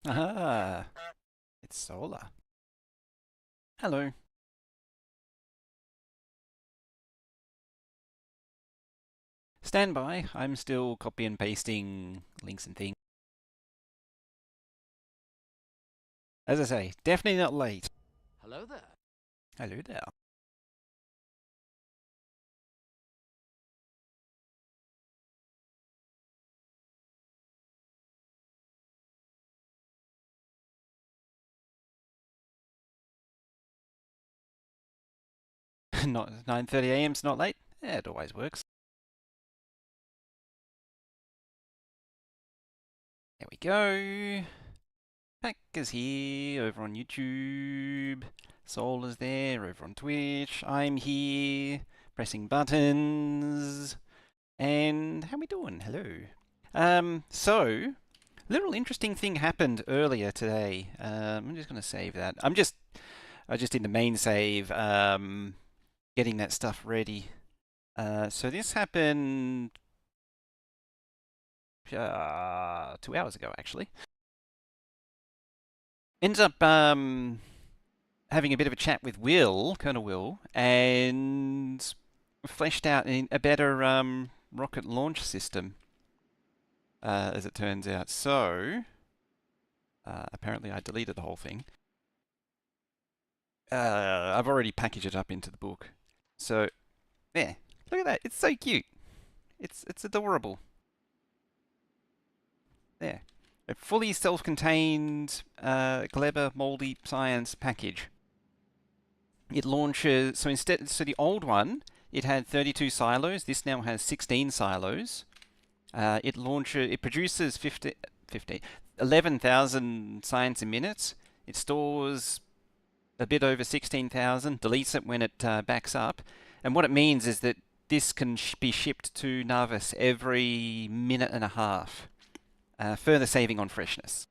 Ah, it's solar. Hello. Stand by. I'm still copy and pasting links and things. As I say, definitely not late. Hello there. Hello there. Not 9:30 a.m.'s not late. Yeah, it always works. There we go. Packers here over on YouTube. Soul is there over on Twitch. I'm here pressing buttons. And how we doing? Hello. So little interesting thing happened earlier today. I'm just going to save that. I just in the main save, getting that stuff ready. So this happened 2 hours ago, actually. Ends up having a bit of a chat with Will, Colonel Will, and fleshed out a better rocket launch system, as it turns out. So apparently I deleted the whole thing. I've already packaged it up into the book. So, yeah, look at that. It's so cute. It's adorable. There. A fully self-contained, clever, moldy science package. It launches, so the old one, it had 32 silos. This now has 16 silos. It produces 11,000 science a minute. It stores a bit over 16,000, deletes it when it backs up. And what it means is that this can be shipped to Navis every minute and a half, further saving on freshness.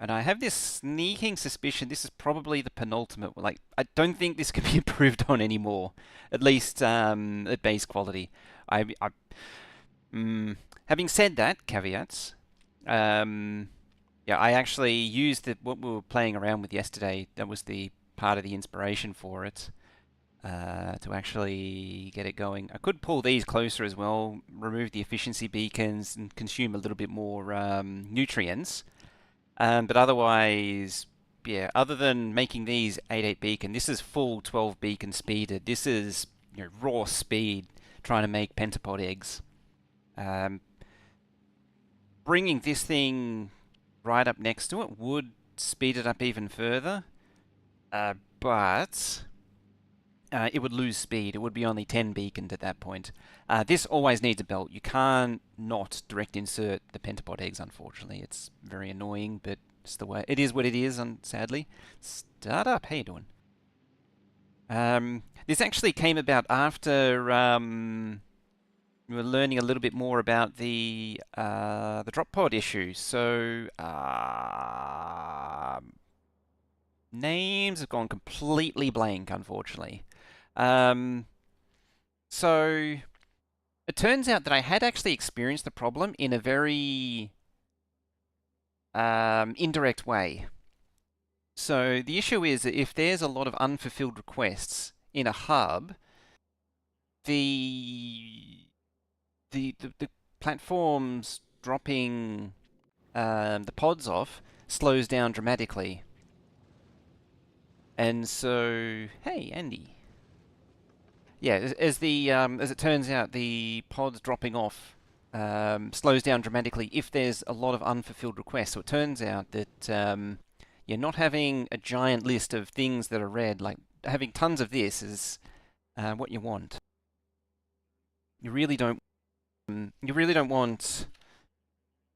And I have this sneaking suspicion this is probably the penultimate. Like, I don't think this can be improved on anymore, at least at base quality. I having said that, caveats. Yeah, I actually used what we were playing around with yesterday. That was the part of the inspiration for it, to actually get it going. I could pull these closer as well, remove the efficiency beacons, and consume a little bit more nutrients. But otherwise, yeah, other than making these 8.8 beacon, this is full 12 beacon speeded. This is raw speed trying to make pentapod eggs. Um, Bringing this thing right up next to it would speed it up even further, but it would lose speed. It would be only 10 beaconed at that point. This always needs a belt. You can't not direct insert the pentapod eggs, unfortunately. It's very annoying, but it's the way it is. What it is, and sadly, start up. How you doing? This actually came about after we were learning a little bit more about the drop pod issue. So names have gone completely blank, unfortunately. Um, so it turns out that I had actually experienced the problem in a very indirect way. So the issue is that if there's a lot of unfulfilled requests in a hub, the the platforms dropping the pods off slows down dramatically. And so, hey, Andy. Yeah, as it turns out, the pods dropping off slows down dramatically if there's a lot of unfulfilled requests. So it turns out that you're not having a giant list of things that are red. Like having tons of this is what you want. You really don't. You really don't want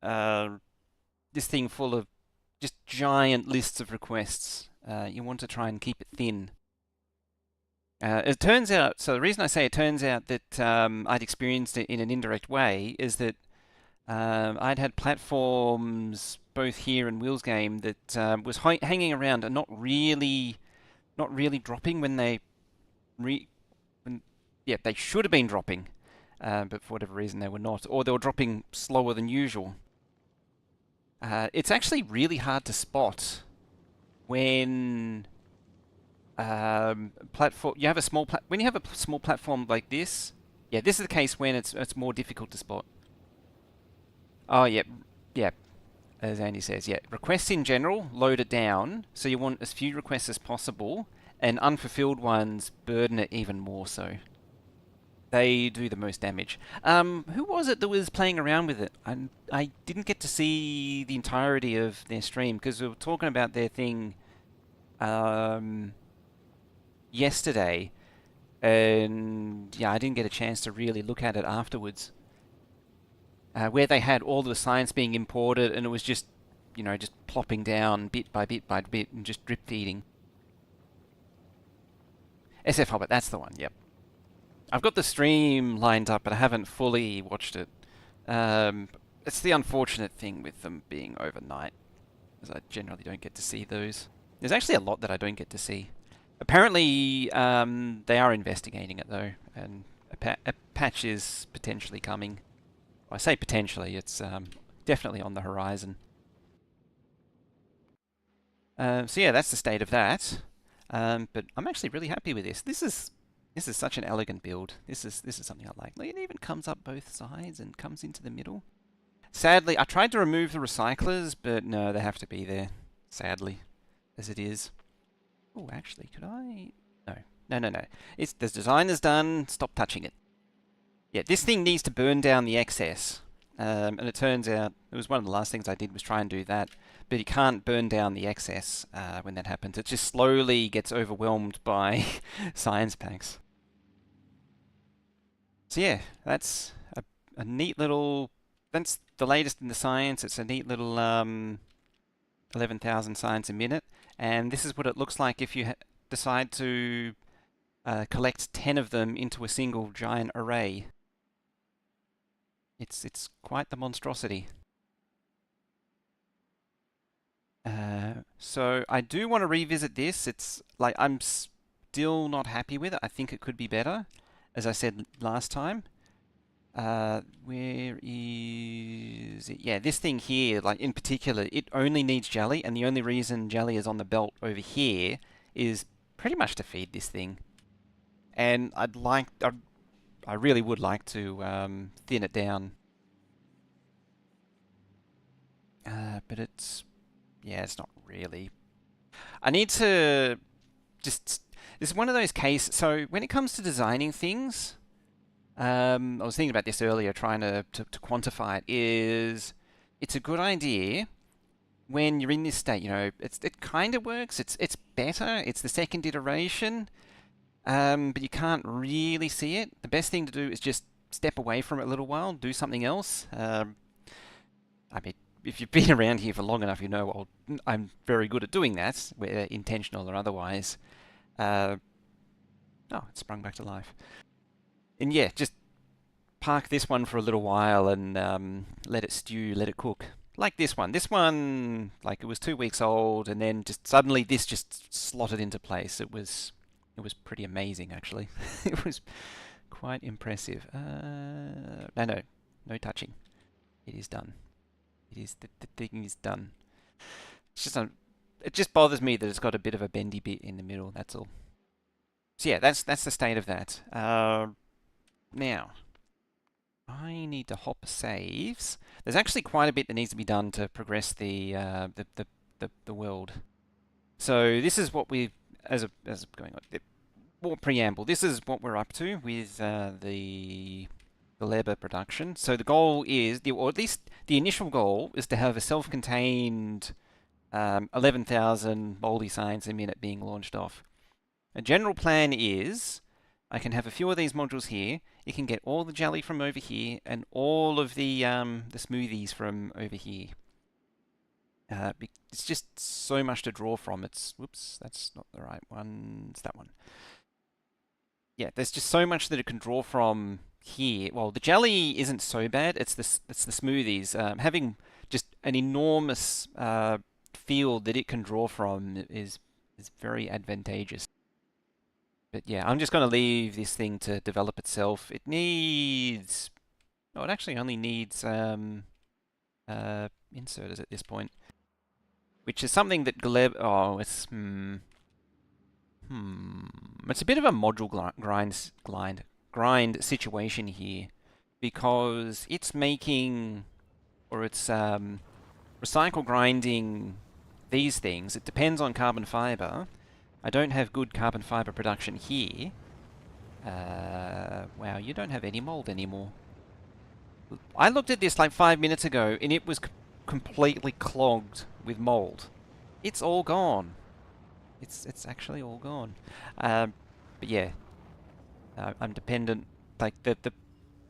uh, this thing full of just giant lists of requests. You want to try and keep it thin. It turns out, so the reason I say it turns out that I'd experienced it in an indirect way is that I'd had platforms both here and Will's game that was hanging around and not really dropping when re when, yeah, they should have been dropping, but for whatever reason they were not, or they were dropping slower than usual. It's actually really hard to spot when platform you have a when you have a small platform like this. Yeah, this is the case when it's more difficult to spot. Oh, yeah, yeah. As Andy says, yeah. Requests in general load it down, so you want as few requests as possible, and unfulfilled ones burden it even more so. They do the most damage. Who was it that was playing around with it? I didn't get to see the entirety of their stream because we were talking about their thing um, yesterday, and yeah, I didn't get a chance to really look at it afterwards. Where they had all the science being imported, and it was just, just plopping down bit by bit by bit and just drip feeding. SF Hobbit, that's the one. Yep. I've got the stream lined up, but I haven't fully watched it. It's the unfortunate thing with them being overnight, as I generally don't get to see those. There's actually a lot that I don't get to see. Apparently, they are investigating it though, and a patch is potentially coming. Well, I say potentially; it's definitely on the horizon. So yeah, that's the state of that. But I'm actually really happy with this. This is such an elegant build. This is something I like. It even comes up both sides and comes into the middle. Sadly, I tried to remove the recyclers, but no, they have to be there. Sadly, as it is. Oh, actually, could I? No, no, no, no. The design is done. Stop touching it. Yeah, this thing needs to burn down the excess. And it turns out it was one of the last things I did was try and do that, but you can't burn down the excess when that happens. It just slowly gets overwhelmed by science packs. So yeah, that's a neat little. That's the latest in the science. It's a neat little 11,000 science a minute, and this is what it looks like if you decide to collect 10 of them into a single giant array. It's quite the monstrosity. So I do want to revisit this. It's like I'm still not happy with it. I think it could be better, as I said last time. Where is it? Yeah, this thing here, like in particular, it only needs jelly, and the only reason jelly is on the belt over here is pretty much to feed this thing. And I really would like to thin it down. But yeah, it's not really. I need to just. This is one of those cases. So when it comes to designing things, I was thinking about this earlier, trying to quantify it. It's a good idea when you're in this state. It kind of works. It's better. It's the second iteration, but you can't really see it. The best thing to do is just step away from it a little while, do something else. I mean, if you've been around here for long enough, well, I'm very good at doing that, whether intentional or otherwise. Oh, it sprung back to life. And yeah, just park this one for a little while and let it stew, let it cook. Like this one. This one, like it was 2 weeks old, and then just suddenly this just slotted into place. It was pretty amazing, actually. It was quite impressive. No touching. It is done. The thing is done. It's just it just bothers me that it's got a bit of a bendy bit in the middle. That's all. So yeah, that's the state of that. Now, I need to hop saves. There's actually quite a bit that needs to be done to progress the world. So this is what we as going on. More preamble. This is what we're up to with the Leber production. So the goal is, or at least the initial goal, is to have a self-contained 11,000 Moldy science a minute being launched off. A general plan is I can have a few of these modules here. You can get all the jelly from over here and all of the smoothies from over here. It's just so much to draw from. Whoops, that's not the right one. It's that one. Yeah, there's just so much that it can draw from here. Well, the jelly isn't so bad. It's the smoothies. Having just an enormous field that it can draw from is very advantageous. But yeah, I'm just going to leave this thing to develop itself. It needs. Oh, it actually only needs inserters at this point. Which is something that Gleb... Oh, it's... It's a bit of a module grind situation here. Because it's making... Or it's recycle grinding these things. It depends on carbon fiber. I don't have good carbon fiber production here. Wow, you don't have any mold anymore. I looked at this like 5 minutes ago and it was completely clogged with mold. It's all gone. It's actually all gone. But yeah, I'm dependent. Like the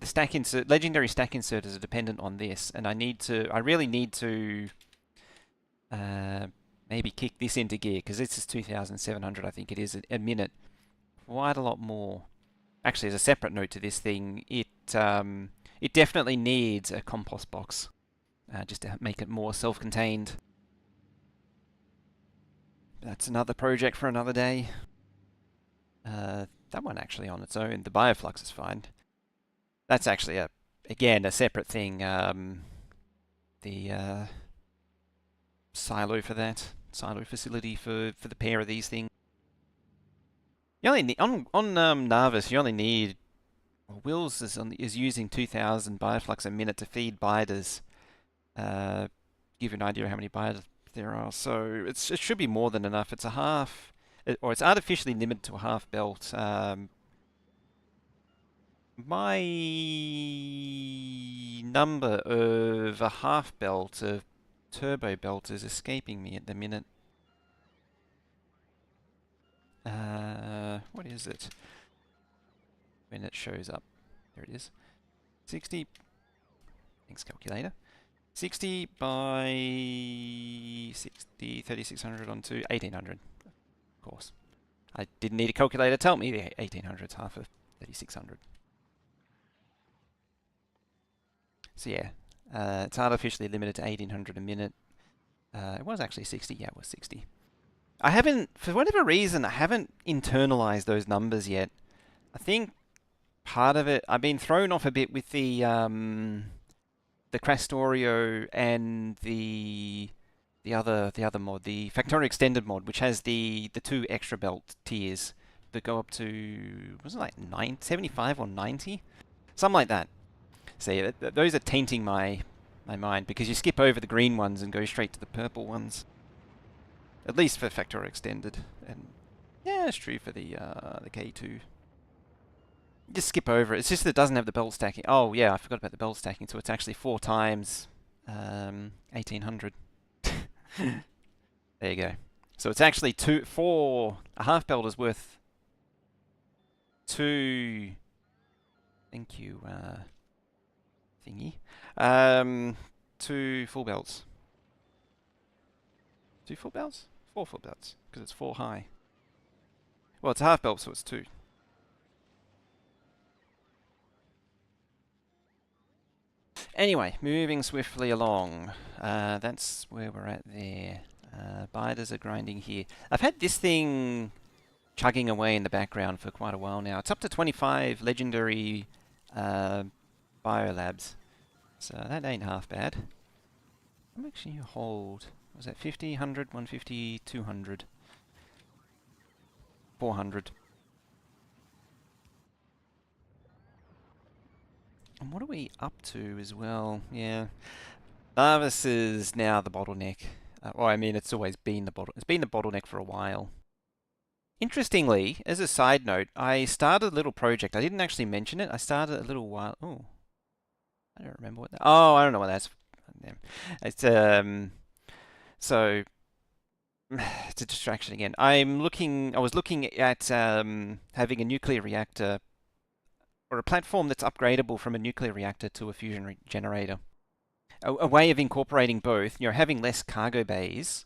stack insert, legendary stack inserters are dependent on this, and I really need to maybe kick this into gear because this is 2,700. I think it is a minute. Quite a lot more. Actually, as a separate note to this thing, it definitely needs a compost box just to make it more self-contained. That's another project for another day. That one actually on its own, the bioflux is fine. That's actually again a separate thing. The silo for that silo facility for the pair of these things. You only need, on Narvis, you only need... Well, Wills is using 2,000 bioflux a minute to feed biters. Give you an idea of how many biters there are. So it should be more than enough. It's a half... or it's artificially limited to a half belt. My number of a half belt of turbo belt is escaping me at the minute. What is it? When it shows up. There it is. 60. Thanks, calculator. 60 by 60, 3,600 onto 1,800. Of course. I didn't need a calculator to tell me the 1,800 is half of 3,600. So yeah, it's artificially limited to 1,800 a minute. It was actually 60. Yeah, it was 60. I haven't, for whatever reason, I haven't internalized those numbers yet. I think part of it, I've been thrown off a bit with the Factorio and the other mod, the Factorio Extended mod, which has the 2 extra belt tiers that go up to, was it like 75 or 90? Something like that. So yeah, those are tainting my mind, because you skip over the green ones and go straight to the purple ones. At least for Factorio Extended. And yeah, it's true for the K2. Just skip over it. It's just that it doesn't have the belt stacking. Oh yeah, I forgot about the belt stacking. So it's actually 4 times 1,800. There you go. So it's actually 4. A half belt is worth 2. Thank you, thingy. 2 full belts. 2 full belts? 4 full belts, because it's 4 high. Well, it's a half belt, so it's 2. Anyway, moving swiftly along. That's where we're at there. Biters are grinding here. I've had this thing chugging away in the background for quite a while now. It's up to 25 legendary biolabs. So that ain't half bad. How much you hold? Was that 50, 100, 150, 200, 400? And what are we up to as well? Yeah, Narvis is now the bottleneck. Well, I mean, it's always been the bottleneck for a while. Interestingly, as a side note, I started a little project. I didn't actually mention it. I started a little while. Oh, I don't remember what that. Oh, I don't know what that's. It's so it's a distraction again. I was looking at having a nuclear reactor, or a platform that's upgradable from a nuclear reactor to a fusion generator. A way of incorporating both. You know, having less cargo bays.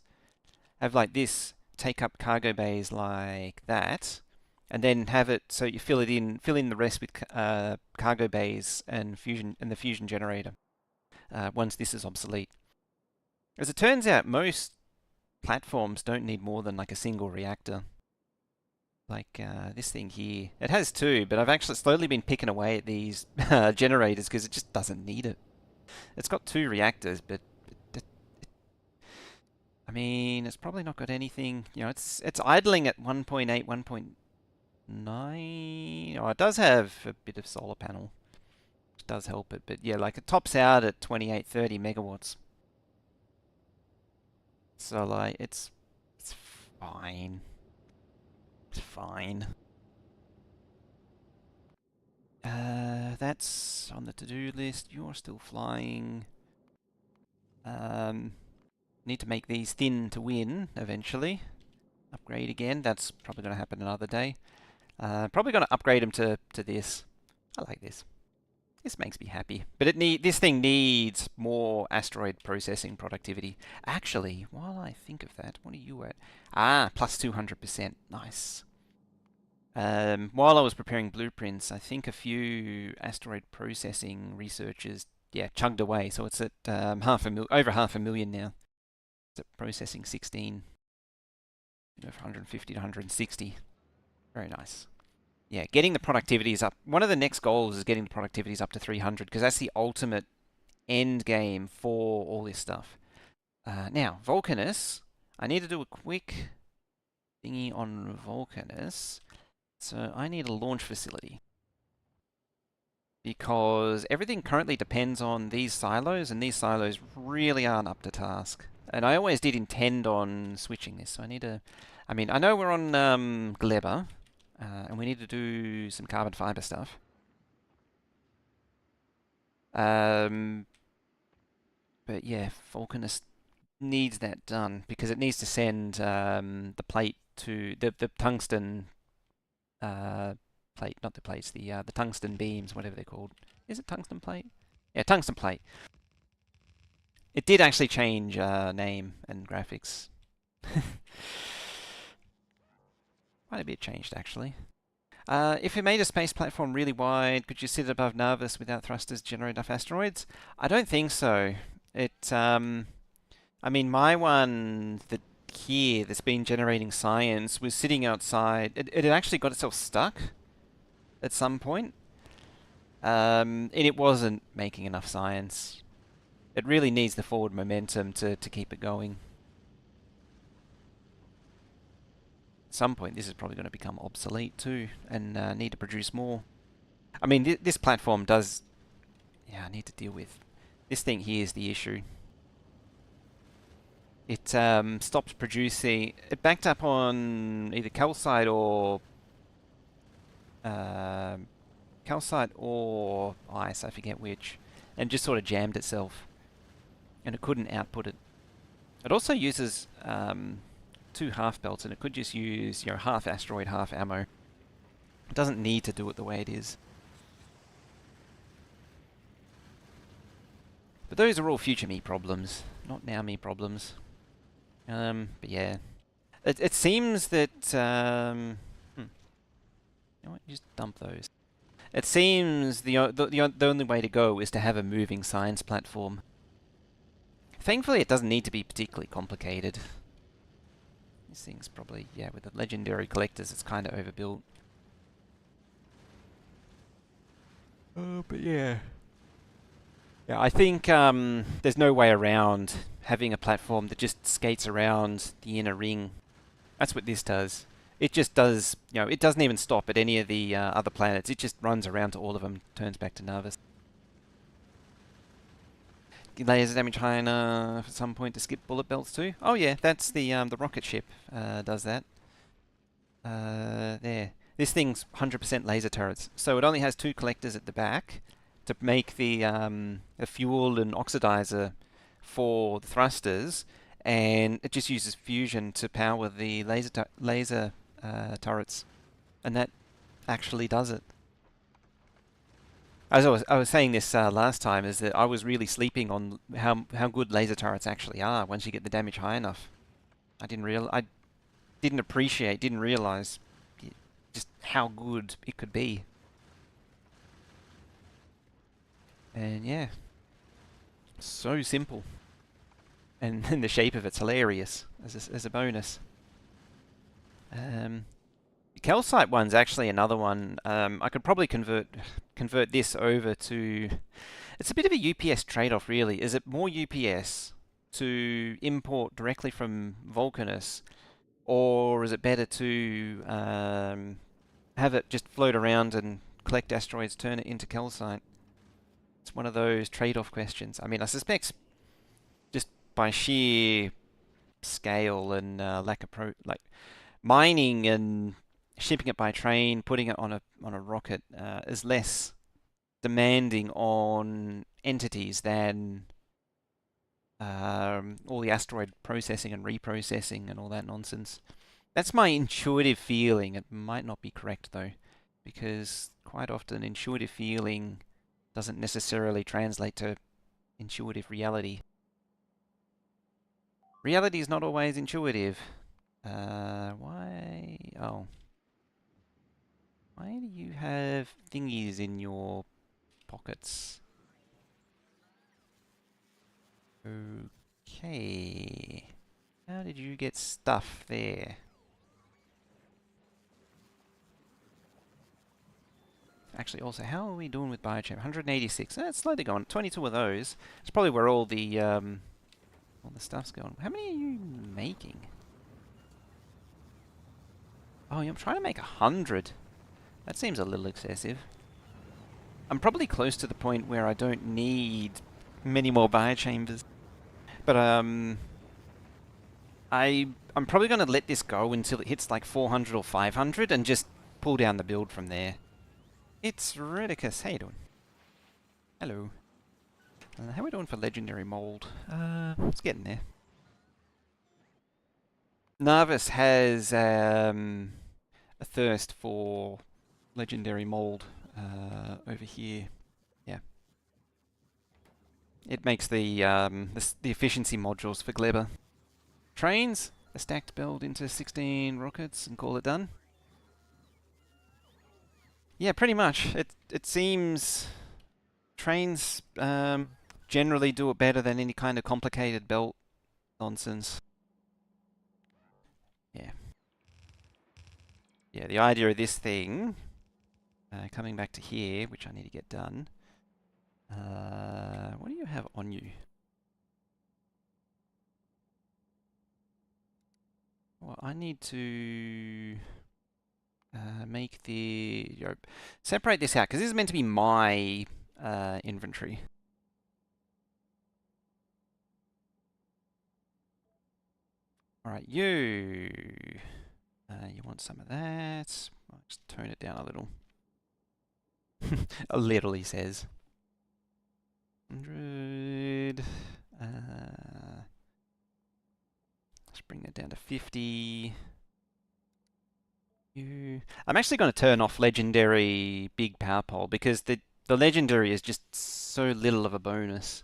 Have like this. Take up cargo bays like that, and then have it so you fill in the rest with cargo bays and the fusion generator. Once this is obsolete. As it turns out, most platforms don't need more than like a single reactor. Like this thing here. It has 2, but I've actually slowly been picking away at these generators because it just doesn't need it. It's got 2 reactors, but I mean, it's probably not got anything, it's idling at 1.8, 1.9. Oh, it does have a bit of solar panel, which does help it. But yeah, like it tops out at 28, 30 megawatts. So like, it's fine. It's fine. That's on the to-do list. You're still flying. Need to make these thin to win eventually. Upgrade again. That's probably going to happen another day. Probably going to upgrade them to this. I like this. This makes me happy. But this thing needs more asteroid processing productivity. Actually, while I think of that, what are you at? Ah, plus 200%. Nice. While I was preparing blueprints, I think a few asteroid processing researchers, yeah, chugged away. So it's at over 500,000 now. It's at processing 16, from 150 to 160. Very nice. Yeah, getting the productivities up. One of the next goals is getting the productivities up to 300 because that's the ultimate end game for all this stuff. Now, Vulcanus. I need to do a quick thingy on Vulcanus. So I need a launch facility because everything currently depends on these silos, and these silos really aren't up to task. And I always did intend on switching this, so I need to... I mean, I know we're on Gleba, and we need to do some carbon fiber stuff. But yeah, Vulcanus needs that done because it needs to send the plate to the tungsten plate, not the plates, the tungsten beams, whatever they're called. Is it tungsten plate? Yeah, tungsten plate. It did actually change name and graphics. Quite a bit changed actually. If you made a space platform really wide, could you sit above Narvis without thrusters generate enough asteroids? I don't think so. I mean, my one here that's been generating science was sitting outside. It had actually got itself stuck at some point, and it wasn't making enough science. It really needs the forward momentum to keep it going. At some point, this is probably going to become obsolete too, and need to produce more. I mean, this platform does... Yeah, I need to deal with... This thing here is the issue. It stopped producing... It backed up on either calcite or ice, I forget which, and just sort of jammed itself, and it couldn't output it. It also uses 2 half belts, and it could just use half asteroid, half ammo. It doesn't need to do it the way it is. But those are all future me problems, not now me problems. But yeah, it seems that you know what? Just dump those. It seems the only way to go is to have a moving science platform. Thankfully, it doesn't need to be particularly complicated. This thing's probably, yeah, with the legendary collectors, it's kind of overbuilt. Oh, but yeah. Yeah, I think there's no way around having a platform that just skates around the inner ring. That's what this does. It just does, it doesn't even stop at any of the other planets. It just runs around to all of them, turns back to Narvis. Laser damage high enough at some point to skip bullet belts too. Oh yeah, that's the rocket ship does that. There. This thing's 100% laser turrets, so it only has 2 collectors at the back to make the fuel and oxidizer for the thrusters, and it just uses fusion to power the laser turrets, and that actually does it. As I was saying this last time, is that I was really sleeping on how good laser turrets actually are once you get the damage high enough. I didn't realize just how good it could be. And yeah, so simple. And the shape of it's hilarious as a bonus. The calcite one's actually another one. I could probably convert this over to... It's a bit of a UPS trade-off, really. Is it more UPS to import directly from Vulcanus, or is it better to have it just float around and collect asteroids, turn it into calcite? It's one of those trade-off questions. I mean, I suspect just by sheer scale and lack of like mining and shipping it by train, putting it on a rocket is less demanding on entities than all the asteroid processing and reprocessing and all that nonsense. That's my intuitive feeling. It might not be correct though, because quite often intuitive feeling doesn't necessarily translate to intuitive reality. Reality is not always intuitive. Why? Oh. Why do you have thingies in your pockets? Okay. How did you get stuff there? Actually, also, how are we doing with biochar? 186. It's slowly going. 22 of those. It's probably where all the stuff's going. How many are you making? Oh, I'm trying to make 100. That seems a little excessive. I'm probably close to the point where I don't need many more biochambers. But I'm probably going to let this go until it hits like 400 or 500 and just pull down the build from there. It's Redicus. How you doing? Hello. How are we doing for legendary mold? It's getting there. Narvis has a thirst for legendary mold over here. Yeah. It makes the efficiency modules for Gleba. Trains, a stacked build into 16 rockets and call it done. Yeah, pretty much. It seems trains generally do it better than any kind of complicated belt nonsense. Yeah. Yeah, the idea of this thing, coming back to here, which I need to get done. What do you have on you? Well, I need to make the separate this out because this is meant to be my inventory. All right, you want some of that? I'll just tone it down a little. A little, he says. 100. Let's bring that down to 50. I'm actually going to turn off legendary big power pole because the legendary is just so little of a bonus.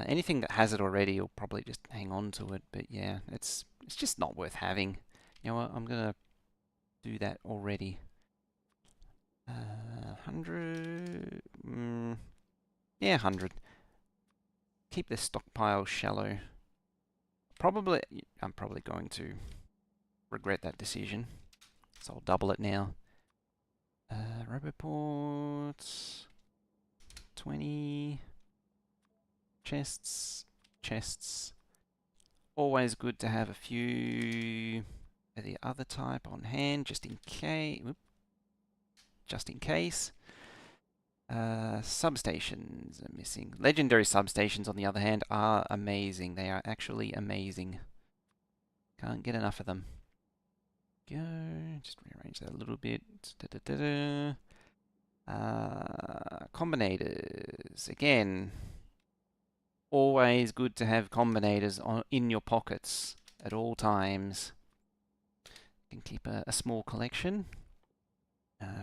Anything that has it already will probably just hang on to it, but yeah, it's just not worth having. You know what? I'm gonna do that already. 100. Yeah, 100. Keep this stockpile shallow. I'm probably going to regret that decision, so I'll double it now. Roboports. 20. Chests. Always good to have a few of the other type on hand, just in case. Substations are missing. Legendary substations, on the other hand, are amazing. They are actually amazing. Can't get enough of them. Go. Just rearrange that a little bit. Combinators. Again, always good to have combinators in your pockets at all times. You can keep a small collection.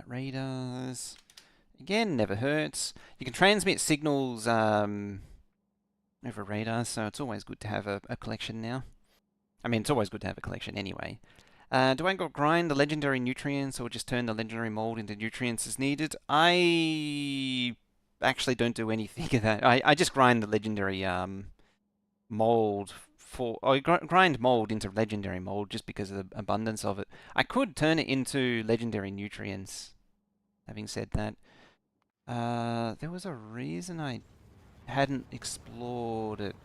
Radars. Again, never hurts. You can transmit signals over radars, so it's always good to have a collection now. I mean, it's always good to have a collection anyway. Do I grind the legendary nutrients or just turn the legendary mold into nutrients as needed? I actually don't do anything of that. I just grind the legendary mold I grind mold into legendary mold just because of the abundance of it. I could turn it into legendary nutrients, having said that. There was a reason I hadn't explored it.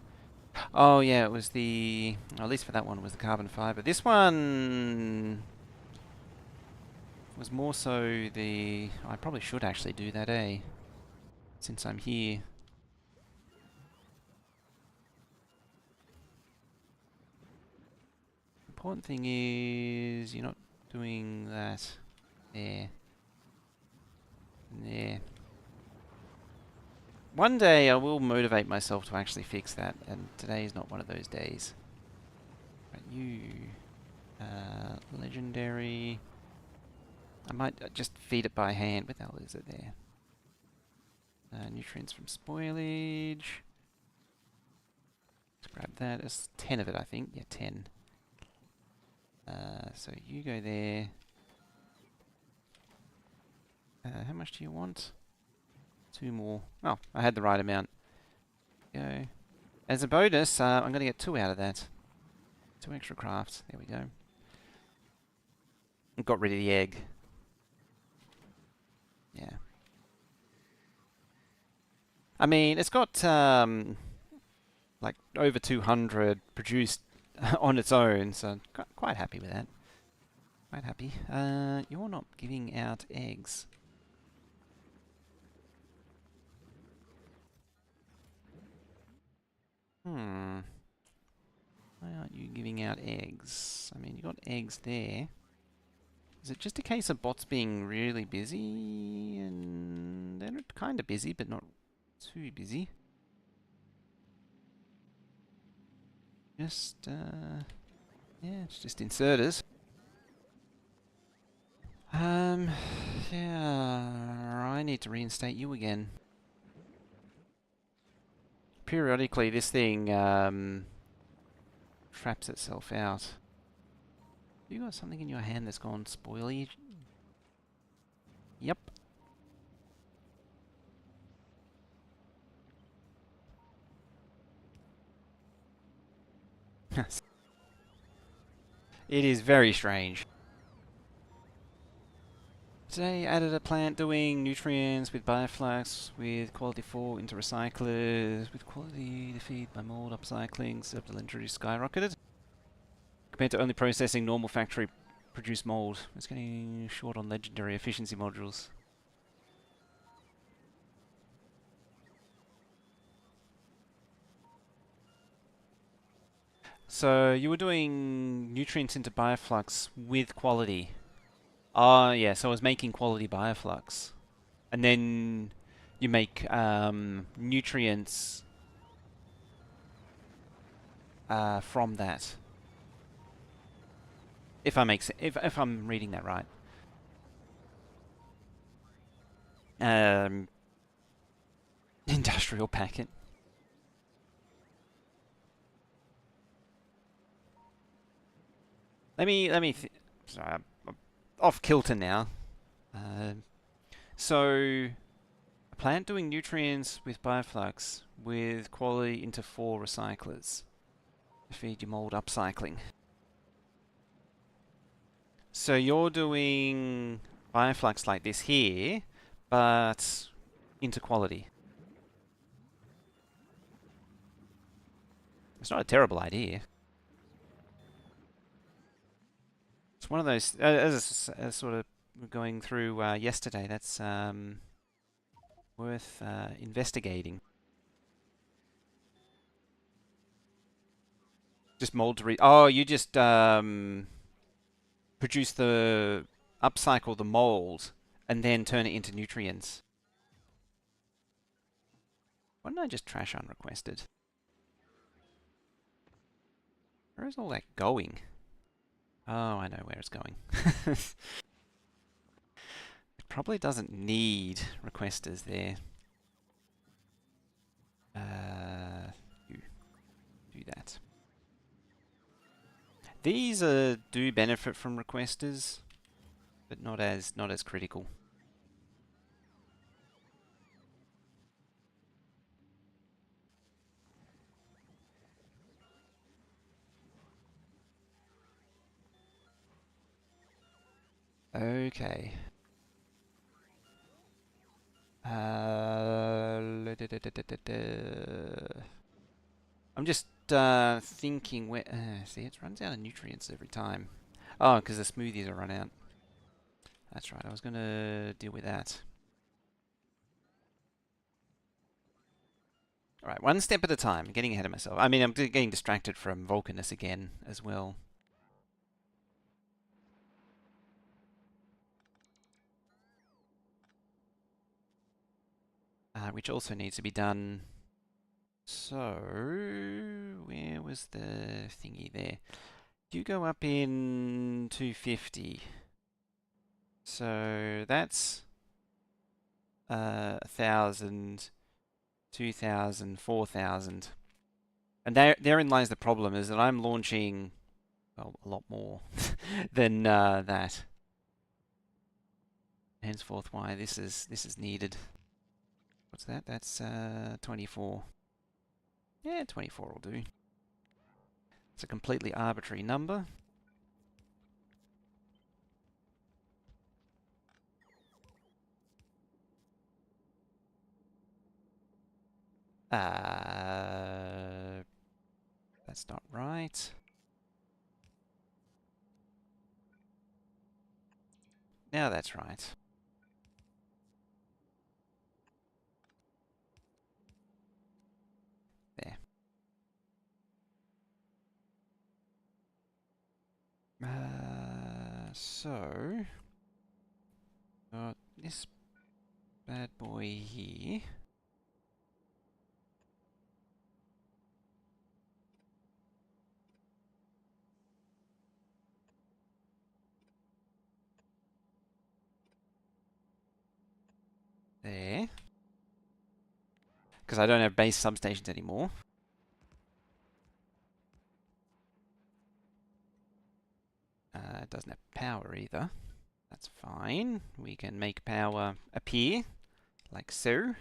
Oh yeah, it was the, at least for that one, it was the carbon fiber. This one was more so the, I probably should actually do that, eh? Since I'm here. Important thing is you're not doing that there. There. One day I will motivate myself to actually fix that, and today is not one of those days. Right, you, legendary. I might just feed it by hand. Where the hell is it there? Nutrients from spoilage. Let's grab that. There's 10 of it, I think. Yeah, 10. So you go there. How much do you want? 2 more. Oh, I had the right amount. Go. As a bonus, I'm going to get 2 out of that. 2 extra crafts. There we go. Got rid of the egg. Yeah. I mean, it's got like over 200 produced on its own, so quite happy with that. Quite happy. You're not giving out eggs. Hmm. Why aren't you giving out eggs? I mean, you got eggs there. Is it just a case of bots being really busy? And they're kind of busy, but not too busy. Just, yeah, it's just inserters. Yeah, I need to reinstate you again. Periodically, this thing, traps itself out. You got something in your hand that's gone spoily? Yep. It is very strange. Today added a plant doing nutrients with bioflux, with quality 4 into recyclers, with quality to feed by mold upcycling, so the injury skyrocketed. Compared to only processing normal factory produced mold. It's getting short on legendary efficiency modules. So you were doing nutrients into bioflux with quality. Ah, yeah, so I was making quality bioflux. And then you make nutrients from that. If I'm reading that right. Industrial packet. Sorry, I'm off kilter now. So a plant doing nutrients with bioflux with quality into 4 recyclers to feed your mold upcycling. So you're doing bioflux like this here, but into quality. It's not a terrible idea. It's one of those, as sort of going through yesterday, that's worth investigating. Just mold to oh, you just produce upcycle the mold and then turn it into nutrients. Why don't I just trash unrequested? Where is all that going? Oh, I know where it's going. It probably doesn't need requesters there. You do that. These do benefit from requesters, but not as critical. Okay. I'm just thinking where... see, it runs out of nutrients every time. Oh, because the smoothies are run out. That's right, I was going to deal with that. Alright, one step at a time. I'm getting ahead of myself. I mean, I'm getting distracted from Vulcanus again as well. Which also needs to be done. So, where was the thingy there? You go up in 250. So that's 1,000, 2,000, 4,000. And therein lies the problem, is that I'm launching, well, a lot more than that. Henceforth, why this is needed. What's that? That's 24. Yeah, 24 will do. It's a completely arbitrary number. That's not right. Now that's right. There. So, got this bad boy here. There. Because I don't have base substations anymore. It doesn't have power either. That's fine. We can make power appear, like so.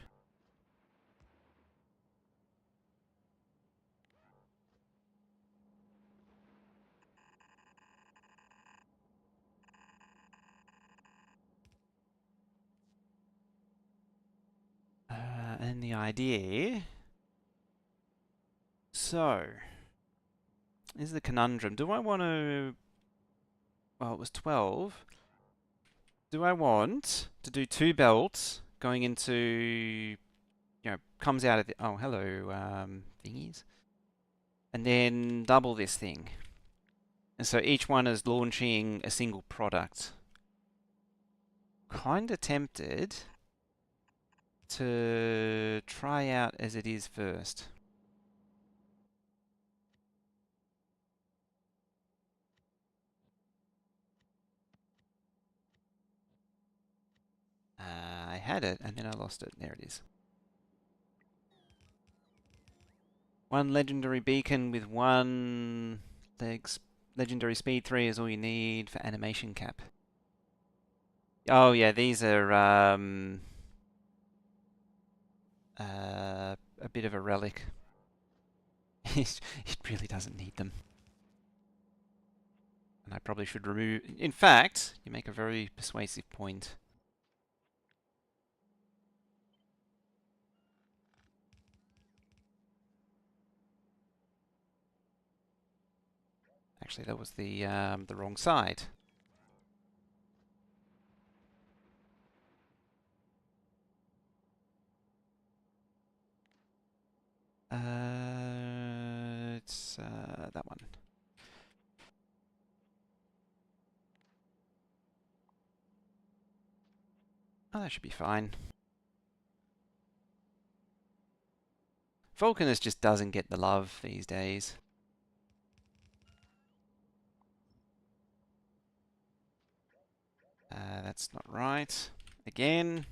And the idea... So, is the conundrum. Do I want to... Well, it was 12. Do I want to do 2 belts going into... You know, comes out of the... Oh, hello, thingies. And then double this thing. And so each one is launching a single product. Kinda tempted to try out as it is first. I had it and then I lost it. There it is. One legendary beacon with one legendary speed 3 is all you need for animation cap. Oh yeah, these are a bit of a relic. It really doesn't need them. And I probably should remove... In fact, you make a very persuasive point. Actually, that was the wrong side. It's that one. Oh, that should be fine. Vulcanus just doesn't get the love these days. That's not right. Again.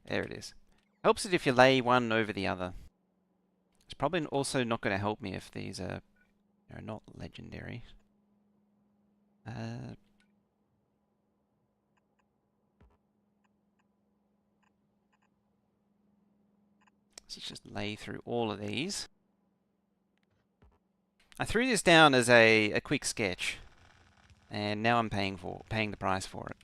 There it is. Helps it if you lay one over the other. It's probably also not going to help me if these are not legendary. Let's just lay through all of these. I threw this down as a quick sketch, and now I'm paying the price for it.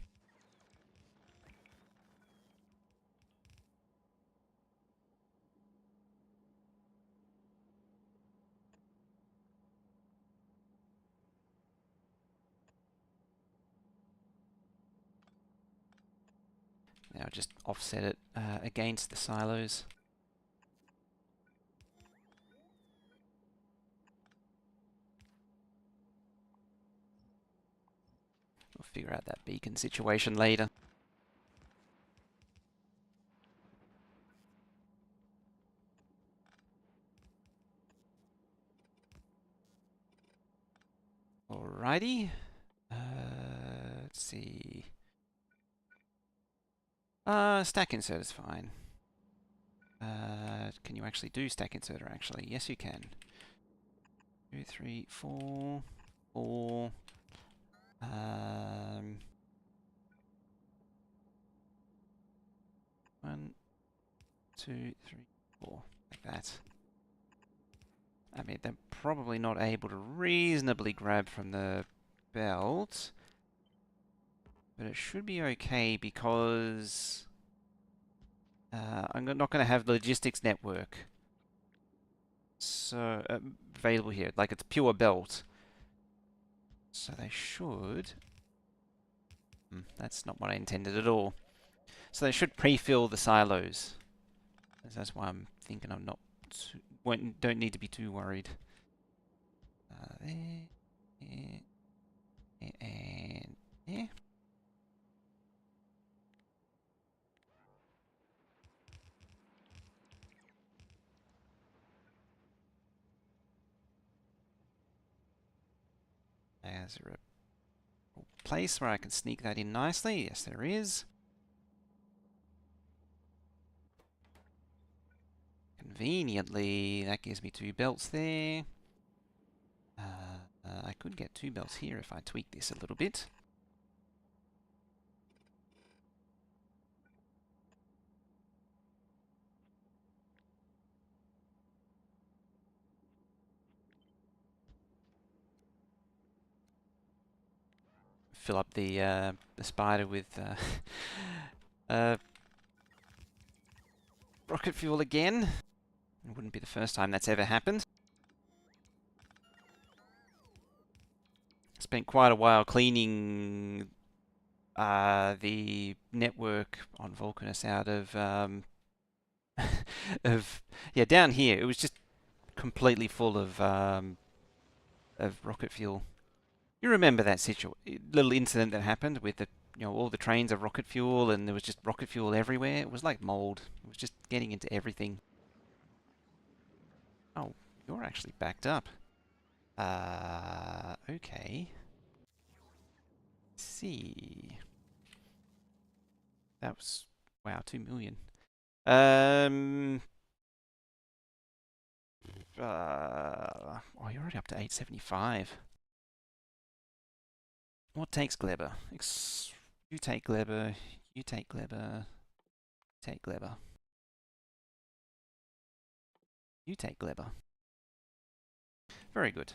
Now just offset it against the silos. We'll figure out that beacon situation later. Alrighty. Let's see. Stack insert is fine. Can you actually do stack inserter actually? Yes, you can. 2, 3, 4, 4. 1, 2, 3, 4. Like that. I mean, they're probably not able to reasonably grab from the belt. But it should be okay because I'm not going to have the logistics network so available here. Like it's pure belt. So they should... that's not what I intended at all. So they should pre-fill the silos. That's why I'm thinking I'm not... don't need to be too worried. There, and there. Is there a place where I can sneak that in nicely? Yes, there is. Conveniently, that gives me 2 belts there. I could get 2 belts here if I tweak this a little bit. Fill up the spider with rocket fuel again. It wouldn't be the first time that's ever happened. Spent quite a while cleaning the network on Vulcanus out of down here. It was just completely full of rocket fuel. You remember that little incident that happened with all the trains of rocket fuel, and there was just rocket fuel everywhere. It was like mold. It was just getting into everything. Oh, you're actually backed up. Okay. Let's see. That was, wow, 2 million. Oh, you're already up to 875. What takes Gleber? You take Gleber. You take Gleber. Take Gleber. You take Gleber. Very good.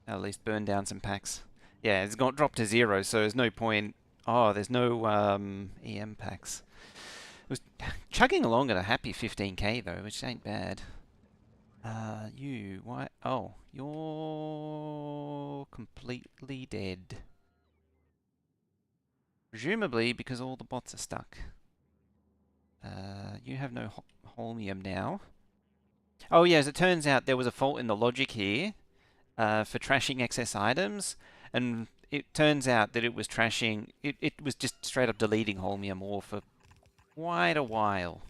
At least burn down some packs. Yeah, it's got dropped to 0, so there's no point. Oh, there's no EM packs. It was chugging along at a happy 15k though, which ain't bad. Why? Oh, you're completely dead. Presumably because all the bots are stuck. You have no holmium now. Oh yeah, as it turns out, there was a fault in the logic here for trashing excess items, and it turns out that it was trashing. It was just straight up deleting holmium ore for quite a while,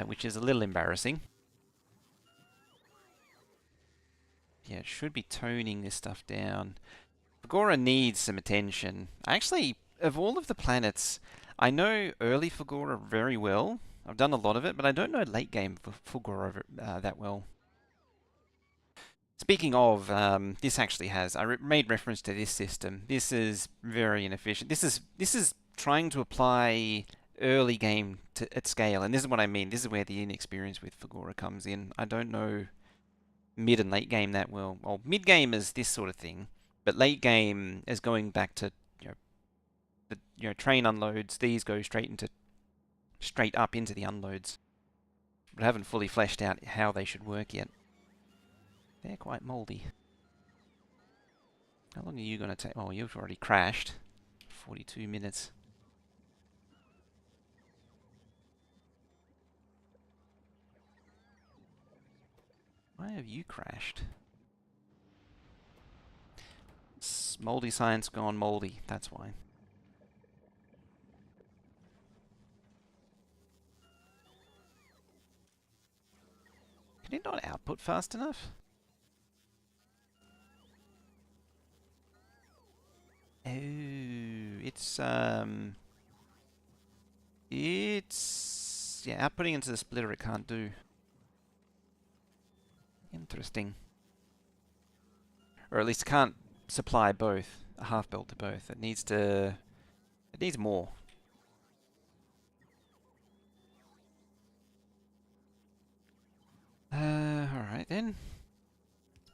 which is a little embarrassing. Yeah, it should be toning this stuff down. Fagora needs some attention. Actually, of all of the planets, I know early Fagora very well. I've done a lot of it, but I don't know late game Fagora that well. Speaking of, this actually has, made reference to this system. This is very inefficient. This is trying to apply early game at scale, and this is what I mean. This is where the inexperience with Fagora comes in. I don't know mid and late game that well. Well, mid game is this sort of thing, but late game is going back to the train unloads. These go straight up into the unloads, but I haven't fully fleshed out how they should work yet. They're quite moldy. How long are you going to take? Oh, you've already crashed. 42 minutes. Why have you crashed? Moldy science gone moldy, that's why. Can it not output fast enough? Oh, yeah, outputting into the splitter it can't do. Interesting. Or at least it can't supply both, a half belt to both. It needs more. Alright then.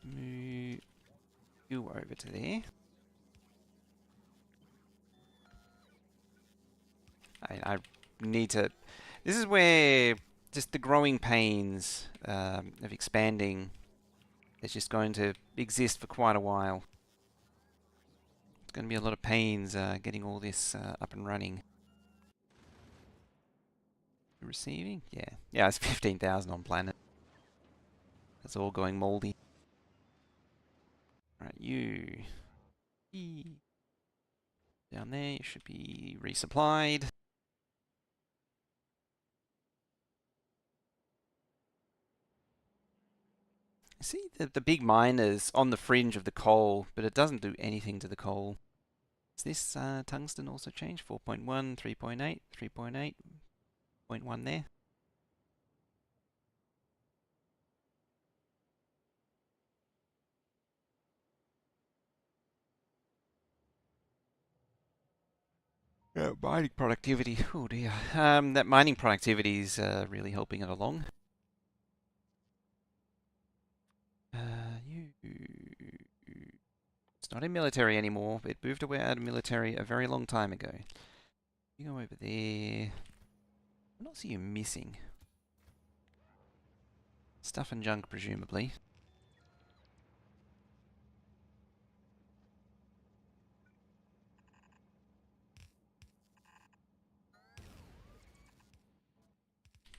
Move you over to there. I need to... This is where just the growing pains of expanding is just going to exist for quite a while. It's going to be a lot of pains getting all this up and running. Receiving? Yeah. Yeah, it's 15,000 on planet. That's all going moldy. Alright, you... Down there, you should be resupplied. See, the big mine is on the fringe of the coal, but it doesn't do anything to the coal. Is this tungsten also changed? 4.1, 3.8, 3.8, 0.1 there. Mining productivity. Oh dear. That mining productivity is really helping it along. You. It's not in military anymore. It moved away out of military a very long time ago. You go over there. I don't see you missing. Stuff and junk, presumably.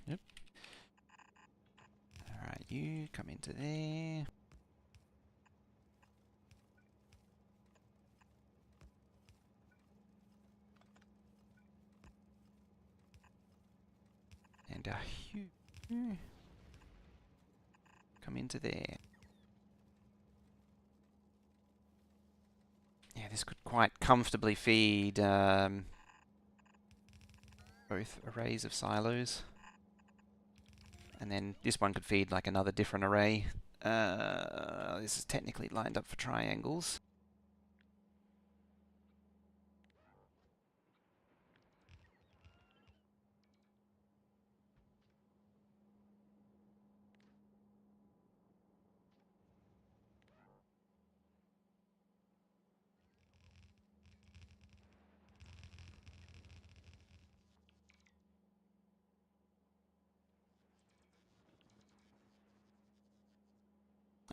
Yep. Alright, you come into there. And you come into there. Yeah, this could quite comfortably feed both arrays of silos. And then this one could feed like another different array. This is technically lined up for triangles.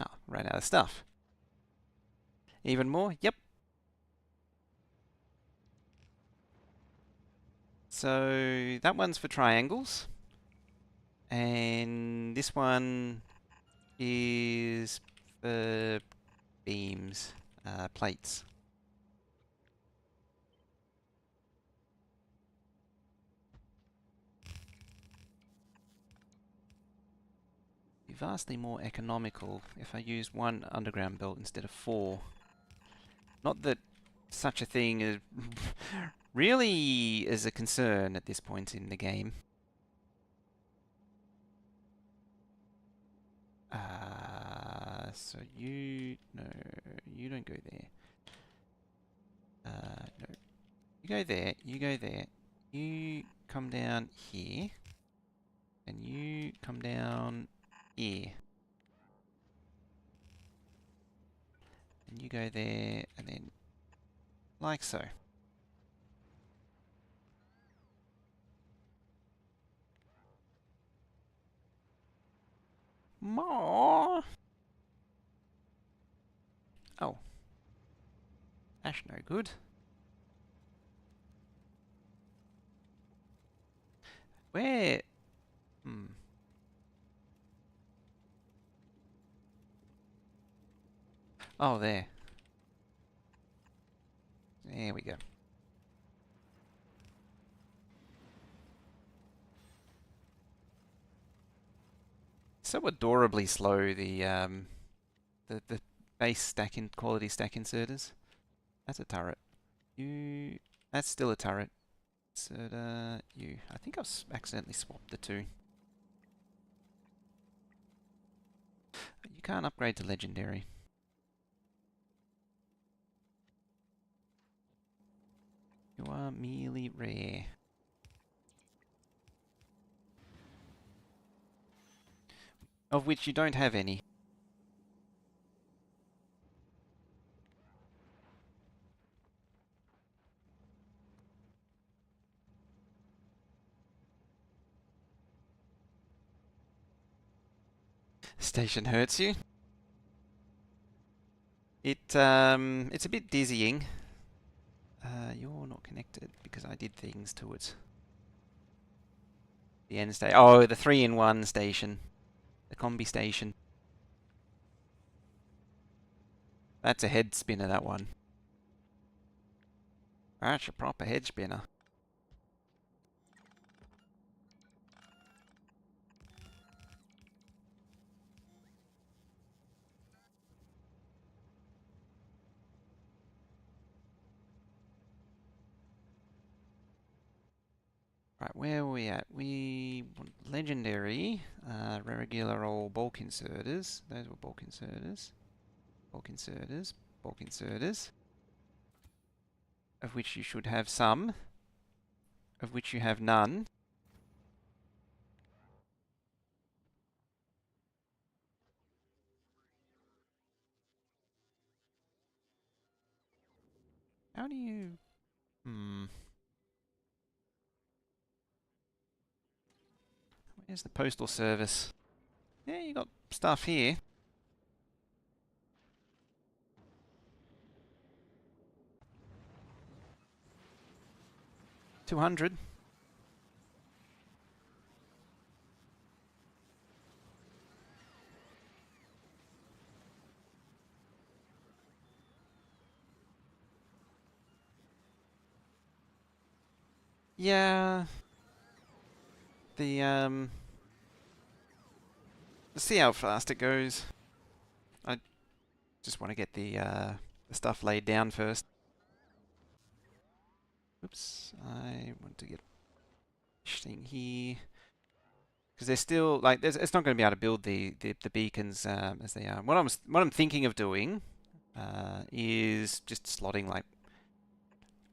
Oh, ran out of stuff. Even more? Yep. So that one's for triangles. And this one is for beams, plates. Be vastly more economical if I use one underground belt instead of 4. Not that such a thing is really is a concern at this point in the game. So no, you don't go there. No, you go there, you go there. You come down here, and you come down here. And you go there, and then like so. More. Oh. Ash no good. Where? Oh, there. There we go. So adorably slow, the base stack in quality stack inserters. That's a turret. You. That's still a turret. Inserter. You. I think I've accidentally swapped the two. You can't upgrade to legendary. You are merely rare. Of which you don't have any. Station hurts you. It's a bit dizzying. You're not connected because I did things to it. The end station. Oh, the 3-in-1 station. The combi station. That's a head spinner, that one. That's a proper head spinner. Right, where are we at? We want legendary, regular old bulk inserters. Those were bulk inserters. Bulk inserters. Bulk inserters. Of which you should have some. Of which you have none. How do you... Where's the postal service? Yeah, you got stuff here. 200. Yeah. The Let's see how fast it goes. I just want to get the stuff laid down first. Oops, I want to get this thing here. Because they're still, like, it's not going to be able to build the beacons as they are. What I'm thinking of doing is just slotting, like,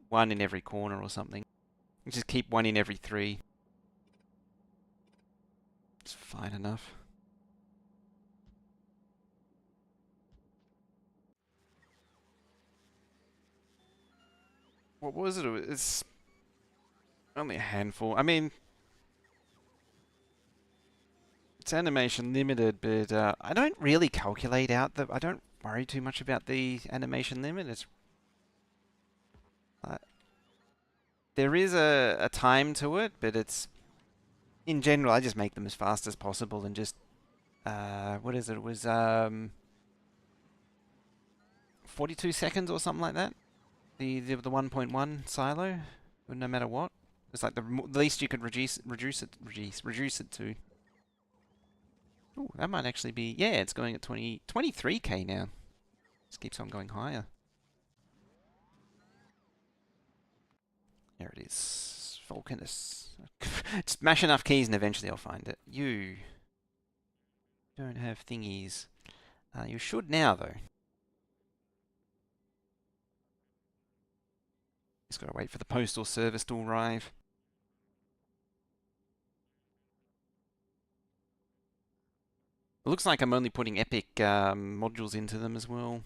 one in every corner or something. Just keep one in every 3. It's fine enough. What was it? It's only a handful. I mean, it's animation limited, but I don't really calculate out the... I don't worry too much about the animation limit. It's... there is a time to it, but it's... in general, I just make them as fast as possible and just... what is it? It was 42 seconds or something like that. The 1.1 silo, no matter what. It's like the least you could reduce it to. Oh, that might actually be... yeah, it's going at 23k now. Just keeps on going higher. There it is. Volcanus. Just mash enough keys and eventually I'll find it. You don't have thingies. You should now, though. Just gotta wait for the postal service to arrive. It looks like I'm only putting epic modules into them as well.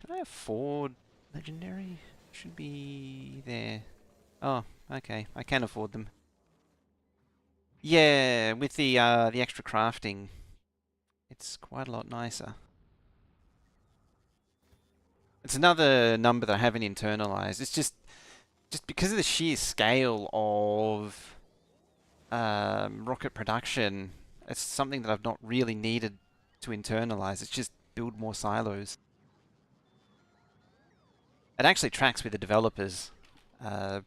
Can I afford legendary? Should be there. Oh, okay. I can afford them. Yeah, with the extra crafting, it's quite a lot nicer. It's another number that I haven't internalized. It's just because of the sheer scale of rocket production. It's something that I've not really needed to internalize. It's just build more silos. It actually tracks with the developers' uh,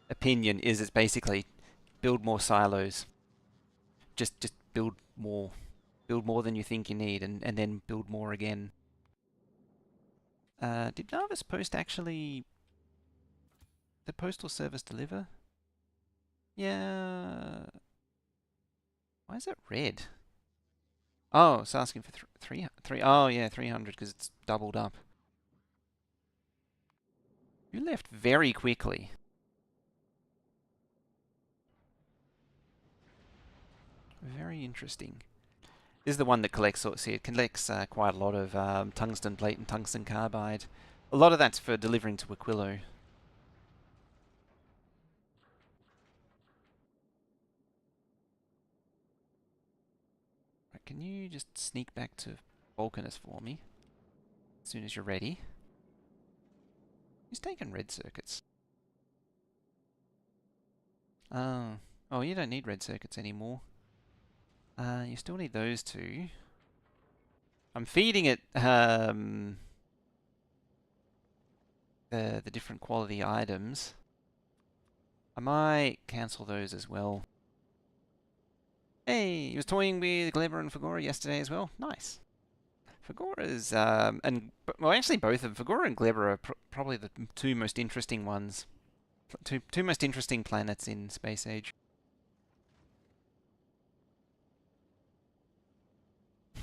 opinion. Is it's basically build more silos. Just build more than you think you need, and then build more again. Did Narvis Post actually the postal service deliver? Yeah. Why is it red? Oh, it's asking for three. Oh, yeah, 300 because it's doubled up. You left very quickly. Very interesting. This is the one that collects, see, it collects quite a lot of tungsten plate and tungsten carbide. A lot of that's for delivering to Aquilo. Right, can you just sneak back to Vulcanus for me? As soon as you're ready. Who's taken red circuits? Oh. Oh, you don't need red circuits anymore. You still need those two. I'm feeding it the different quality items. I might cancel those as well. Hey, he was toying with Glebra and Fagora yesterday as well. Nice. Fagora's well, actually both of them. Fagora and Glebra are probably the two most interesting ones. Two most interesting planets in Space Age.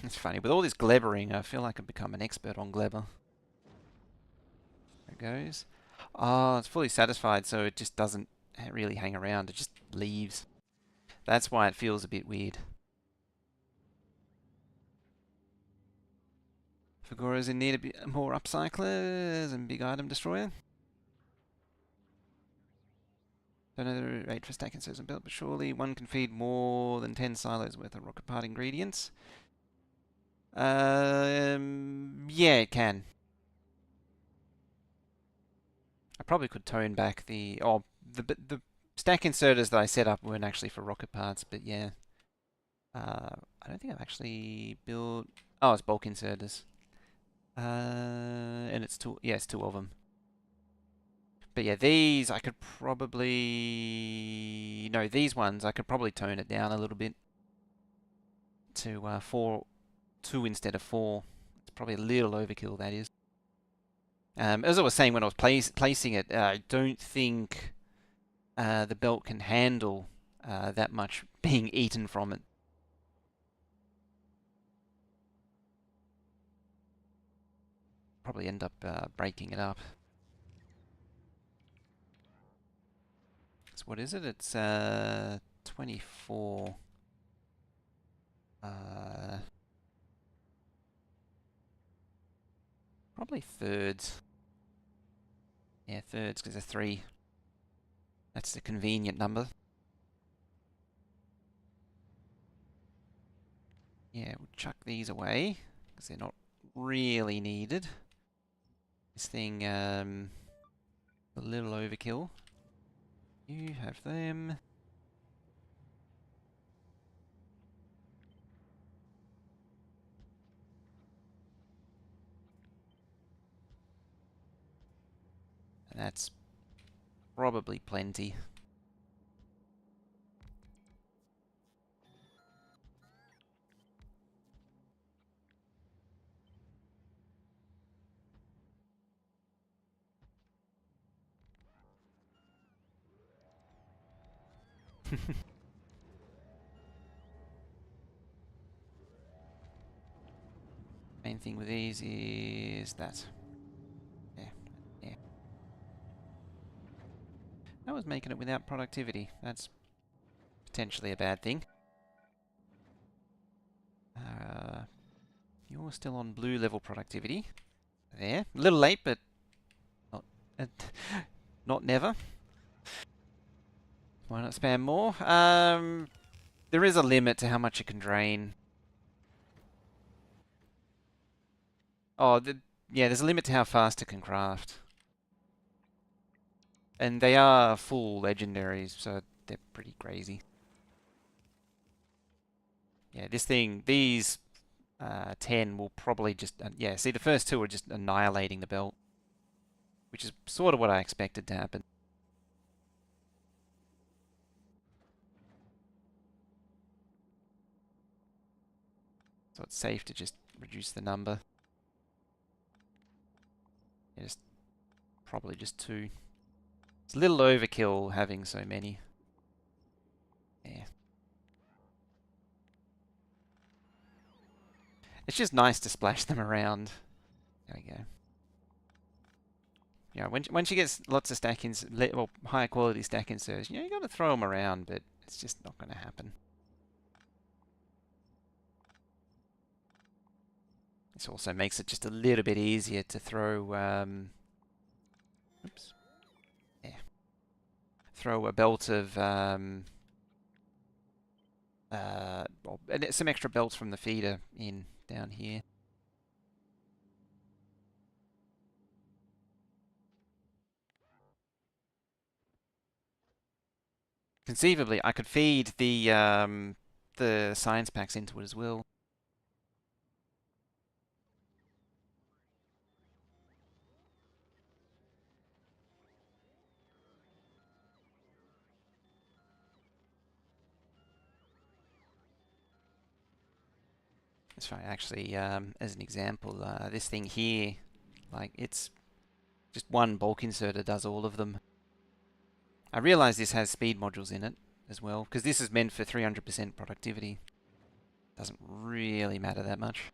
It's funny, with all this Glebering, I feel like I've become an expert on Glebber. There it goes. Oh, it's fully satisfied, so it just doesn't really hang around. It just leaves. That's why it feels a bit weird. Fagora's in need of more upcyclers and big item destroyer. Don't know the rate for stacking servers and built, but surely one can feed more than 10 silos worth of rocket part ingredients. Yeah, it can. I probably could tone back the stack inserters that I set up weren't actually for rocket parts, but yeah. I don't think I've actually built. Oh, it's bulk inserters. And it's two. Yeah, it's two of them. But yeah, these I could probably no, these ones I could probably tone it down a little bit to two instead of four. It's probably a little overkill, that is. As I was saying when I was placing it, I don't think the belt can handle that much being eaten from it. Probably end up breaking it up. So what is it? It's 24. Probably thirds. Yeah, thirds because there's three. That's the convenient number. Yeah, we'll chuck these away because they're not really needed. This thing, a little overkill. You have them. And that's probably plenty. Main thing with these is that. Yeah, yeah. That was making it without productivity. That's potentially a bad thing. You're still on blue level productivity. There. A little late, but not, not never. Why not spam more? There is a limit to how much it can drain. Oh, yeah, there's a limit to how fast it can craft. And they are full legendaries, so they're pretty crazy. Yeah, this thing, these 10 will probably just, yeah, see the first two are just annihilating the belt, which is sort of what I expected to happen. So it's safe to just reduce the number. Yeah, just probably just 2. It's a little overkill having so many. Yeah. It's just nice to splash them around. There we go. Yeah, when she gets lots of stack-ins, well, higher quality stack inserts, you got to throw them around, but it's just not going to happen. This also makes it just a little bit easier to throw, oops, yeah, throw a belt of, well, and some extra belts from the feeder in down here. Conceivably, I could feed the science packs into it as well. That's right. Actually, as an example, this thing here, like it's just one bulk inserter does all of them. I realize this has speed modules in it as well, because this is meant for 300% productivity. Doesn't really matter that much.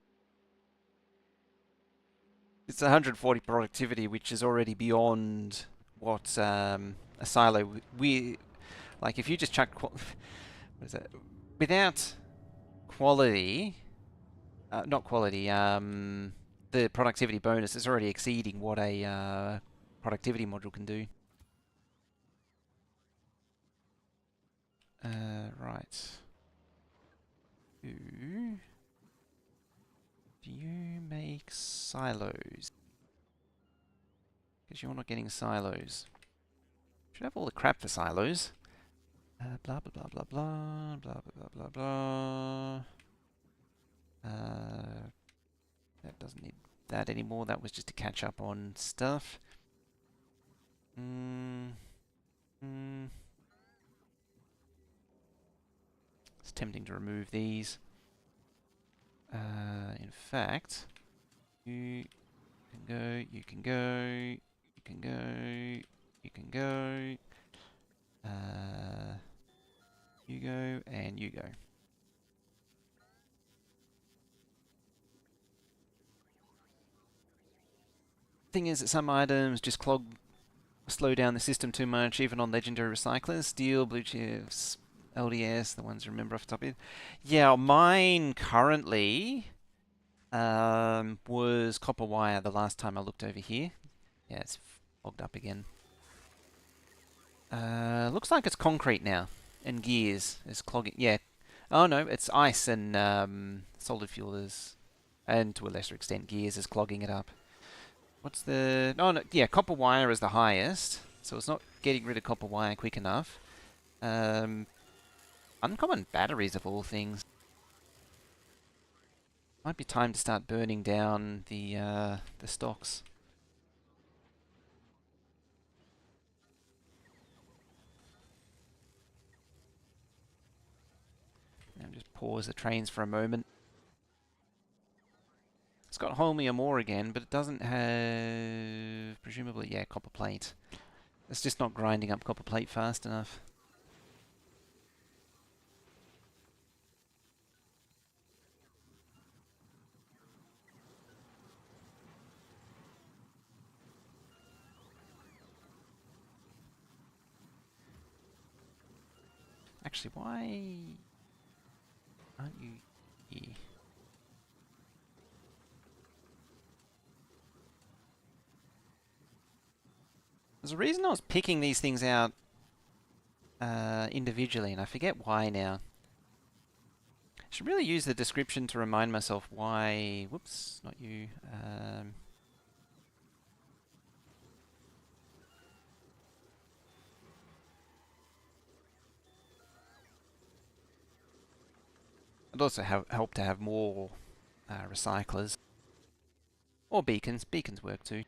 It's 140 productivity, which is already beyond what a silo we like. If you just chuck what is that? Without quality, not quality. The productivity bonus is already exceeding what a productivity module can do. Right. Do you make silos? Because you're not getting silos. Should have all the crap for silos. Blah blah blah blah blah blah blah blah blah. That doesn't need that anymore. That was just to catch up on stuff. It's tempting to remove these. In fact, you can go, you can go, you can go, you can go. You go, and you go. Thing is that some items just slow down the system too much, even on legendary recyclers. Steel, blue chips, LDS, the ones I remember off the top of it. Yeah, mine currently was copper wire the last time I looked over here. Yeah, it's fogged up again. Looks like it's concrete now, and gears is clogging. Yeah. Oh no, it's ice and solid fuel is, and to a lesser extent gears is clogging it up. What's the? Oh no, yeah, copper wire is the highest, so it's not getting rid of copper wire quick enough. Uncommon batteries of all things. Might be time to start burning down the stocks. And just pause the trains for a moment. It's got holmium ore again, but it doesn't have, presumably, yeah, copper plate. It's just not grinding up copper plate fast enough. Actually, why aren't you here? There's a reason I was picking these things out individually, and I forget why now. I should really use the description to remind myself why. Whoops, not you. It'd also help to have more recyclers. Or beacons. Beacons work too.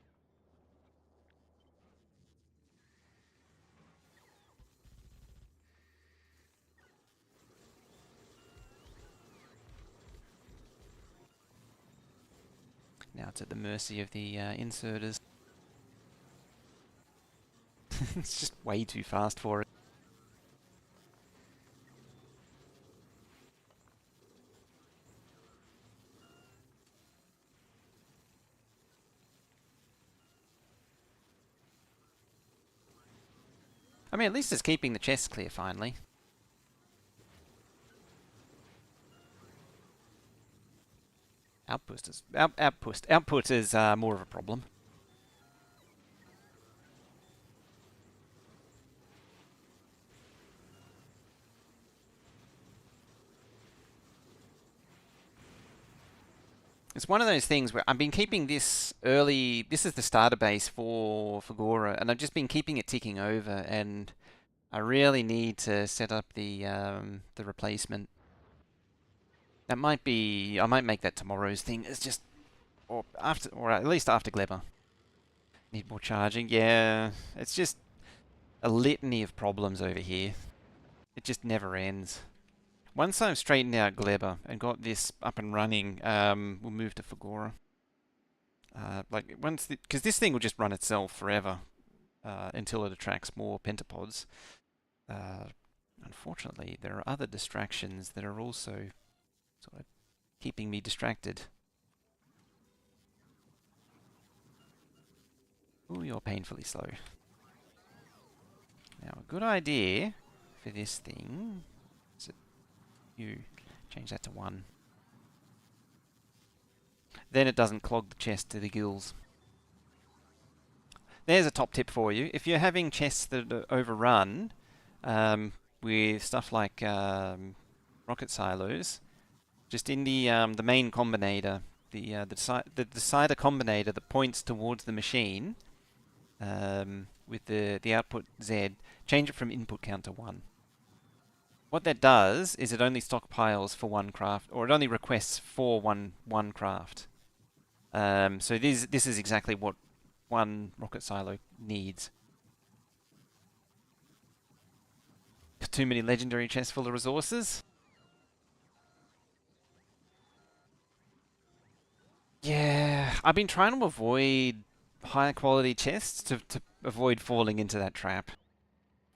Now it's at the mercy of the inserters. It's just way too fast for it. I mean, at least it's keeping the chests clear finally. Output is more of a problem. It's one of those things where I've been keeping this early. This is the starter base for Fagora, and I've just been keeping it ticking over. And I really need to set up the replacement. That might be. I might make that tomorrow's thing. It's just or after, or at least after Gleba. Need more charging. Yeah, it's just a litany of problems over here. It just never ends. Once I've straightened out Gleba and got this up and running, we'll move to Fagora. Like once, because this thing will just run itself forever until it attracts more pentapods. Unfortunately, there are other distractions that are also sort of keeping me distracted. Ooh, you're painfully slow. Now, a good idea for this thing is that you change that to 1. Then it doesn't clog the chest to the gills. There's a top tip for you. If you're having chests that are overrun with stuff like rocket silos, just in the main combinator, the decider combinator that points towards the machine with the output Z, change it from input count to 1. What that does is it only stockpiles for 1 craft, or it only requests for one craft. So this is exactly what 1 rocket silo needs. Too many legendary chests full of resources? Yeah, I've been trying to avoid higher quality chests to avoid falling into that trap.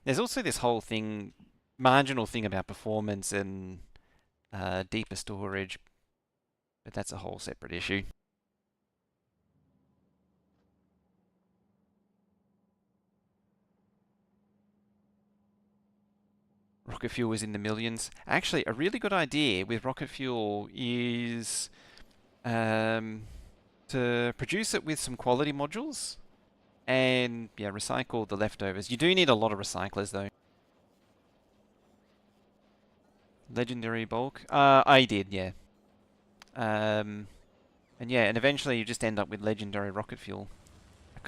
There's also this whole thing, marginal thing about performance and deeper storage, but that's a whole separate issue. Rocket fuel is in the millions. Actually, a really good idea with rocket fuel is to produce it with some quality modules and yeah, recycle the leftovers. You do need a lot of recyclers though. Legendary bulk? I did, yeah. And yeah, and eventually you just end up with legendary rocket fuel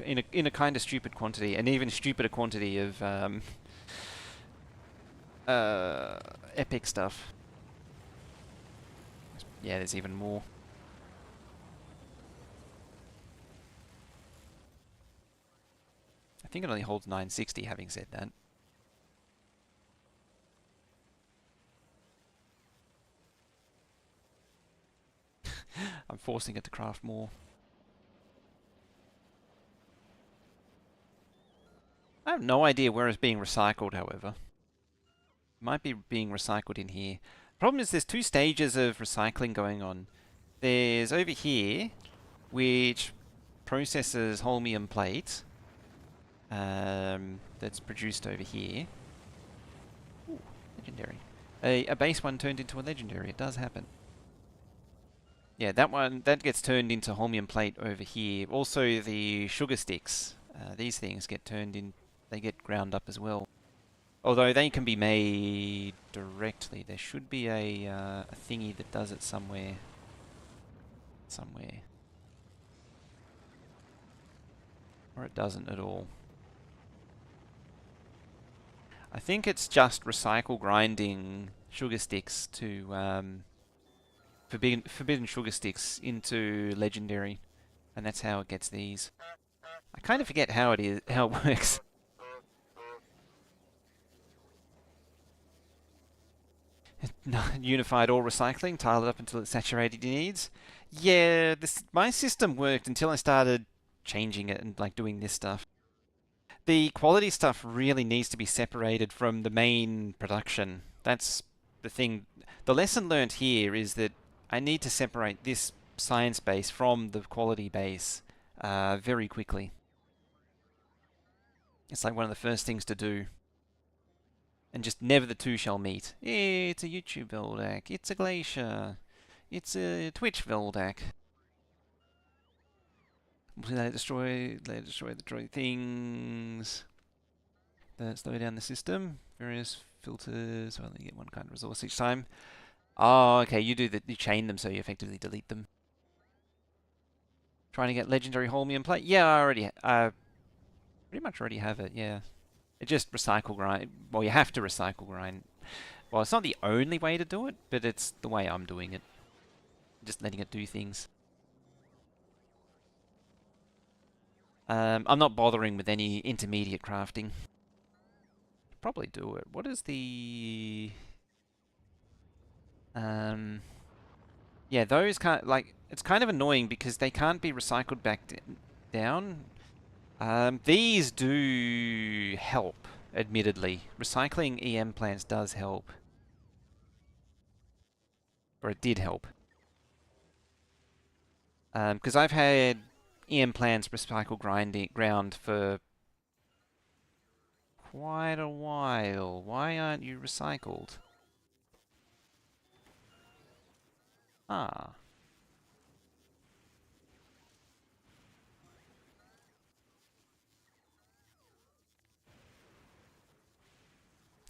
in a kind of stupid quantity, an even stupider quantity of epic stuff. Yeah, there's even more. I think it only holds 960, having said that. I'm forcing it to craft more. I have no idea where it's being recycled, however. It might be being recycled in here. Problem is there's 2 stages of recycling going on. There's over here, which processes holmium plate. That's produced over here. Ooh, legendary. A base one turned into a legendary. It does happen. Yeah, that gets turned into holmium plate over here. Also, the sugar sticks. These things get turned in. They get ground up as well. Although they can be made directly. There should be a thingy that does it somewhere. Somewhere. Or it doesn't at all. I think it's just recycle grinding sugar sticks to forbidden sugar sticks into legendary, and that's how it gets these. I kind of forget how it works. Unified ore recycling, tile it up until it's saturated in needs. Yeah, my system worked until I started changing it and like doing this stuff. The quality stuff really needs to be separated from the main production. That's the thing. The lesson learned here is that I need to separate this science base from the quality base very quickly. It's like one of the first things to do. And just never the two shall meet. It's a YouTube Veldak. It's a Glacier. It's a Twitch Veldak. Let it destroy the things that slow down the system. Various filters. Well, you get one kind of resource each time. Oh, okay. You chain them so you effectively delete them. Trying to get legendary holmium plate. Yeah, I pretty much already have it. Yeah. It just recycle grind. Well, you have to recycle grind. Well, it's not the only way to do it, but it's the way I'm doing it. Just letting it do things. I'm not bothering with any intermediate crafting. Probably do it. What is the... Yeah, those can't... Like, it's kind of annoying because they can't be recycled back down. These do help, admittedly. Recycling EM plants does help. Or it did help. Because I've had EM plants recycle ground for quite a while. Why aren't you recycled? Ah.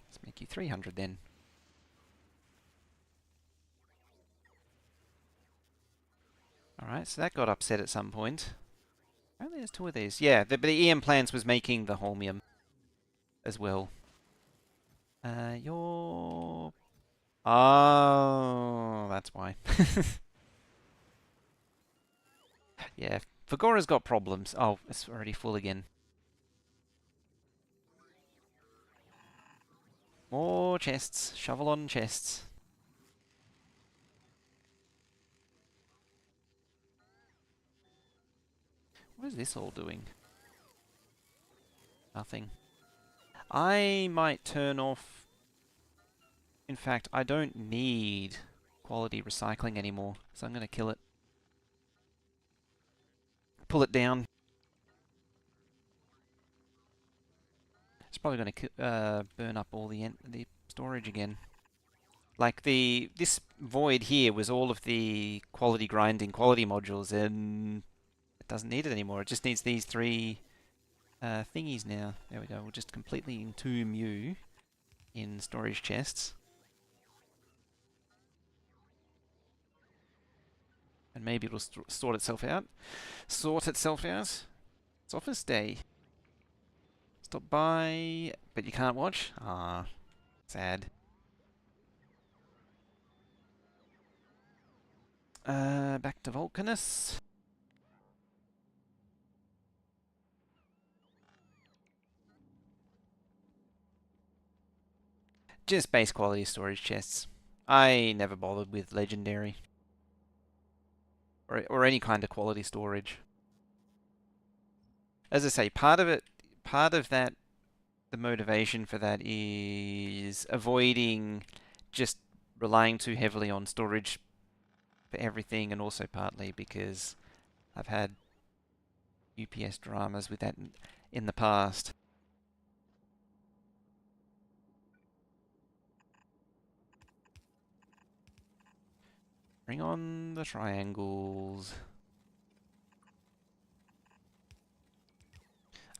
Let's make you 300 then. Alright, so that got upset at some point. Oh, there's two of these. Yeah, the EM plants was making the holmium as well. You're... Oh, that's why. Yeah, Fagora's got problems. Oh, it's already full again. More chests. Shovel on chests. What is this all doing? Nothing. I might turn off... In fact, I don't need quality recycling anymore, so I'm going to kill it. Pull it down. It's probably going to burn up all the storage again. Like this void here was all of the quality grinding quality modules, and it doesn't need it anymore. It just needs these three thingies now. There we go. We'll just completely entomb you in storage chests. And maybe it'll sort itself out. Sort itself out. It's office day. Stop by, but you can't watch? Ah, sad. Back to Vulcanus. Just base quality storage chests. I never bothered with legendary. Or any kind of quality storage. As I say, part of that, the motivation for that is avoiding just relying too heavily on storage for everything, and also partly because I've had UPS dramas with that in the past. Bring on the triangles.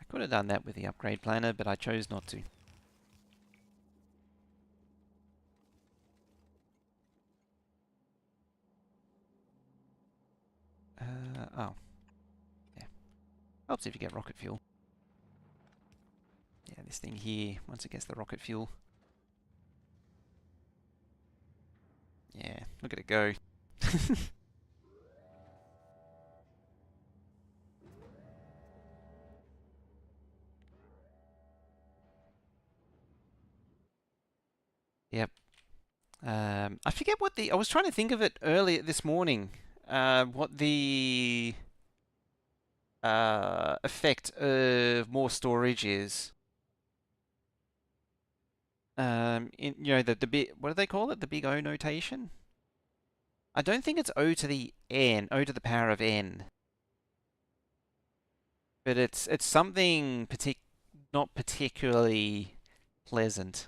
I could have done that with the upgrade planner, but I chose not to. Oh. Yeah. Helps if you get rocket fuel. Yeah, this thing here, once it gets the rocket fuel. Yeah, look at it go. Yep. I forget what the. I was trying to think of it earlier this morning. What the effect of more storage is. In the big. What do they call it? The big O notation. I don't think it's O to the n, O to the power of n, but it's something not particularly pleasant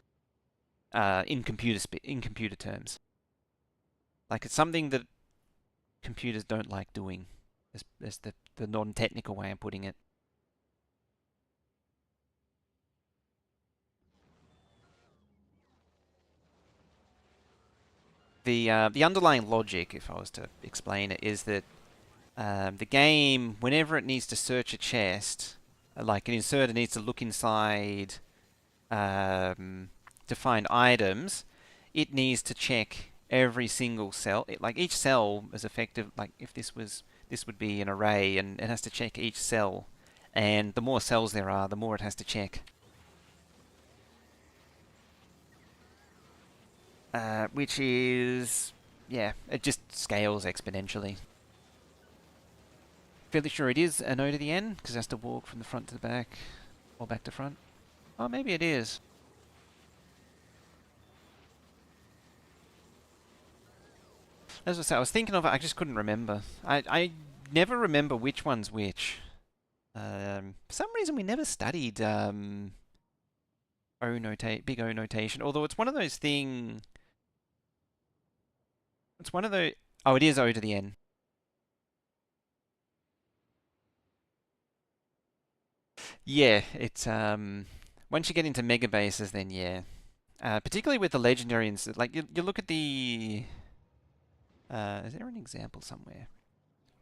in computer terms. Like it's something that computers don't like doing. As the non-technical way of putting it. The underlying logic, if I was to explain it, is that the game, whenever it needs to search a chest, like an inserter needs to look inside to find items, it needs to check every single cell. Like each cell is effective. Like if this would be an array, and it has to check each cell. And the more cells there are, the more it has to check. Which is, yeah, it just scales exponentially. Fairly sure it is an O to the N, because it has to walk from the front to the back, or back to front. Oh, maybe it is. As I say, I was thinking of it, I just couldn't remember. I never remember which one's which. For some reason, we never studied big O notation. Although it's one of those thing. It's one of the. Oh, it is O to the N. Yeah, it's once you get into megabases, then yeah. Particularly with the legendarians, like you look at the. Is there an example somewhere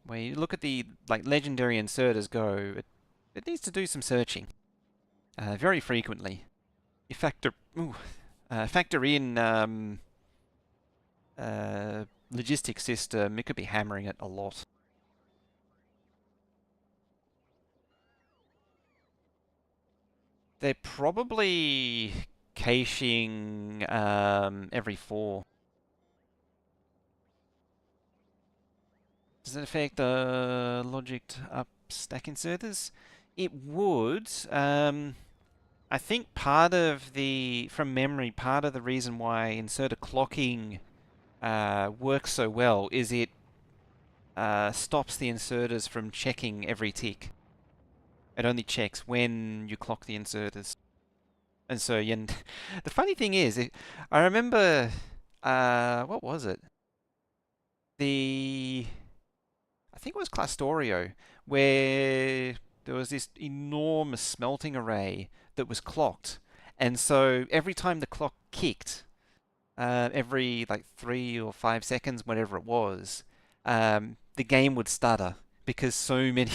where you look at the like legendary inserters go? It needs to do some searching very frequently. You factor in logistics system, it could be hammering it a lot. They're probably caching every 4. Does it affect the logic up stack inserters? It would. I think from memory, part of the reason why inserter clocking works so well is it stops the inserters from checking every tick. It only checks when you clock the inserters. And so, yeah, the funny thing is, I remember, what was it? I think it was Clustorio, where there was this enormous smelting array that was clocked. And so every time the clock kicked, every like 3 or 5 seconds, whatever it was, the game would stutter because so many,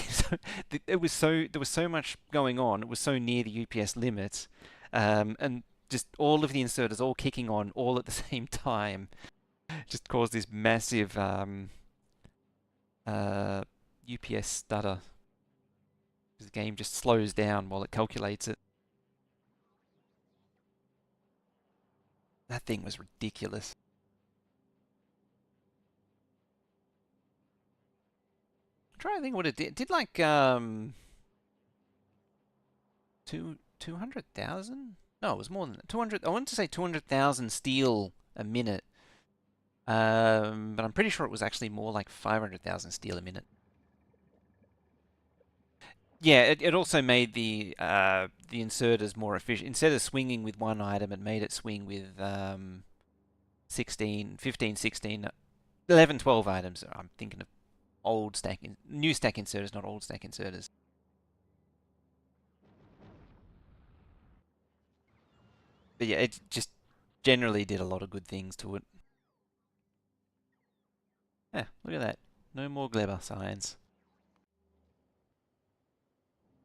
there was so much going on. It was so near the UPS limit, and just all of the inserters all kicking on all at the same time just caused this massive UPS stutter. The game just slows down while it calculates it. That thing was ridiculous. I'm trying to think what it did. It did like 200,000? No, it was more than that. 200. I wanted to say 200,000 steel a minute. But I'm pretty sure it was actually more like 500,000 steel a minute. Yeah, it also made the inserters more efficient. Instead of swinging with one item, it made it swing with 16, 15, 16, 11, 12 items. I'm thinking of new stack inserters, not old stack inserters. But yeah, it just generally did a lot of good things to it. Yeah, look at that. No more Gleber science.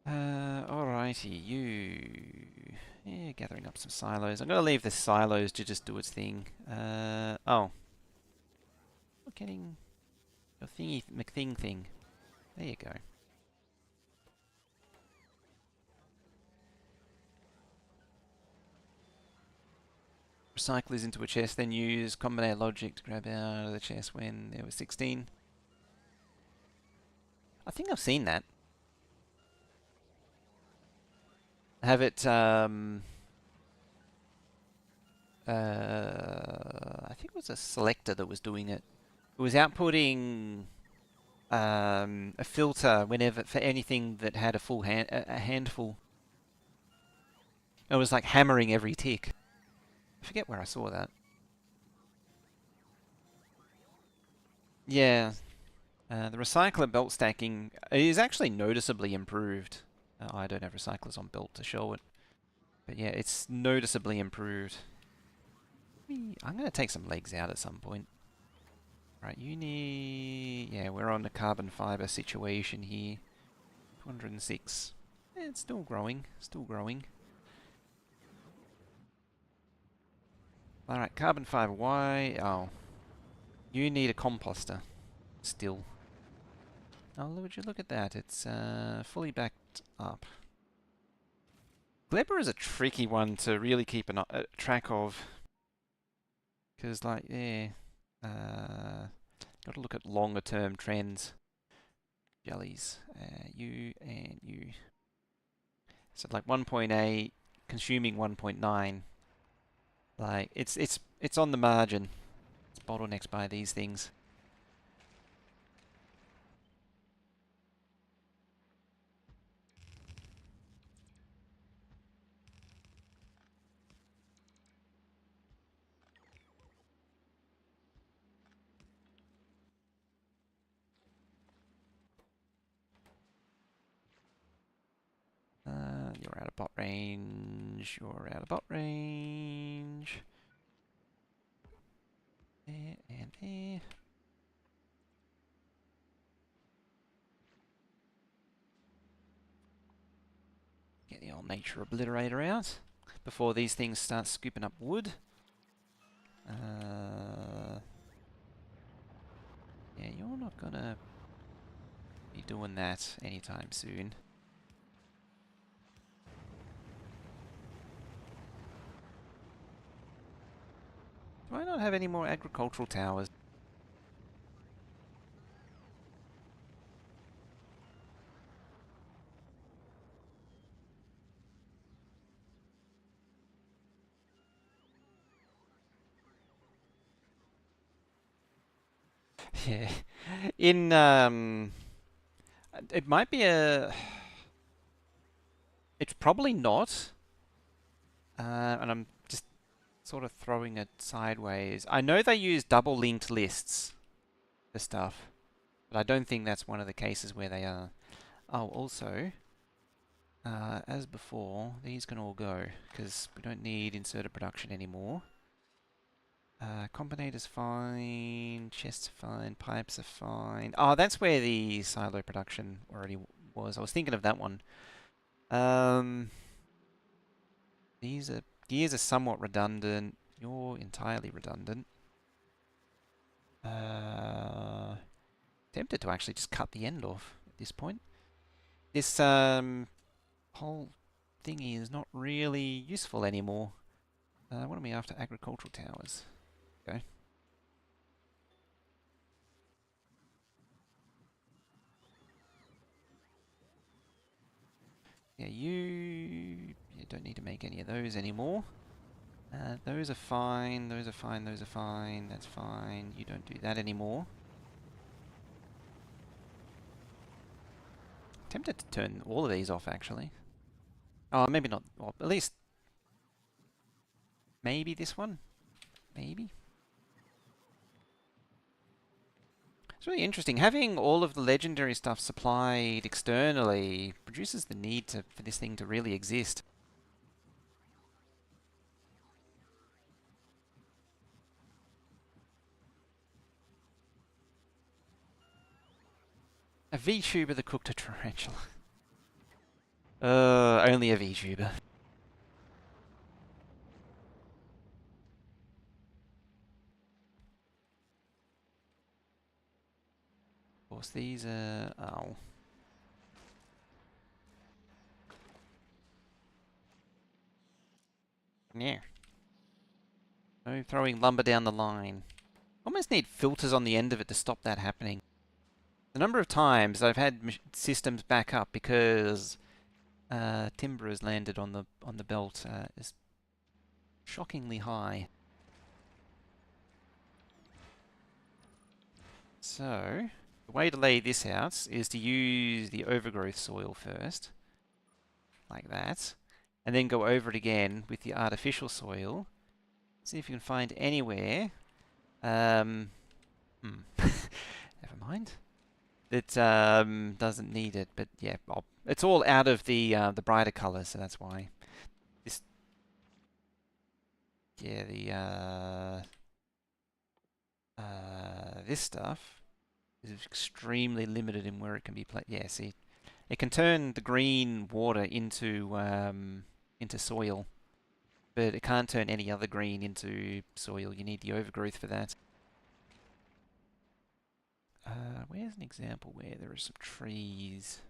Alrighty, you. Yeah, gathering up some silos. I'm gonna leave the silos to just do its thing. Oh, getting your thingy McThing thing? There you go. Recyclers into a chest, then use combinator logic to grab out of the chest when there was 16. I think I've seen that. Have it, I think it was a selector that was doing it. It was outputting a filter whenever for anything that had a full a handful. It was like hammering every tick. I forget where I saw that. Yeah, the recycler belt stacking is actually noticeably improved. I don't have recyclers on belt to show it, but yeah, it's noticeably improved. I'm going to take some legs out at some point. Right, you need... Yeah, we're on the carbon fiber situation here. 206. It's still growing, still growing. Alright, carbon fiber, why? Oh. You need a composter. Still. Oh, would you look at that? It's fully backed up. Glebber is a tricky one to really keep a track of. Because, like, yeah. Got to look at longer term trends. Jellies. You and you. So, like 1.8 consuming 1.9. Like, it's on the margin. It's bottlenecked by these things. You're out of bot range. You're out of bot range. There and there. Get the old nature obliterator out before these things start scooping up wood. Yeah, you're not gonna be doing that anytime soon. Do I not have any more agricultural towers? Yeah. It might be a... It's probably not. And I'm just sort of throwing it sideways. I know they use double linked lists for stuff, but I don't think that's one of the cases where they are. Oh, also, as before, these can all go because we don't need inserted production anymore. Combinator's fine, chests are fine, pipes are fine. Oh, that's where the silo production already was. I was thinking of that one. These gears are somewhat redundant. You're entirely redundant. Tempted to actually just cut the end off at this point. This whole thingy is not really useful anymore. What are we after? Agricultural towers. Okay. Yeah, you don't need to make any of those anymore. Those are fine, those are fine, those are fine, that's fine. You don't do that anymore. Tempted to turn all of these off, actually. Oh, maybe not. Well, at least... Maybe this one? Maybe? It's really interesting. Having all of the legendary stuff supplied externally reduces the need for this thing to really exist. A VTuber that cooked a tarantula. Only a VTuber. course, these are... Oh. Yeah. No throwing lumber down the line. Almost need filters on the end of it to stop that happening. The number of times I've had systems back up because timber has landed on the belt is shockingly high. So the way to lay this out is to use the overgrowth soil first, like that, and then go over it again with the artificial soil. See if you can find anywhere. Never mind. It doesn't need it, but yeah, it's all out of the brighter colours, so that's why. This, yeah, this stuff is extremely limited in where it can be placed. Yeah, see, it can turn the green water into soil, but it can't turn any other green into soil. You need the overgrowth for that. Where's an example where there are some trees?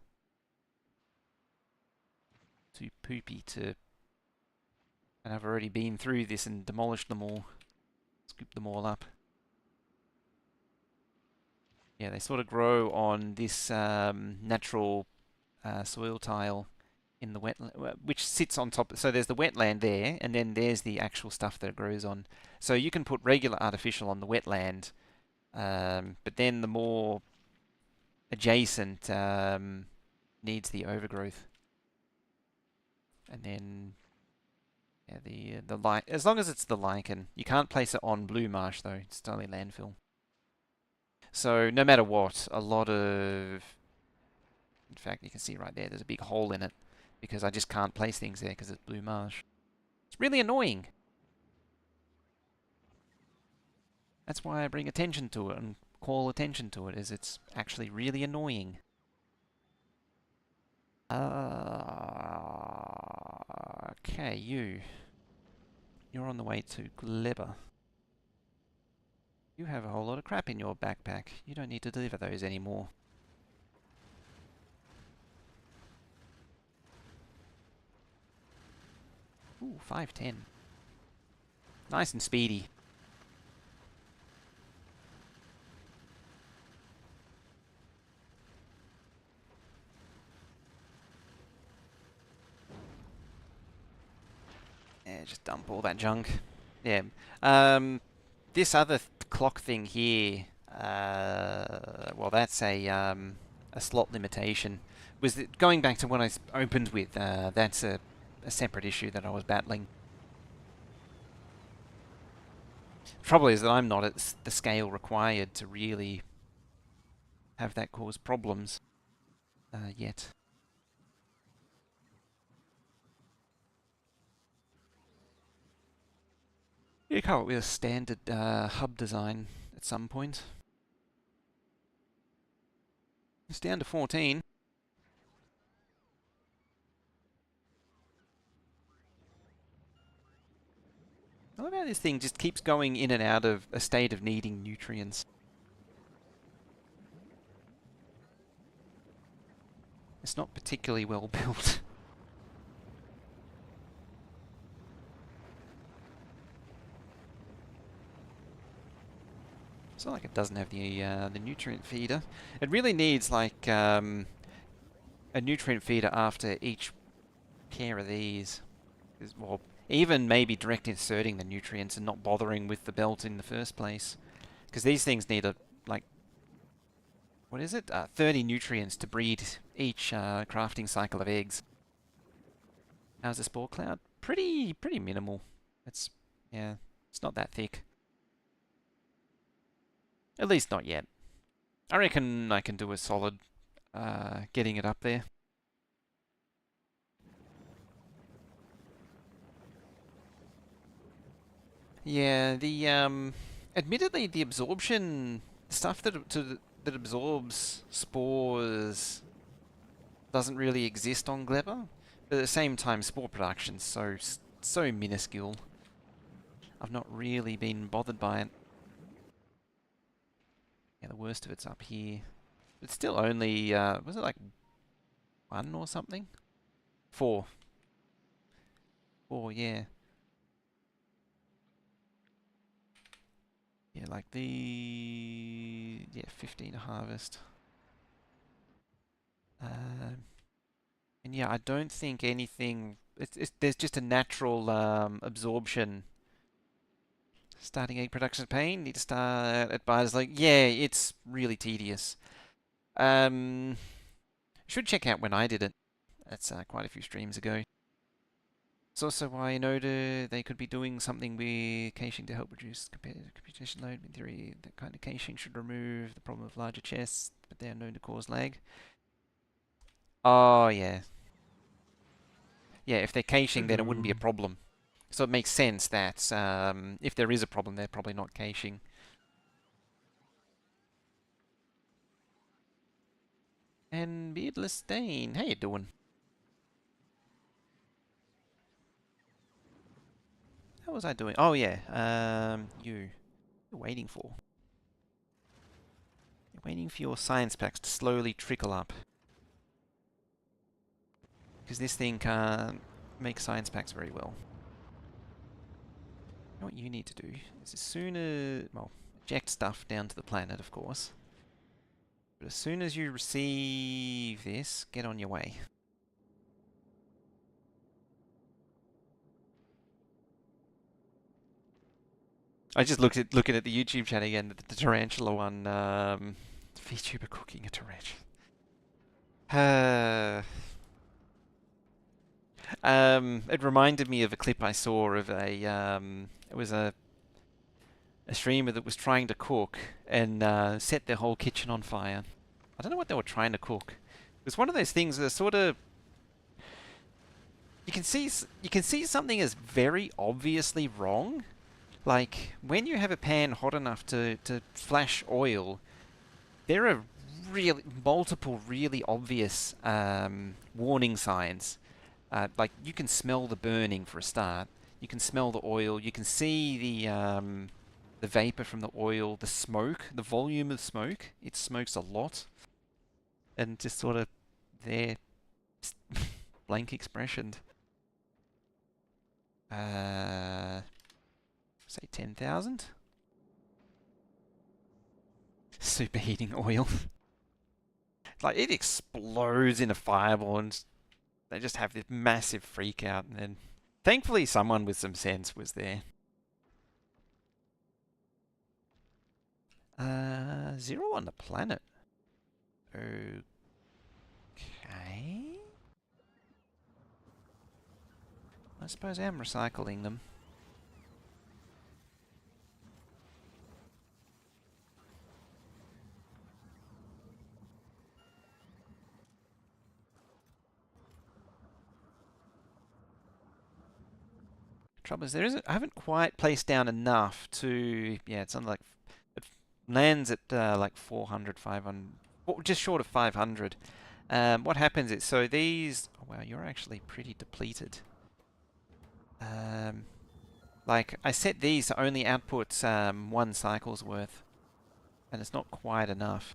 Too poopy to... And I've already been through this and demolished them all. Scooped them all up. Yeah, they sort of grow on this natural soil tile in the wetland, which sits on top. So there's the wetland there, and then there's the actual stuff that it grows on. So you can put regular artificial on the wetland, but then the more adjacent needs the overgrowth. And then yeah, the as long as it's the lichen, you can't place it on blue marsh though. It's only landfill. So no matter what, a lot of, in fact, you can see right there, there's a big hole in it because I just can't place things there because it's blue marsh. It's really annoying. That's why I bring attention to it and call attention to it, is it's actually really annoying. Okay, you're on the way to Gleba. You have a whole lot of crap in your backpack. You don't need to deliver those anymore. Ooh, 510. Nice and speedy. Yeah, just dump all that junk. Yeah. This other clock thing here, well, that's a slot limitation. Going back to what I opened with, that's a separate issue that I was battling. Trouble is that I'm not at the scale required to really have that cause problems yet. You come up with a standard hub design at some point. It's down to 14. I love how this thing just keeps going in and out of a state of needing nutrients. It's not particularly well built. It's not like it doesn't have the nutrient feeder. It really needs like a nutrient feeder after each pair of these. Well, even maybe direct inserting the nutrients and not bothering with the belt in the first place. Because these things need like, what is it? 30 nutrients to breed each crafting cycle of eggs. How's the spore cloud? Pretty minimal. Yeah, it's not that thick. At least not yet. I reckon I can do a solid getting it up there. Yeah, admittedly the absorption stuff that absorbs spores doesn't really exist on Gleba, but at the same time spore production's so minuscule. I've not really been bothered by it. Yeah, the worst of it's up here. It's still only, was it like 1 or something? 4. 4, yeah. Yeah, like yeah, 15 a harvest. And yeah, I don't think anything, there's just a natural absorption. Starting egg production pain, need to start at buyers like, yeah, it's really tedious. Should check out when I did it. That's quite a few streams ago. It's also why I know they could be doing something with caching to help reduce computation load. In theory, that kind of caching should remove the problem of larger chests, but they are known to cause lag. Oh, yeah. Yeah, if they're caching, then it wouldn't be a problem. So it makes sense that if there is a problem, they're probably not caching. And Beardless Stain, how you doing? How was I doing? Oh yeah, you're waiting for. You're waiting for your science packs to slowly trickle up. Because this thing can't make science packs very well. You know what you need to do is as soon as, well, eject stuff down to the planet, of course. But as soon as you receive this, get on your way. I just looking at the YouTube chat again, the tarantula one, VTuber cooking a tarantula. It reminded me of a clip I saw of it was a streamer that was trying to cook and set their whole kitchen on fire. I don't know what they were trying to cook. It was one of those things that sort of you can see something as very obviously wrong. Like when you have a pan hot enough to flash oil, there are really multiple really obvious warning signs. Like you can smell the burning for a start. You can smell the oil. You can see the vapor from the oil, the smoke, the volume of smoke. It smokes a lot, and just sort of there, blank expression. Say 10,000. Superheating oil. Like it explodes in a fireball, and they just have this massive freak out, and then thankfully someone with some sense was there. 0 on the planet. Okay. I suppose I am recycling them. Trouble is, I haven't quite placed down enough to, yeah, it's on like, it lands at like 400, 500, just short of 500. What happens is, so these, oh wow, you're actually pretty depleted. Like, I set these to only output 1 cycle's worth, and it's not quite enough.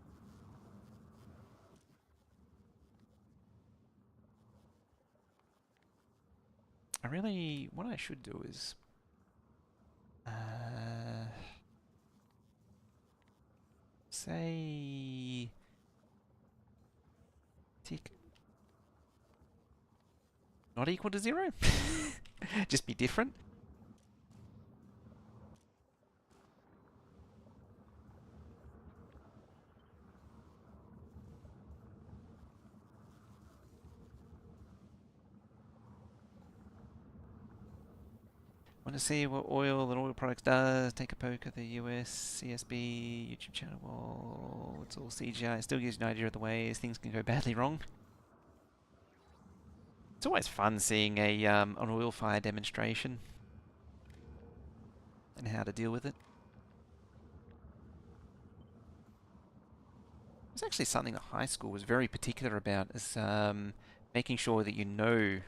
What I should do is, say, tick, not equal to 0? Just be different. Want to see what oil and oil products does? Take a poke at the US CSB YouTube channel. Well, it's all CGI. It still gives you an idea of the ways things can go badly wrong. It's always fun seeing an oil fire demonstration and how to deal with it. It's actually something that high school was very particular about, is making sure that you know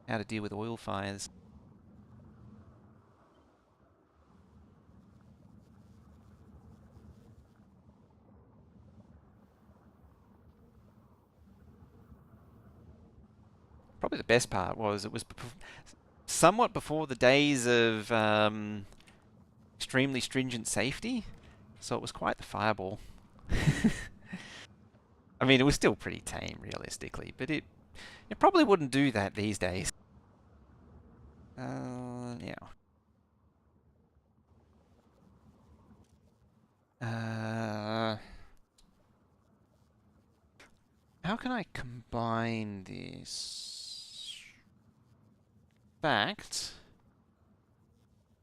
how to deal with oil fires. Probably the best part was it was somewhat before the days of extremely stringent safety, so it was quite the fireball. I mean, it was still pretty tame, realistically, but it probably wouldn't do that these days. Yeah. How can I combine this? Fact,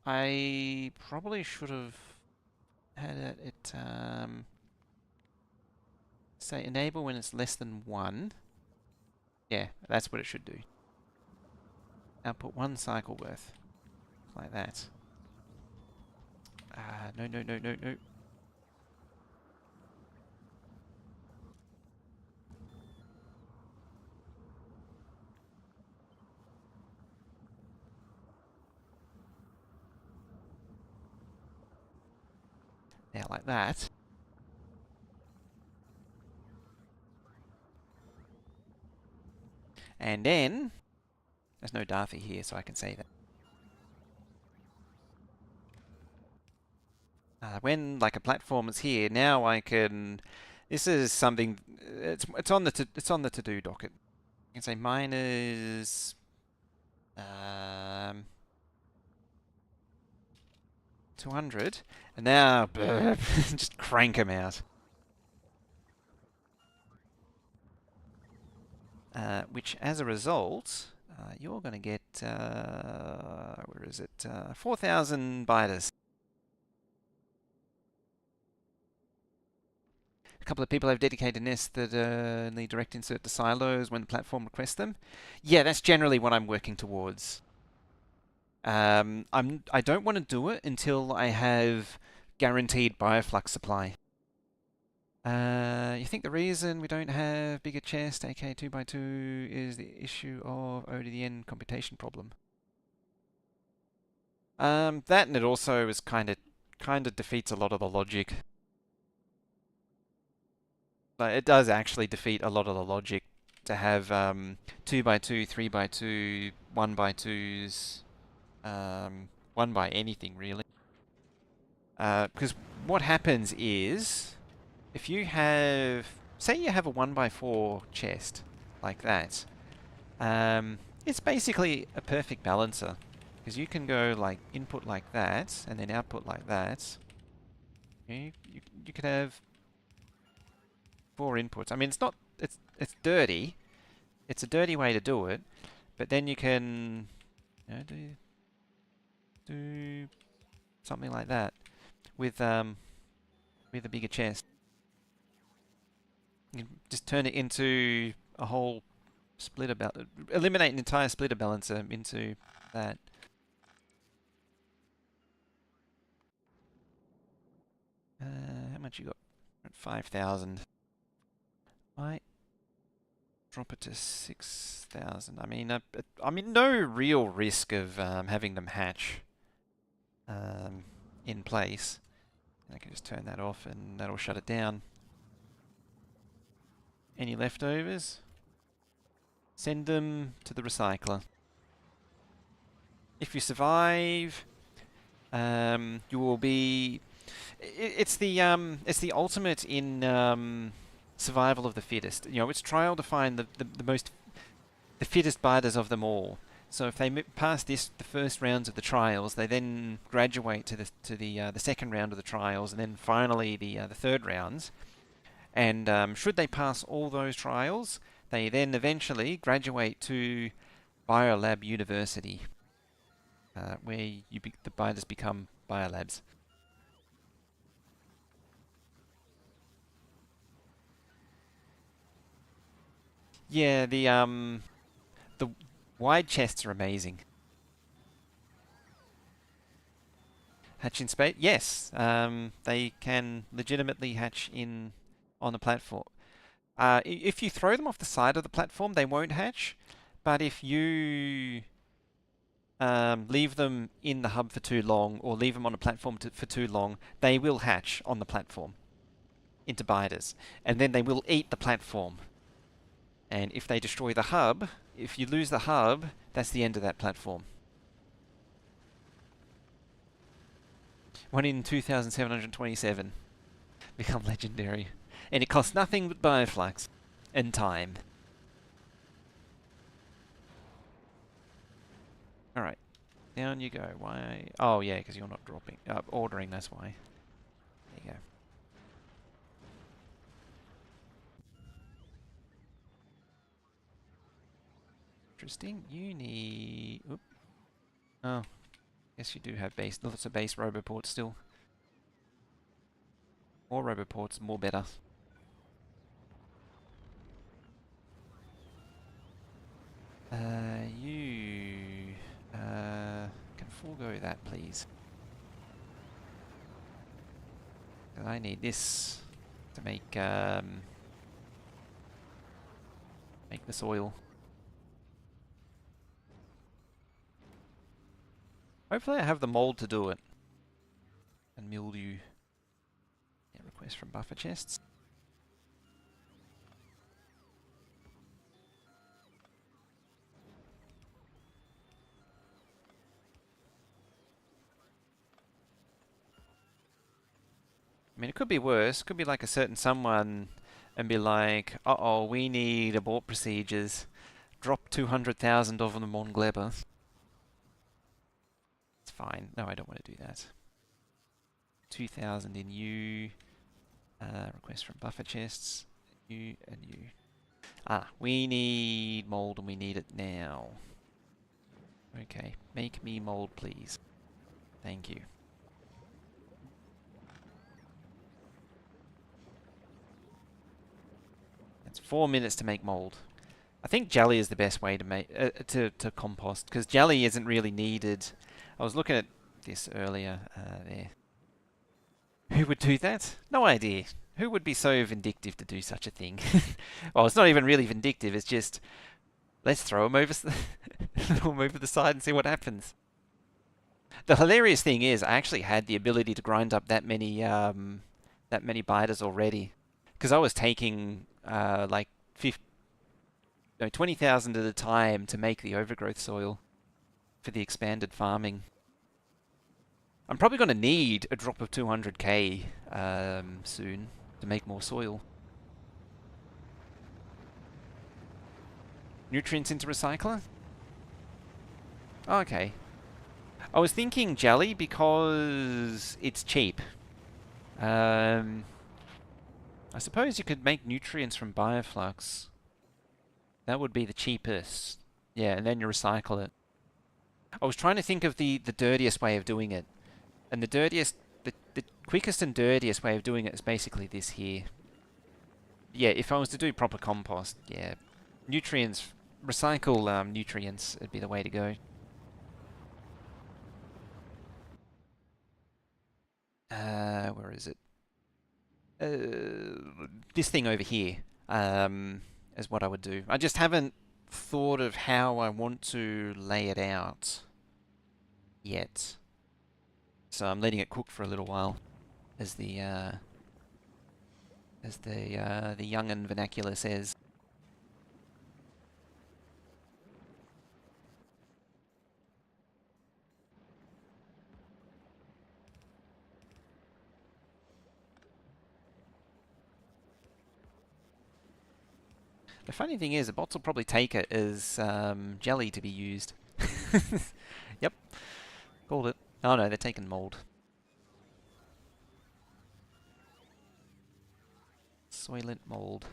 I probably should have had it say enable when it's less than 1. Yeah, that's what it should do. Output 1 cycle worth. Like that. No, no, no, no, no. Now like that. And then, there's no Darthy here, so I can say that. When like a platform is here, now I can. This is something. It's on the to do docket. You can say minus 200, and now just crank them out. Which, as a result, you're going to get where is it? 4,000 biters. A couple of people have dedicated nests that need direct insert to silos when the platform requests them. Yeah, that's generally what I'm working towards. I don't want to do it until I have guaranteed bioflux supply. You think the reason we don't have bigger chest, aka 2x2, is the issue of O to the N computation problem? That, and it also is kind of defeats a lot of the logic. Like, it does actually defeat a lot of the logic to have 2x2, 3x2, 1x2s, 1 by anything really. Because what happens is, if you have, say you have a 1x4 chest like that, it's basically a perfect balancer. Because you can go like input like that, and then output like that. You could have 4 inputs. I mean, it's dirty. It's a dirty way to do it, but then you can do something like that with a bigger chest. You can just turn it into a whole splitter eliminate an entire splitter balancer into that. How much you got? 5,000. Might drop it to 6,000. I mean, no real risk of having them hatch in place. And I can just turn that off, and that'll shut it down. Any leftovers? Send them to the recycler. If you survive, you will be. It's the ultimate in survival of the fittest. You know, it's trial to find the fittest biters of them all. So if they pass the first rounds of the trials, they then graduate to the second round of the trials, and then finally the third rounds. And should they pass all those trials, they then eventually graduate to Biolab University, where the biters become biolabs. Yeah, the wide chests are amazing. Hatch in space? Yes, they can legitimately hatch on the platform. If you throw them off the side of the platform, they won't hatch. But if you leave them in the hub for too long, or leave them on a platform for too long, they will hatch on the platform into biters, and then they will eat the platform. And if they destroy the hub, if you lose the hub, that's the end of that platform. 1 in 2,727. Become legendary. And it costs nothing but bioflux. And time. Alright. Down you go. Why? Oh, yeah, because you're not dropping. Ordering, that's why. There you go. Interesting. You need... Oop. Oh. Yes, you do have base. Lots of base roboports still. More roboports, more better. You... can forego that, please. I need this to make the soil. Hopefully I have the mold to do it. And mildew. Yeah, request from buffer chests. I mean, it could be worse. Could be like a certain someone and be like, uh-oh, we need abort procedures. Drop 200,000 of them on Gleba. It's fine. No, I don't want to do that. 2,000 in you. Request from buffer chests. You and you. Ah, we need mold and we need it now. Okay, make me mold, please. Thank you. It's 4 minutes to make mold. I think jelly is the best way to make to compost, because jelly isn't really needed. I was looking at this earlier. There. Who would do that? No idea. Who would be so vindictive to do such a thing? Well, it's not even really vindictive. It's just let's throw them over, throw them over the side and see what happens. The hilarious thing is, I actually had the ability to grind up that many biters already, because I was taking like 20,000 at a time to make the overgrowth soil for the expanded farming. I'm probably going to need a drop of 200k soon to make more soil. Nutrients into recycler? Oh, okay. I was thinking jelly because it's cheap. I suppose you could make nutrients from bioflux. That would be the cheapest. Yeah, and then you recycle it. I was trying to think of the dirtiest way of doing it. And the quickest and dirtiest way of doing it is basically this here. Yeah, if I was to do proper compost, yeah. Nutrients, recycle nutrients would be the way to go. Where is it? This thing over here is what I would do. I just haven't thought of how I want to lay it out yet. So I'm letting it cook for a little while, as the young'un vernacular says. The funny thing is, the bots will probably take it as jelly to be used. Yep, called it. Oh no, they're taking mold. Soylent mold.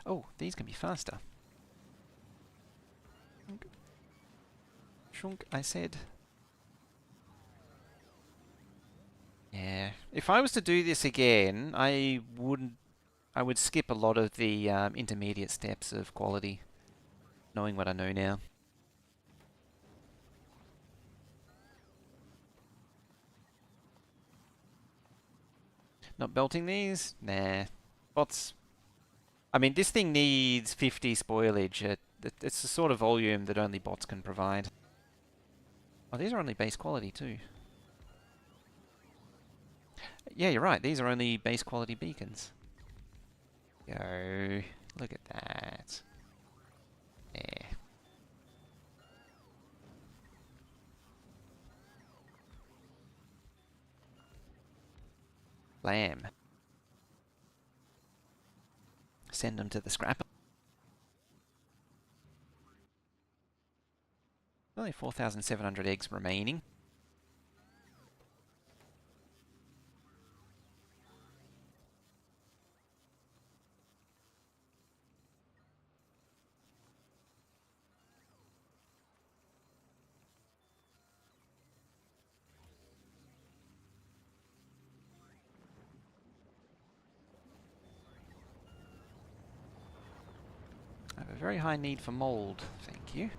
Oh, these can be faster. Shunk, I said. Yeah. If I was to do this again, I would skip a lot of the intermediate steps of quality, knowing what I know now. Not belting these? Nah. Bots. I mean, this thing needs 50 spoilage. It's the sort of volume that only bots can provide. Oh, these are only base quality too. Yeah, you're right. These are only base quality beacons. Go. Look at that. Yeah. Blam. Send them to the scrapper. Only 4,700 eggs remaining. I have a very high need for mold. Thank you.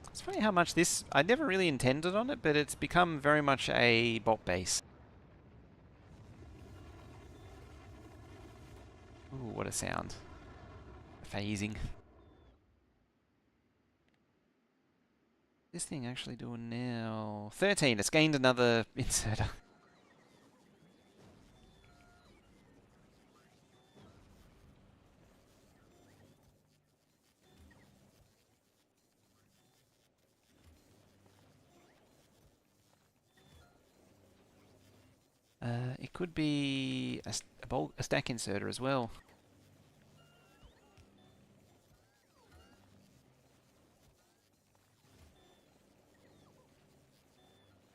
It's funny how much this... I never really intended on it, but it's become very much a bot base. Ooh, what a sound. Phasing. This thing actually doing now... 13. It's gained another inserter. It could be a stack inserter as well.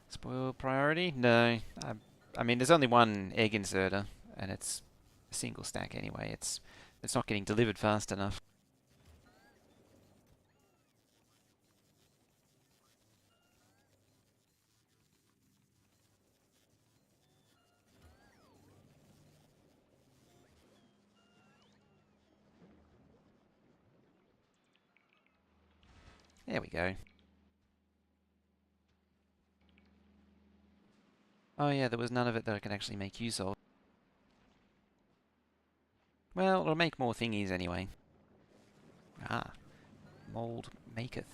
Spoil priority? No. I mean, there's only one egg inserter, and it's a single stack anyway. It's not getting delivered fast enough. There we go. Oh yeah, there was none of it that I could actually make use of. Well, it'll make more thingies anyway. Ah, mold maketh.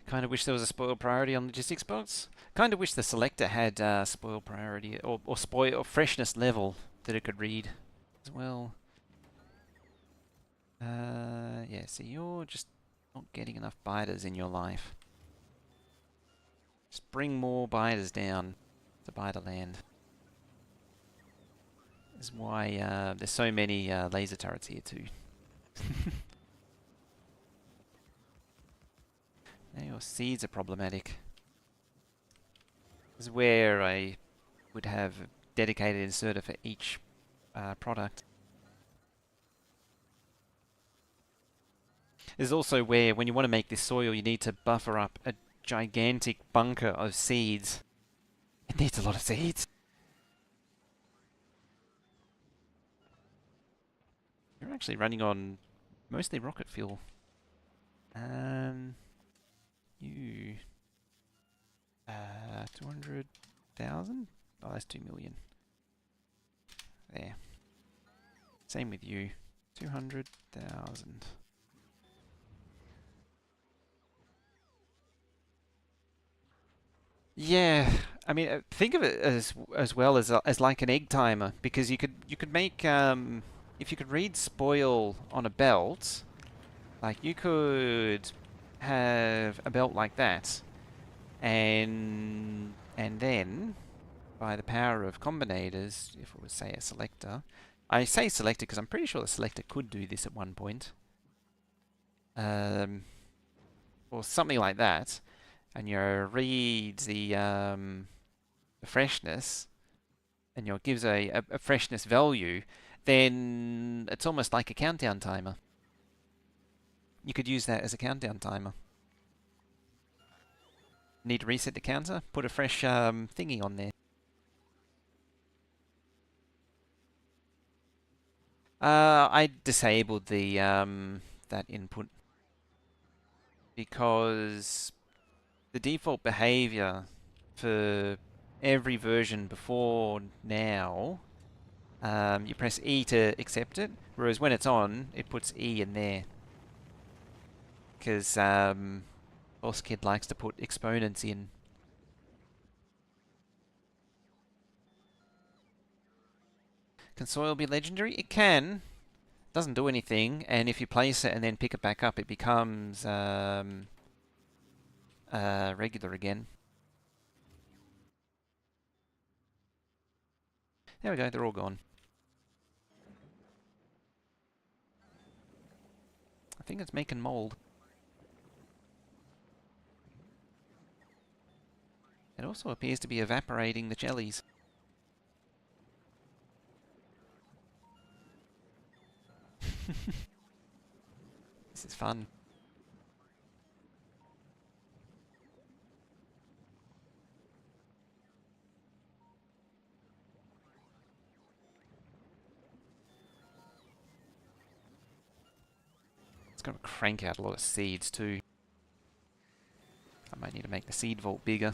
Kind of wish there was a spoil priority on logistics box. Kind of wish the selector had spoil priority or spoil or freshness level that it could read as well. Yeah, so you're just not getting enough biters in your life. Just bring more biters down to biter land. This is why there's so many laser turrets here too. Now your seeds are problematic. This is where I would have a dedicated inserter for each product. This is also where, when you want to make this soil, you need to buffer up a gigantic bunker of seeds. It needs a lot of seeds. You're actually running on mostly rocket fuel. You... 200,000? Oh, that's 2 million. There. Same with you. 200,000. Yeah, I mean, think of it as well as like an egg timer, because you could make if you could read spoil on a belt, like you could have a belt like that, and then by the power of combinators, if it was say a selector, I say selector because I'm pretty sure the selector could do this at one point, um, or something like that, and you read the freshness, and you gives a freshness value, then it's almost like a countdown timer. You could use that as a countdown timer. Need to reset the counter? Put a fresh thingy on there. I disabled the that input. because the default behavior for every version before now, you press E to accept it, whereas when it's on, it puts E in there. Because Boss Kid likes to put exponents in. Can soil be legendary? It can. Doesn't do anything, and if you place it and then pick it back up, it becomes regular again. There we go, they're all gone. I think it's making mold. It also appears to be evaporating the jellies. This is fun. It's going to crank out a lot of seeds too. I might need to make the seed vault bigger.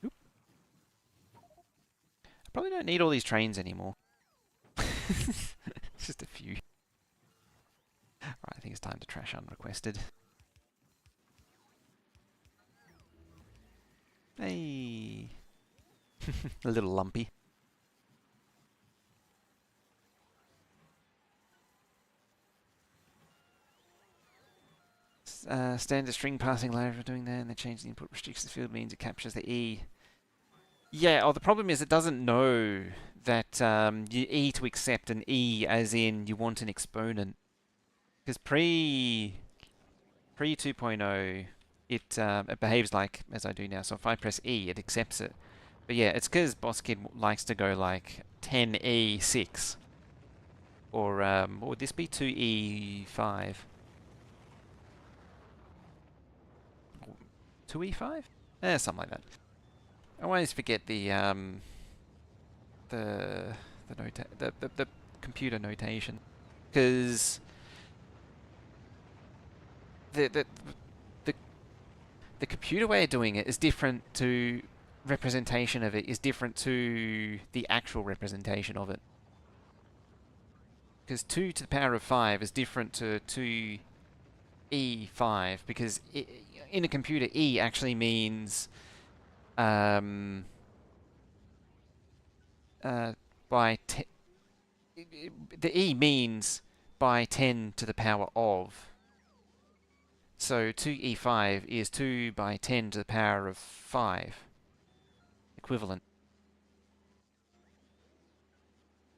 Oop. I probably don't need all these trains anymore. Just a few. Alright, I think it's time to trash unrequested. Hey! A little lumpy. Standard string passing library doing that, and they change the input restricts the field means it captures the E. Yeah, oh, the problem is it doesn't know that you E to accept an E as in you want an exponent. Because pre 2.0, it behaves like as I do now. So if I press E, it accepts it. But yeah, it's because Boss Kid likes to go like 10E6. Or what would this be? 2E5. 2E5? Something like that. I always forget the the computer notation, because the, the the the computer way of doing it is different to representation of it is different to the actual representation of it. Because 2 to the power of 5 is different to 2e5, because in a computer e actually means um, by the e means by 10 to the power of. So 2e5 is 2 by 10 to the power of 5 equivalent.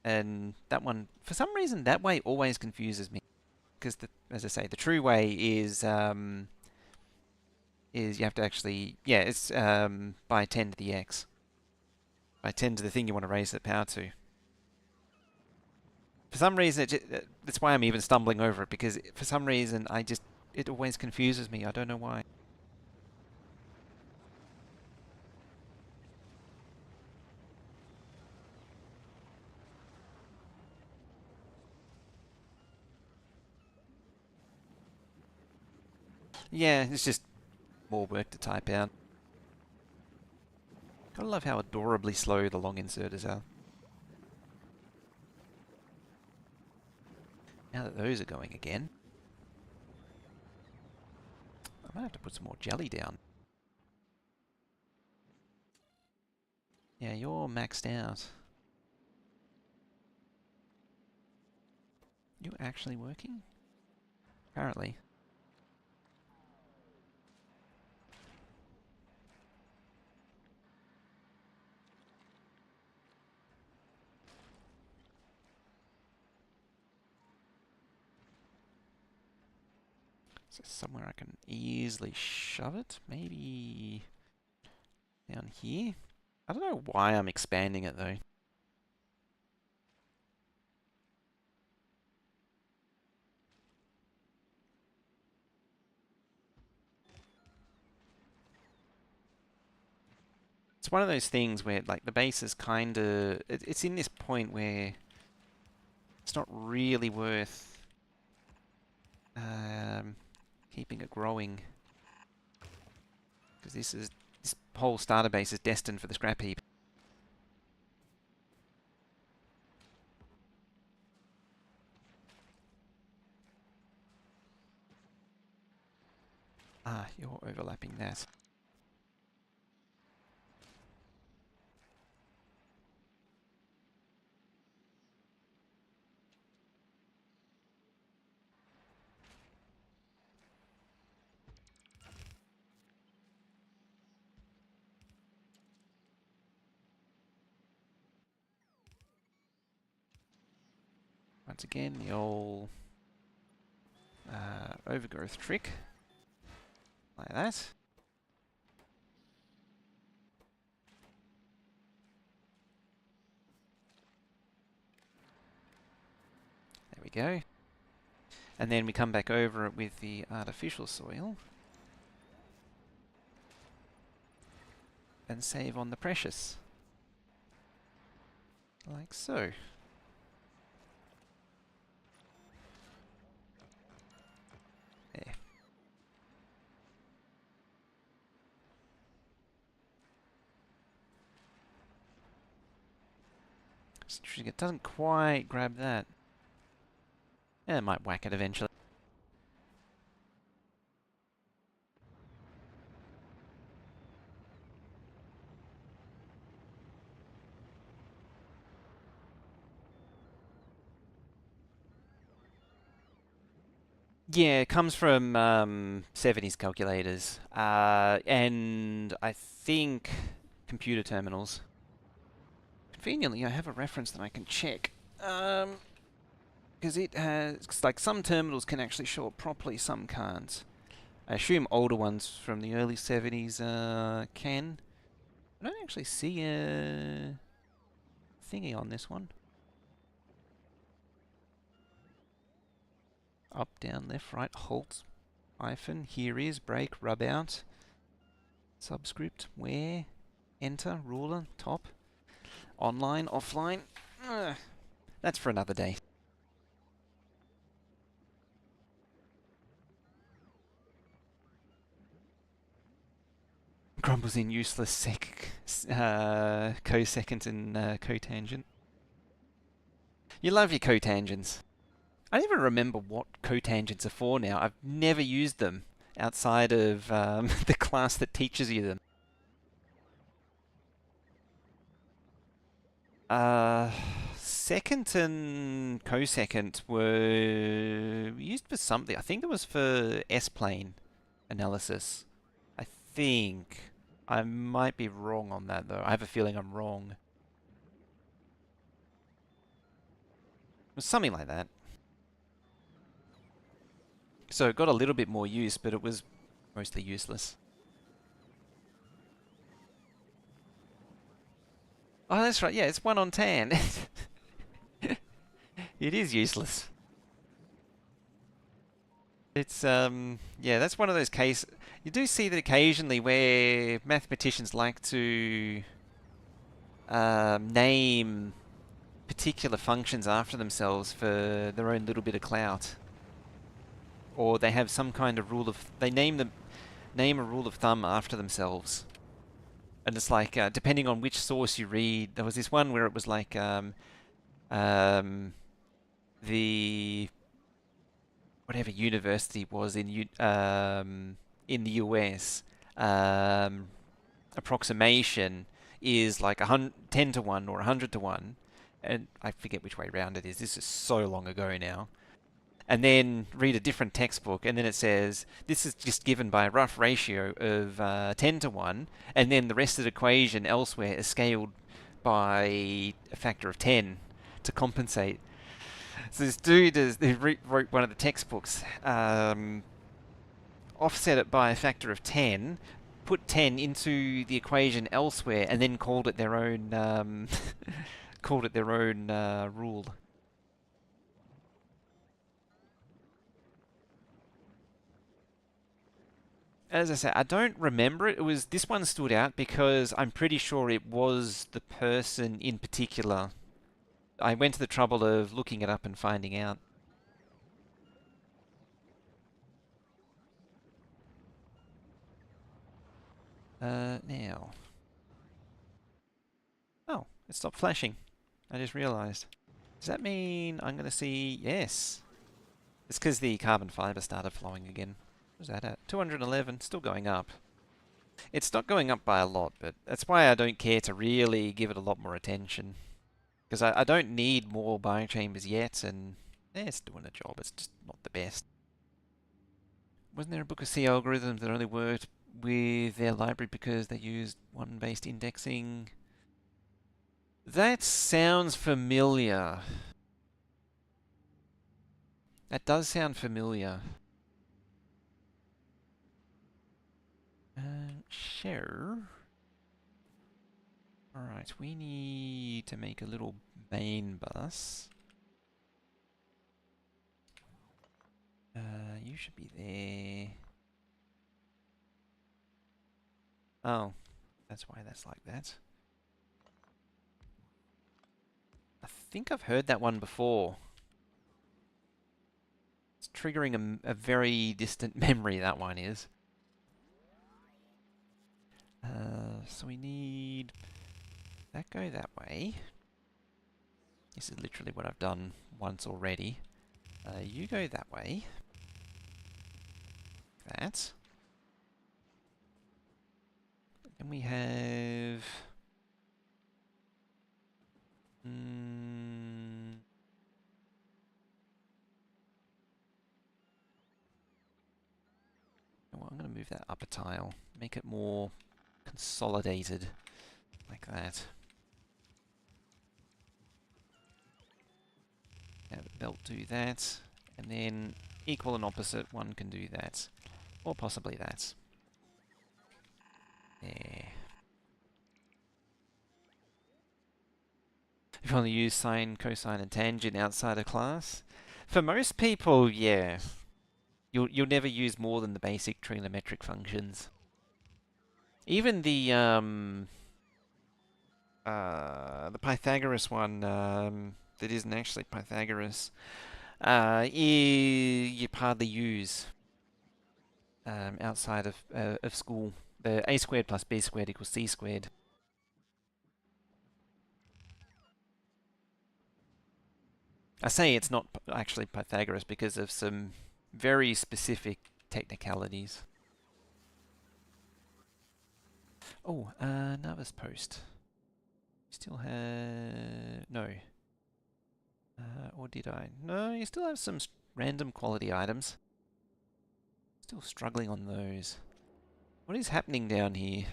And that one, for some reason, that way always confuses me. Because, as I say, the true way is you have to actually, yeah, it's by 10 to the x. By 10 to the thing you want to raise the power to. For some reason, that's why I'm even stumbling over it, because for some reason, it always confuses me. I don't know why. Yeah, it's just more work to type out. I love how adorably slow the long inserters are. Now that those are going again, I might have to put some more jelly down. Yeah, you're maxed out. You actually working? Apparently. So somewhere I can easily shove it. Maybe down here. I don't know why I'm expanding it though. It's one of those things where like the base is kind of it's in this point where it's not really worth um, keeping it growing, because this whole starter base is destined for the scrap heap. Ah, you're overlapping that. Once again, the old overgrowth trick, like that. There we go. And then we come back over it with the artificial soil and save on the precious, like so. There. It doesn't quite grab that. Yeah, it might whack it eventually. Yeah, it comes from 70s calculators, and I think computer terminals. Conveniently, I have a reference that I can check, because it has, like, some terminals can actually show it properly, some can't. I assume older ones from the early 70s can. I don't actually see a thingy on this one. Up, down, left, right, halt, hyphen, here is, break, rub out, subscript, where, enter, ruler, top, online, offline. That's for another day. Grumbles in useless cosecant and cotangent. You love your cotangents. I don't even remember what cotangents are for now. I've never used them outside of the class that teaches you them. Secant and cosecant were used for something. I think it was for S-plane analysis. I think. I might be wrong on that though. I have a feeling I'm wrong. It was something like that. So it got a little bit more use, but it was mostly useless. Oh, that's right. Yeah, it's 1 on 10. It is useless. It's yeah, that's one of those cases. You do see that occasionally where mathematicians like to name particular functions after themselves for their own little bit of clout, or they have some kind of rule of they name a rule of thumb after themselves, and it's like depending on which source you read. There was this one where it was like um, the whatever university was in the US, approximation is like 10 to 1 or 100 to 1, and I forget which way round it is. This is so long ago now. And then read a different textbook, and then it says this is just given by a rough ratio of 10 to 1, and then the rest of the equation elsewhere is scaled by a factor of 10 to compensate. So this dude wrote one of the textbooks, offset it by a factor of 10, put 10 into the equation elsewhere, and then called it their own called it their own rule. as I said, I don't remember it. It was this one stood out because I'm pretty sure it was the person in particular. I went to the trouble of looking it up and finding out. Now. Oh, it stopped flashing. I just realised. Does that mean I'm going to see... Yes. It's because the carbon fibre started flowing again. What's that at? 211, still going up. It's not going up by a lot, but that's why I don't care to really give it a lot more attention. Because I don't need more biochambers yet, and it's doing a job. It's just not the best. Wasn't there a book of C algorithms that only worked with their library because they used one-based indexing? That sounds familiar. That does sound familiar. Sure. Alright, we need to make a little main bus. You should be there. Oh, that's why that's like that. I think I've heard that one before. It's triggering a very distant memory, that one is. So we need that go that way. This is literally what I've done once already. You go that way. That. Then we have... Well, I'm going to move that up a tile. Make it more consolidated. Like that. Have the belt do that. And then equal and opposite, one can do that. Or possibly that. There. If you only use sine, cosine, and tangent outside of class. For most people, yeah. You'll never use more than the basic trigonometric functions. Even the Pythagoras one that isn't actually Pythagoras, you hardly use outside of school. The a squared plus b squared equals c squared. I say it's not actually Pythagoras because of some very specific technicalities. Oh, Navis post. Still have... No. Or did I? No, you still have some random quality items. Still struggling on those. What is happening down here?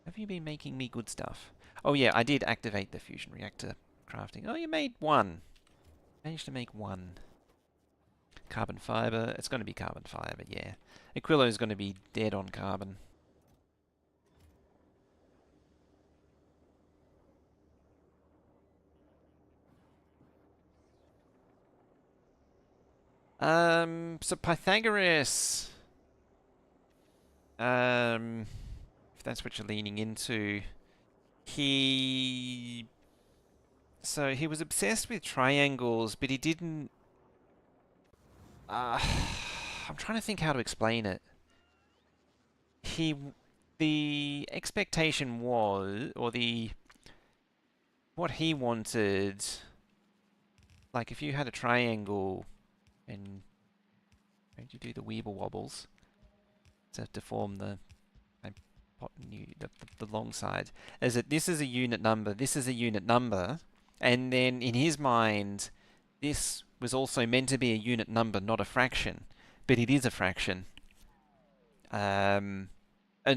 Have you been making me good stuff? Oh yeah, I did activate the fusion reactor crafting. Oh, you made one. Managed to make one. Carbon fiber. It's going to be carbon fiber, yeah. Aquilo is going to be dead on carbon. So Pythagoras, if that's what you're leaning into, so he was obsessed with triangles, but he didn't, I'm trying to think how to explain it. The expectation was, or what he wanted, like if you had a triangle, and you do the Weeble wobbles to form the long side, is that this is a unit number, this is a unit number, and then in his mind, this was also meant to be a unit number, not a fraction, but it is a fraction. And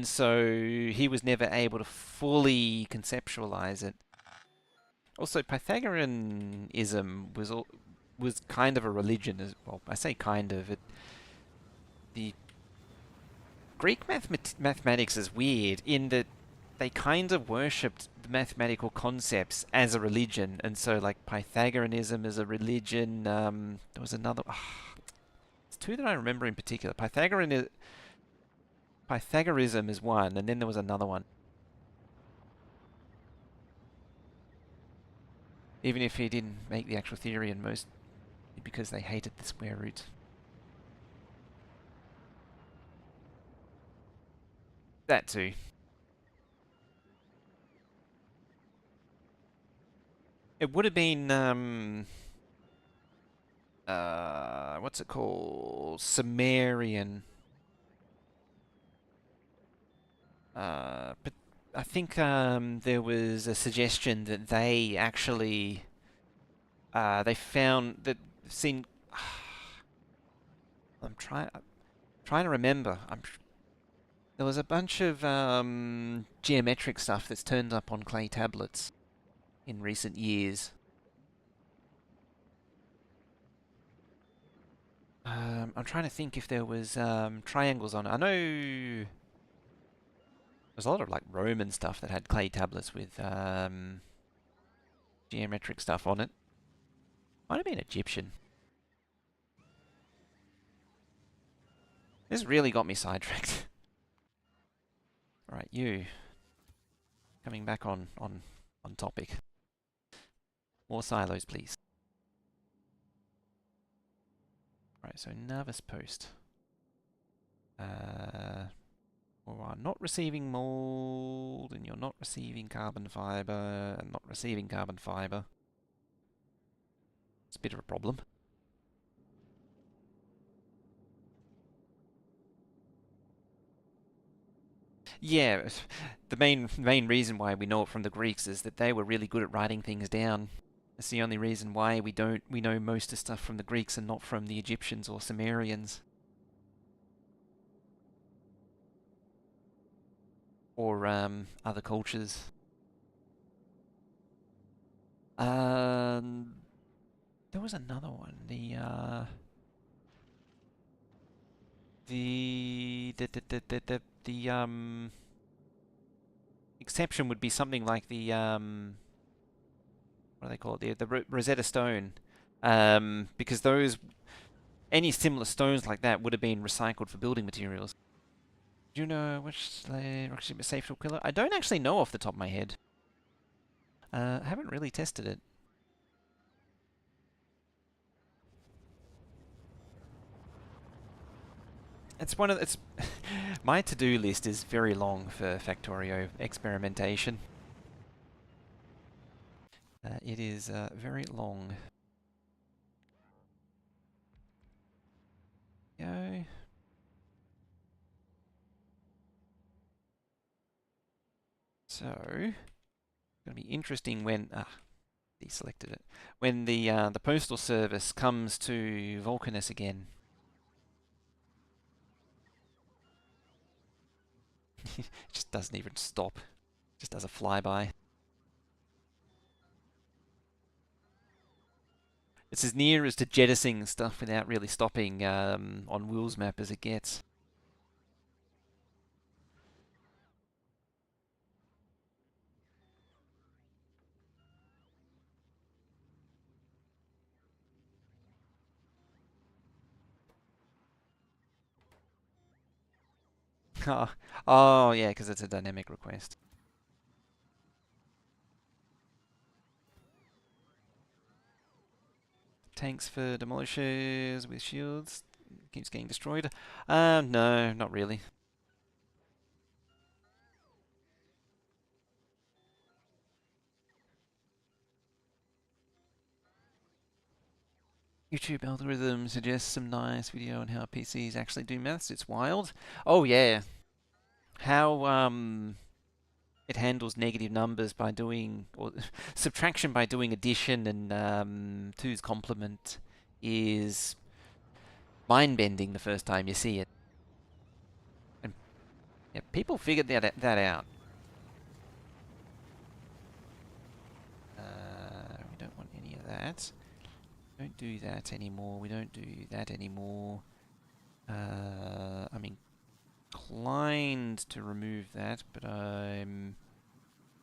so he was never able to fully conceptualize it. Also, Pythagoreanism was kind of a religion as well. I say kind of. The Greek mathematics is weird in that they kind of worshipped the mathematical concepts as a religion, and so like Pythagoreanism is a religion. There was another. two that I remember in particular. Pythagorism is one, and then there was another one. Even if he didn't make the actual theory, and most because they hated the square root. That too. It would have been what's it called? Sumerian. But I think there was a suggestion that they actually they found that seen. I'm trying to remember. There was a bunch of geometric stuff that's turned up on clay tablets in recent years. I'm trying to think if there was triangles on it. I know there's a lot of like Roman stuff that had clay tablets with geometric stuff on it. Might have been Egyptian. This really got me sidetracked. Alright, you. Coming back on topic. More silos, please. Right, so Nervous Post. Alright, not receiving mold, and you're not receiving carbon fiber, and not receiving carbon fiber. It's a bit of a problem. Yeah, the main reason why we know it from the Greeks is that they were really good at writing things down. It's the only reason why we know most of the stuff from the Greeks and not from the Egyptians or Sumerians. Or other cultures. There was another one. The exception would be something like the what do they call it? The Rosetta Stone, because those any similar stones like that would have been recycled for building materials. Do you know which rocket is safe to killer? I don't actually know off the top of my head. I haven't really tested it. It's one of it's my to-do list is very long for Factorio experimentation. It is very long. Go. So, it's going to be interesting when deselected it when the postal service comes to Vulcanus again. It just doesn't even stop. Just does a flyby. It's as near as to jettisoning stuff without really stopping on Will's map as it gets. Oh yeah, because it's a dynamic request. Tanks for demolishers with shields. Keeps getting destroyed. No, not really. YouTube algorithm suggests some nice video on how PCs actually do maths. It's wild. Oh yeah. How it handles negative numbers by doing, or subtraction by doing addition and two's complement is mind-bending the first time you see it. And yeah, people figured that out. We don't want any of that. Don't do that anymore. We don't do that anymore. I'm inclined to remove that, but I'm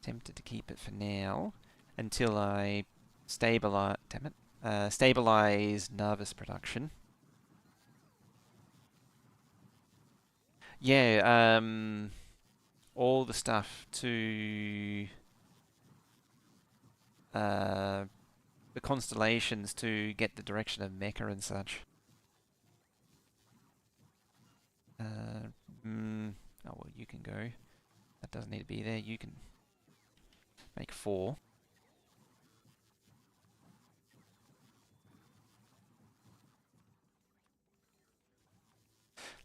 tempted to keep it for now until I stabilize. Damn it! Stabilize Nervous production. Yeah, all the stuff to uh, the constellations to get the direction of Mecca and such. Uh, mm, oh well, you can go. That doesn't need to be there. You can make 4.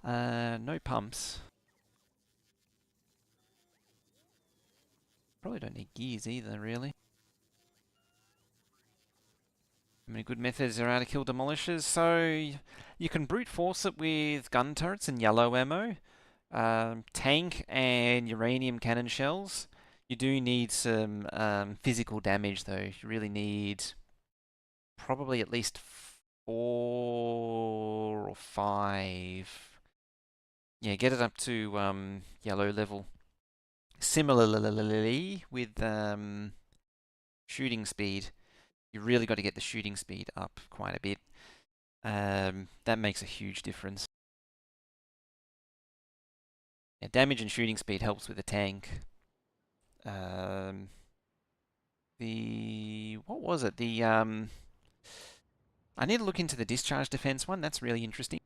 No pumps. Probably don't need gears either, really. How many good methods there are to kill demolishers? So you can brute force it with gun turrets and yellow ammo, tank and uranium cannon shells. You do need some physical damage though. You really need probably at least 4 or 5. Yeah, get it up to yellow level. Similarly with shooting speed, you really got to get the shooting speed up quite a bit. That makes a huge difference. Yeah, damage and shooting speed helps with the tank. What was it? I need to look into the discharge defense one. That's really interesting.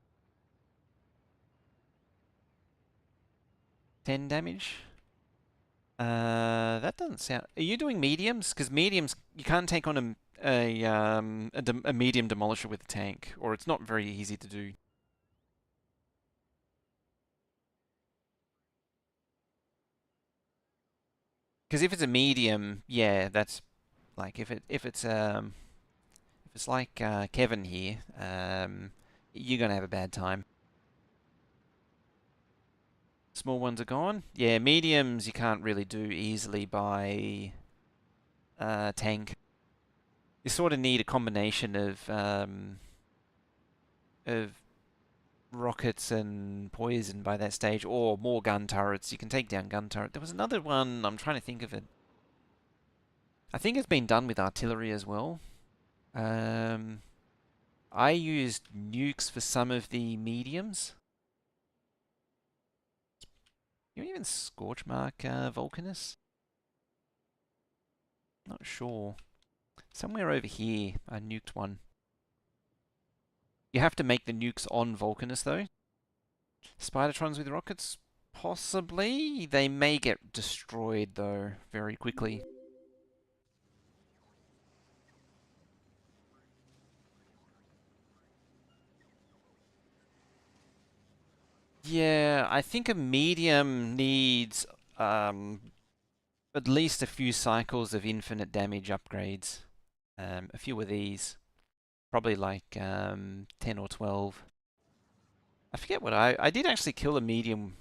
10 damage. That doesn't sound. Are you doing mediums? Because mediums, you can't take on a medium demolisher with a tank, or it's not very easy to do. Because if it's a medium, yeah, that's like if it's like Kevin here, you're gonna have a bad time. Small ones are gone. Yeah, mediums you can't really do easily by tank. You sort of need a combination of rockets and poison by that stage, or more gun turrets. You can take down gun turret. There was another one. I'm trying to think of it. I think it's been done with artillery as well. Um, I used nukes for some of the mediums. You even Scorchmark Vulcanus? Not sure. Somewhere over here, I nuked one. You have to make the nukes on Vulcanus though. Spidertrons with rockets? Possibly. They may get destroyed though, very quickly. Yeah, I think a medium needs at least a few cycles of infinite damage upgrades. A few of these. Probably like 10 or 12. I forget what I did actually kill a medium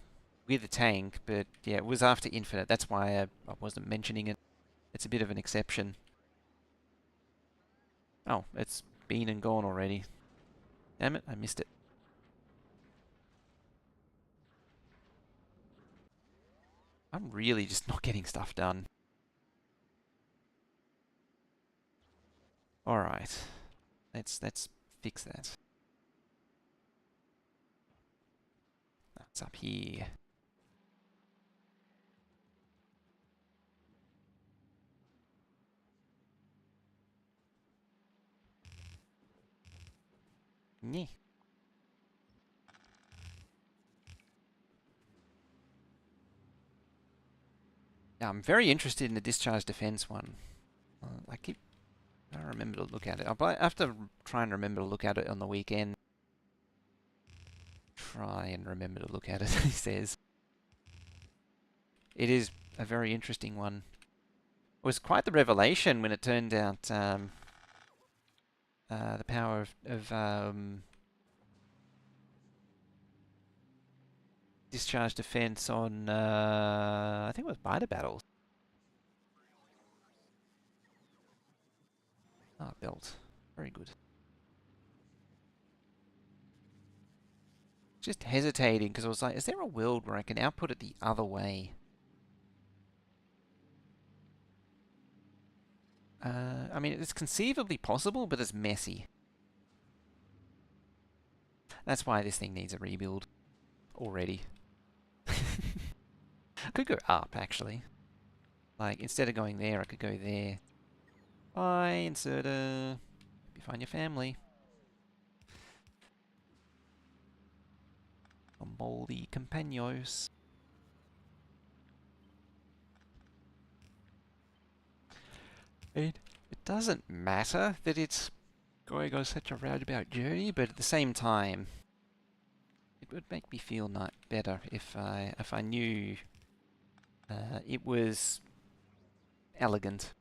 with a tank, but yeah, it was after infinite. That's why I wasn't mentioning it. It's a bit of an exception. Oh, it's been and gone already. Damn it, I missed it. I'm really just not getting stuff done. Alright. Let's fix that. That's up here. Yeah. Now, I'm very interested in the discharge defense one. I keep I don't remember to look at it. I'll have to try and remember to look at it on the weekend. Try and remember to look at it, he says. It is a very interesting one. It was quite the revelation when it turned out the power of discharge defense on, I think it was Biter Battles. Ah, belt. Very good. Just hesitating because I was like, is there a world where I can output it the other way? I mean, it's conceivably possible, but it's messy. That's why this thing needs a rebuild already. could go up, actually. Like, instead of going there, I could go there. Bye, inserter. Hope you find your family. Moldy compañeros. It doesn't matter that it's going on such a roundabout journey, but at the same time, it would make me feel not better if I knew it was elegant.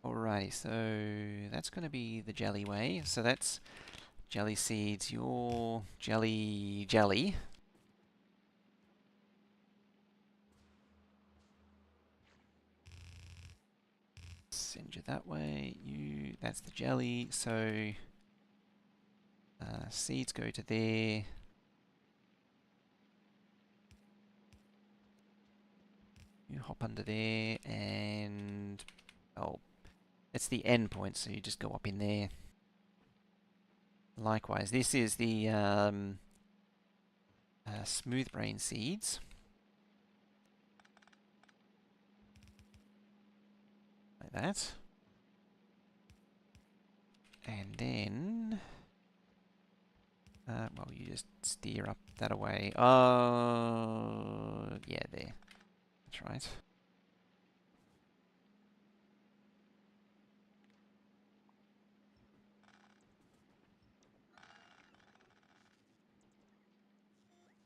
Alrighty, so that's going to be the jelly way. So that's jelly seeds, your jelly. Send you that way. That's the jelly. So seeds go to there. You hop under there, and oh, it's the end point. So you just go up in there. Likewise, this is the smooth brain seeds. Like that. And then, well, you just steer up that away. Oh, yeah, there. That's right.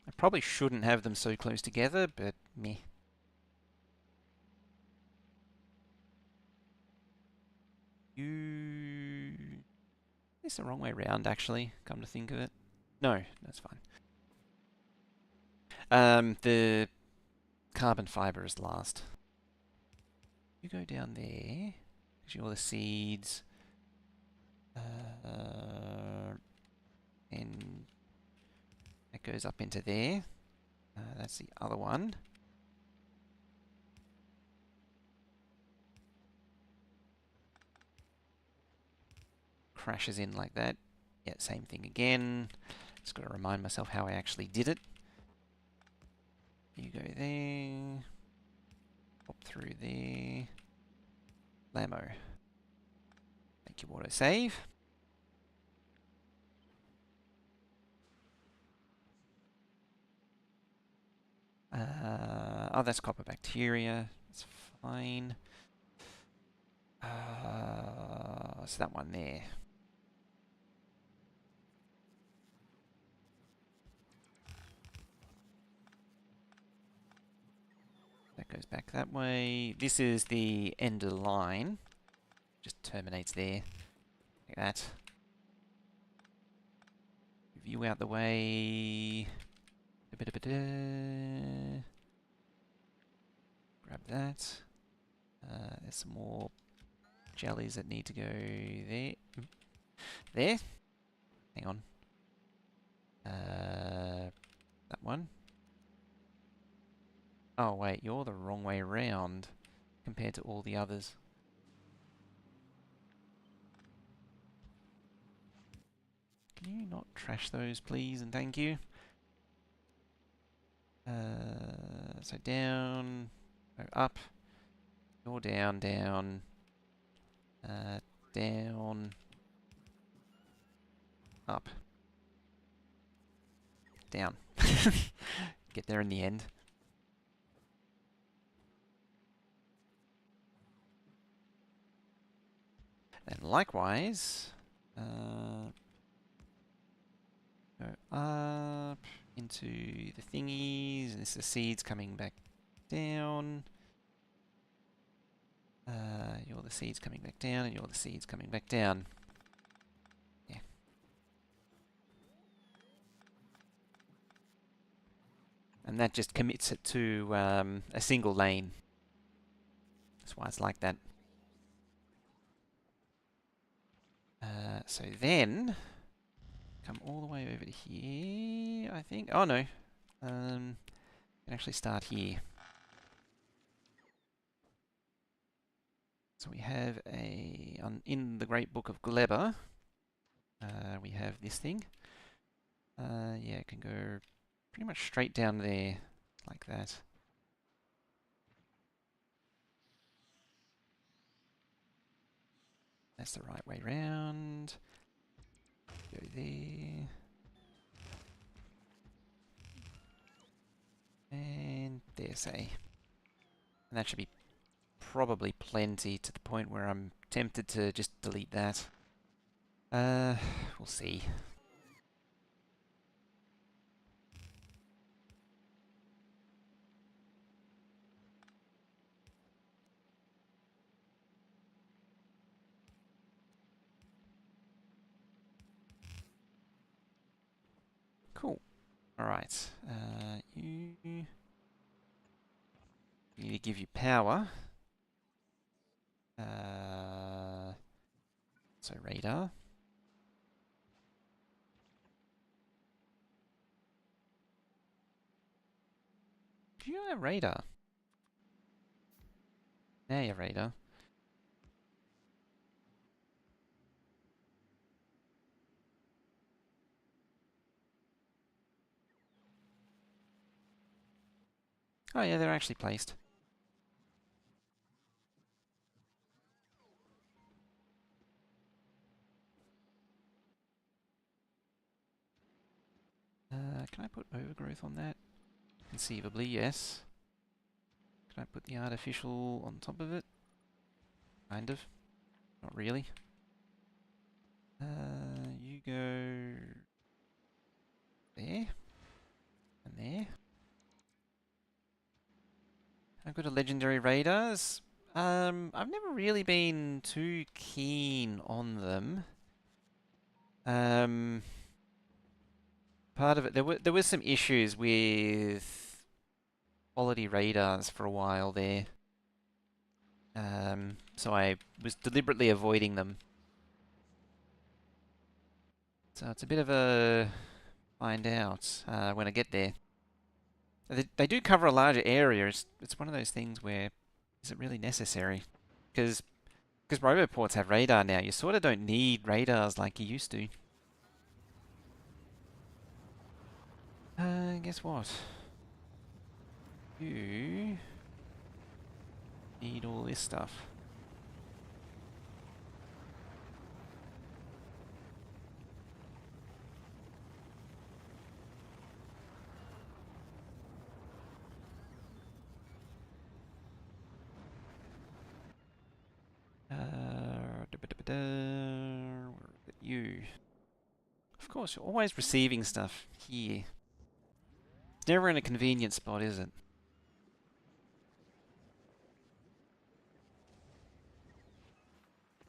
I probably shouldn't have them so close together, but meh. It's the wrong way round, actually, come to think of it. No, that's fine. The carbon fiber is last. You go down there, because you're the seeds. And that goes up into there. That's the other one. Crashes in like that. Yeah, same thing again. Just got to remind myself how I actually did it. You go there. Hop through there. Lamo. Make your autosave. Oh, that's copper bacteria. That's fine. So that one there. That goes back that way. This is the end of the line. Just terminates there. Like that. Move you out the way. Grab that. There's some more jellies that need to go there. There. Hang on. That one. Oh wait, you're the wrong way around compared to all the others. Can you not trash those, please, and thank you? So down, go up, you're down, down, down, up, down. Get there in the end. And likewise, go up into the thingies, and this is the seeds coming back down. You're the seeds coming back down, and you're the seeds coming back down. Yeah. And that just commits it to a single lane. That's why it's like that. So then, come all the way over to here, I think. Oh no, can actually start here. So we have in the Great Book of Gleber, we have this thing. Yeah, it can go pretty much straight down there, like that. That's the right way round. Go there. And there, say. And that should be probably plenty to the point where I'm tempted to just delete that. We'll see. Cool. Alright. You need to give you power. So radar. Do you have radar? Now you have radar. Oh yeah, they're actually placed. Can I put overgrowth on that? Conceivably, yes. Can I put the artificial on top of it? Kind of. Not really. You go there and there. I've got a legendary radars. I've never really been too keen on them. Part of it, there was some issues with quality radars for a while there. So I was deliberately avoiding them. So it's a bit of a find out when I get there. They do cover a larger area. It's one of those things where is it really necessary? Because roboports have radar now, you sort of don't need radars like you used to. Guess what? You need all this stuff. You. Of course, you're always receiving stuff here. It's never in a convenient spot, is it?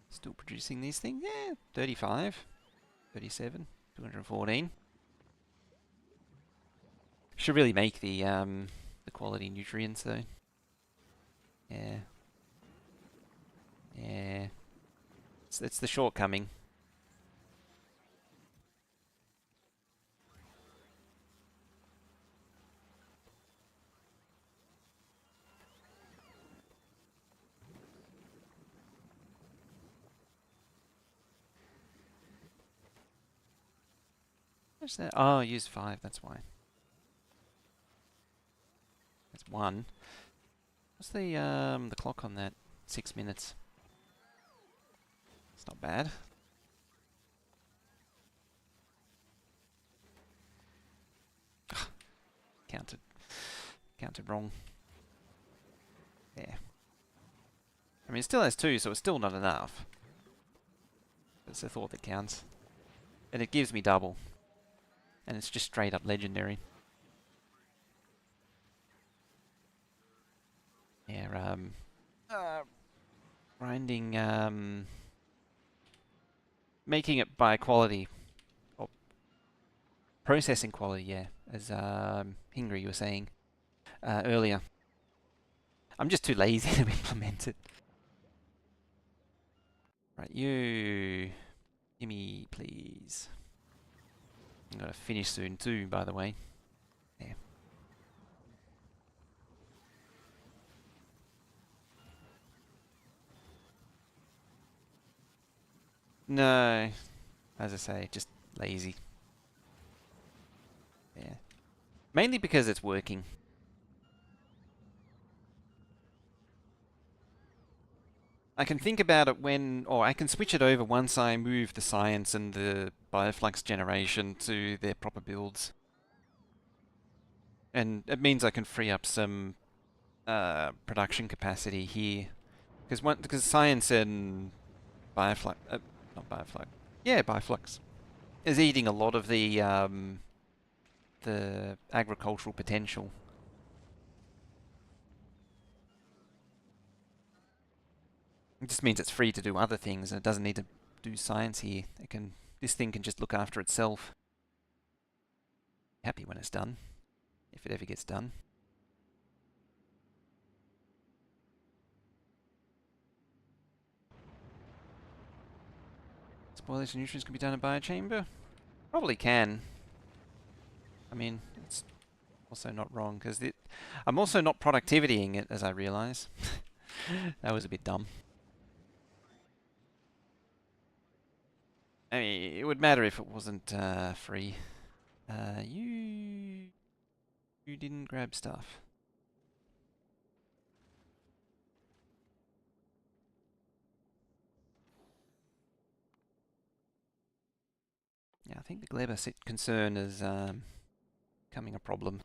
Still producing these things? Yeah, 35, 37, 214. Should really make the quality nutrients though. Yeah. Yeah. It's the shortcoming. What's that? Oh, I used 5, that's why. That's 1. What's the clock on that? 6 minutes. It's not bad. Counted. Counted wrong. There. I mean, it still has 2, so it's still not enough. It's the thought that counts. And it gives me double. And it's just straight up legendary. Yeah, grinding, making it by quality. Or processing quality, yeah. As Hingry you were saying earlier. I'm just too lazy to implement it. Right, you... Gimme, please. I'm gonna finish soon too, by the way. Yeah. No, as I say, just lazy. Yeah. Mainly because it's working. I can think about it when, or I can switch it over once I move the science and the bioflux generation to their proper builds. And it means I can free up some production capacity here. Because science and bioflux, not bioflux, yeah, bioflux, is eating a lot of the agricultural potential. It just means it's free to do other things and it doesn't need to do science here. This thing can just look after itself. Happy when it's done, if it ever gets done. Spoilage and nutrients can be done in biochamber? Probably can. I mean, it's also not wrong because I'm also not productivitying it, as I realise. That was a bit dumb. I mean, it would matter if it wasn't free. You didn't grab stuff. Yeah, I think the Gleber concern is becoming a problem.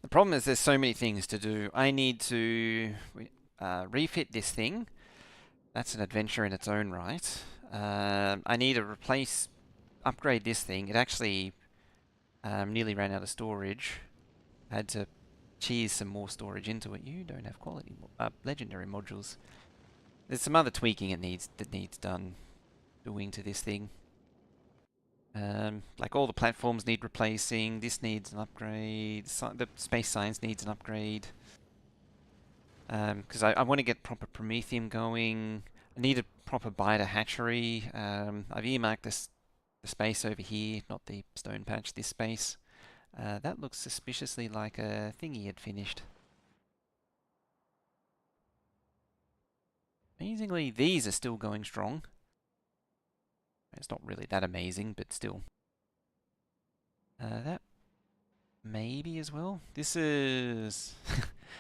The problem is there's so many things to do. I need to refit this thing. That's an adventure in its own right. I need to upgrade this thing. It actually nearly ran out of storage. I had to cheese some more storage into it. You don't have legendary modules. There's some other tweaking that needs doing to this thing. Like all the platforms need replacing. This needs an upgrade. The space science needs an upgrade. Because I want to get proper Prometheum going. I need a proper biter hatchery. I've earmarked the space over here, not the stone patch, this space. That looks suspiciously like a thingy had finished. Amazingly, these are still going strong. It's not really that amazing, but still. That maybe as well. This is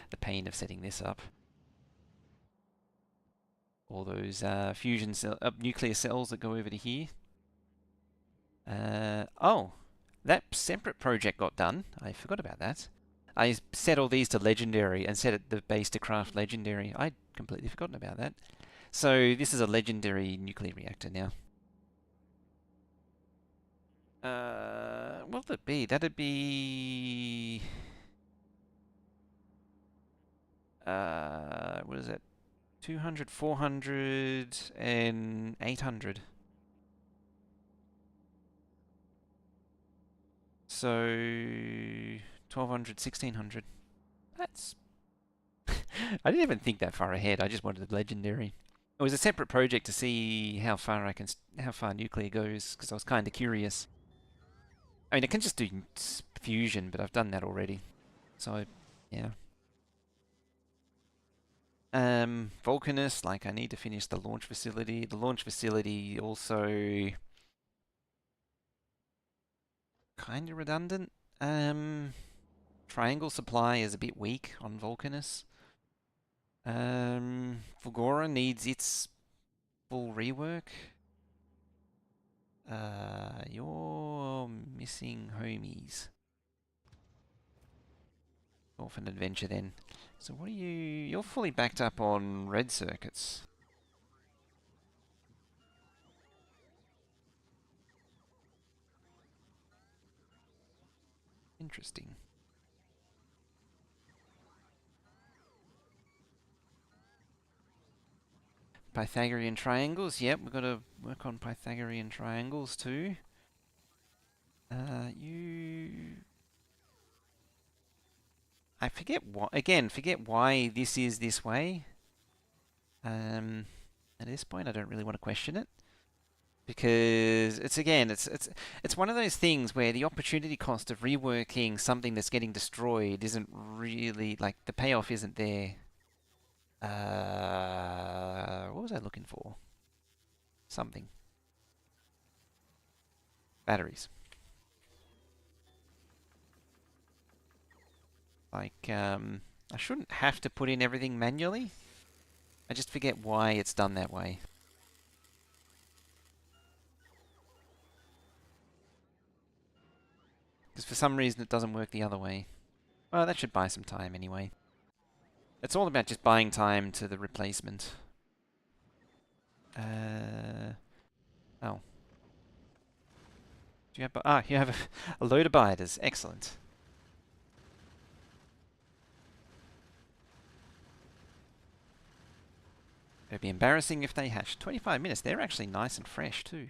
the pain of setting this up. All those nuclear cells that go over to here. Oh, that separate project got done. I forgot about that. I set all these to legendary and set the base to craft legendary. I'd completely forgotten about that. So this is a legendary nuclear reactor now. What would it be? That'd be... what is it? 200, 400, and 800. So 1200, 1600. That's... I didn't even think that far ahead. I just wanted the legendary. It was a separate project to see how far how far nuclear goes, because I was kind of curious. I mean, it can just do fusion, but I've done that already. So, yeah. Volcanus, like I need to finish the launch facility. The launch facility also kind of redundant. Triangle supply is a bit weak on Volcanus. Fulgora needs its full rework. You're missing homies. Off an adventure then. So what are you... You're fully backed up on red circuits. Interesting. Pythagorean triangles. Yep, we've got to work on Pythagorean triangles too. You... I forget what... Again, forget why this is this way. At this point, I don't really want to question it. because it's again, it's one of those things where the opportunity cost of reworking something that's getting destroyed isn't really like the payoff isn't there. What was I looking for? Something. Batteries. Like, I shouldn't have to put in everything manually. I just forget why it's done that way. Because for some reason it doesn't work the other way. Well, that should buy some time anyway. It's all about just buying time to the replacement. Oh. Do you have, you have a load of biters. Excellent. It'd be embarrassing if they hatched. 25 minutes. They're actually nice and fresh too.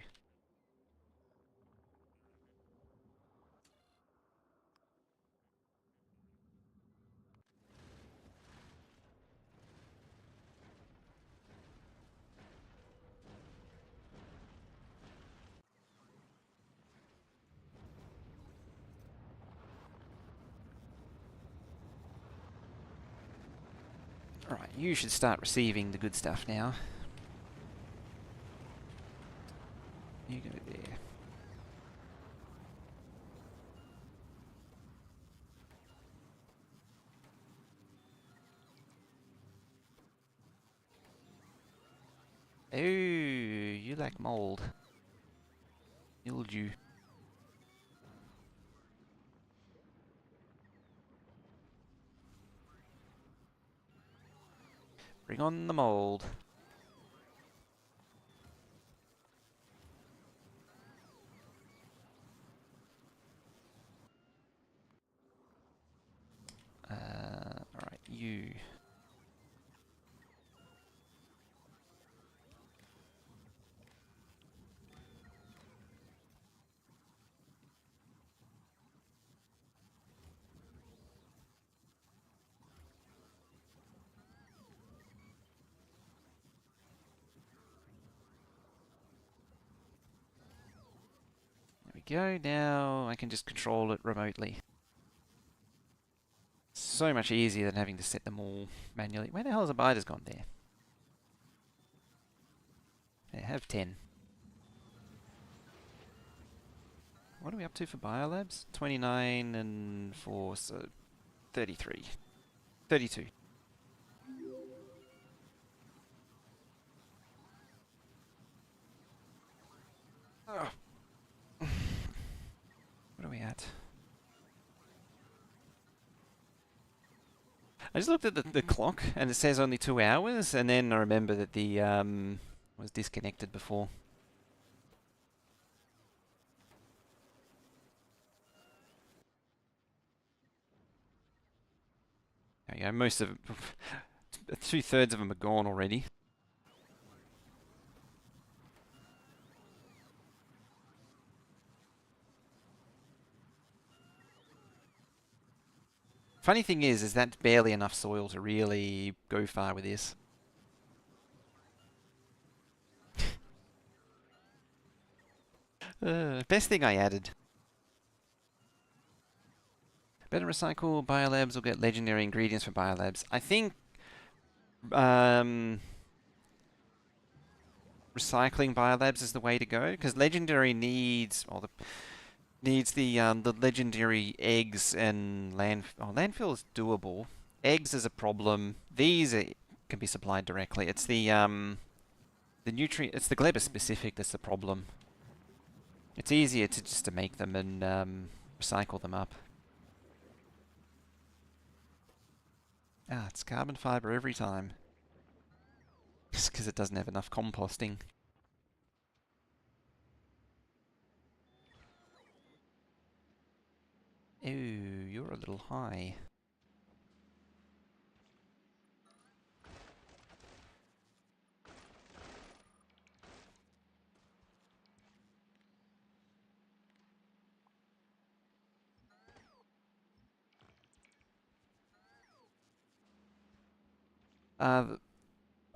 Alright, you should start receiving the good stuff now. You go there. Oh, you like mold. Mildew. Bring on the mold. Alright, you. There we go. Now I can just control it remotely. So much easier than having to set them all manually. Where the hell has the biters gone there? They have 10. What are we up to for biolabs? 29 and 4, so 33. 32. Oh. What are we at? I just looked at the clock and it says only 2 hours, and then I remember that the was disconnected before. There you go. Most of 2/3 of them are gone already. Funny thing is that's barely enough soil to really go far with this. Best thing I added. Better recycle biolabs or get legendary ingredients from biolabs. I think recycling biolabs is the way to go, because legendary needs the legendary eggs and landfill is doable. Eggs is a problem. These can be supplied directly. It's the nutrient. It's the Gleba specific that's the problem. It's easier to just to make them and recycle them up. It's carbon fiber every time. Just because it doesn't have enough composting. Ooh, you're a little high.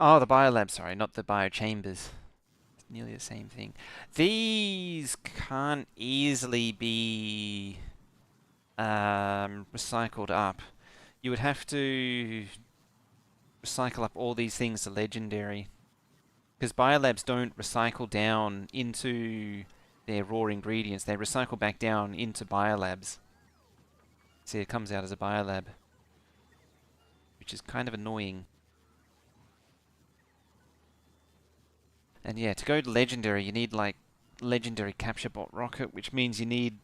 Oh, the biolab, sorry, not the biochambers. nearly the same thing. These can't easily be recycled up. You would have to recycle up all these things to legendary. Because biolabs don't recycle down into their raw ingredients. They recycle back down into biolabs. See, it comes out as a biolab, which is kind of annoying. And yeah, to go to legendary, you need like legendary capture bot rocket, which means you need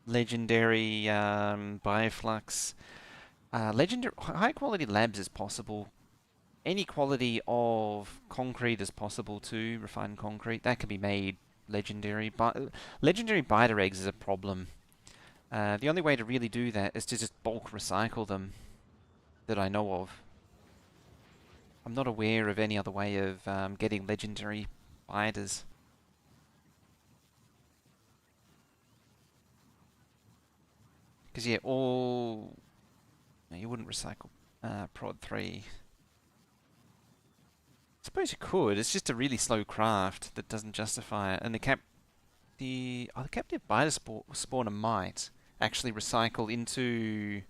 legendary bioflux. Legendary high quality labs is possible. Any quality of concrete is possible too. Refined concrete that can be made legendary. But legendary biter eggs is a problem. The only way to really do that is to just bulk recycle them that I know of. I'm not aware of any other way of getting legendary biters. Because yeah, all... No, you wouldn't recycle prod 3. I suppose you could. It's just a really slow craft that doesn't justify it. And the captive biter spawner might actually recycle into...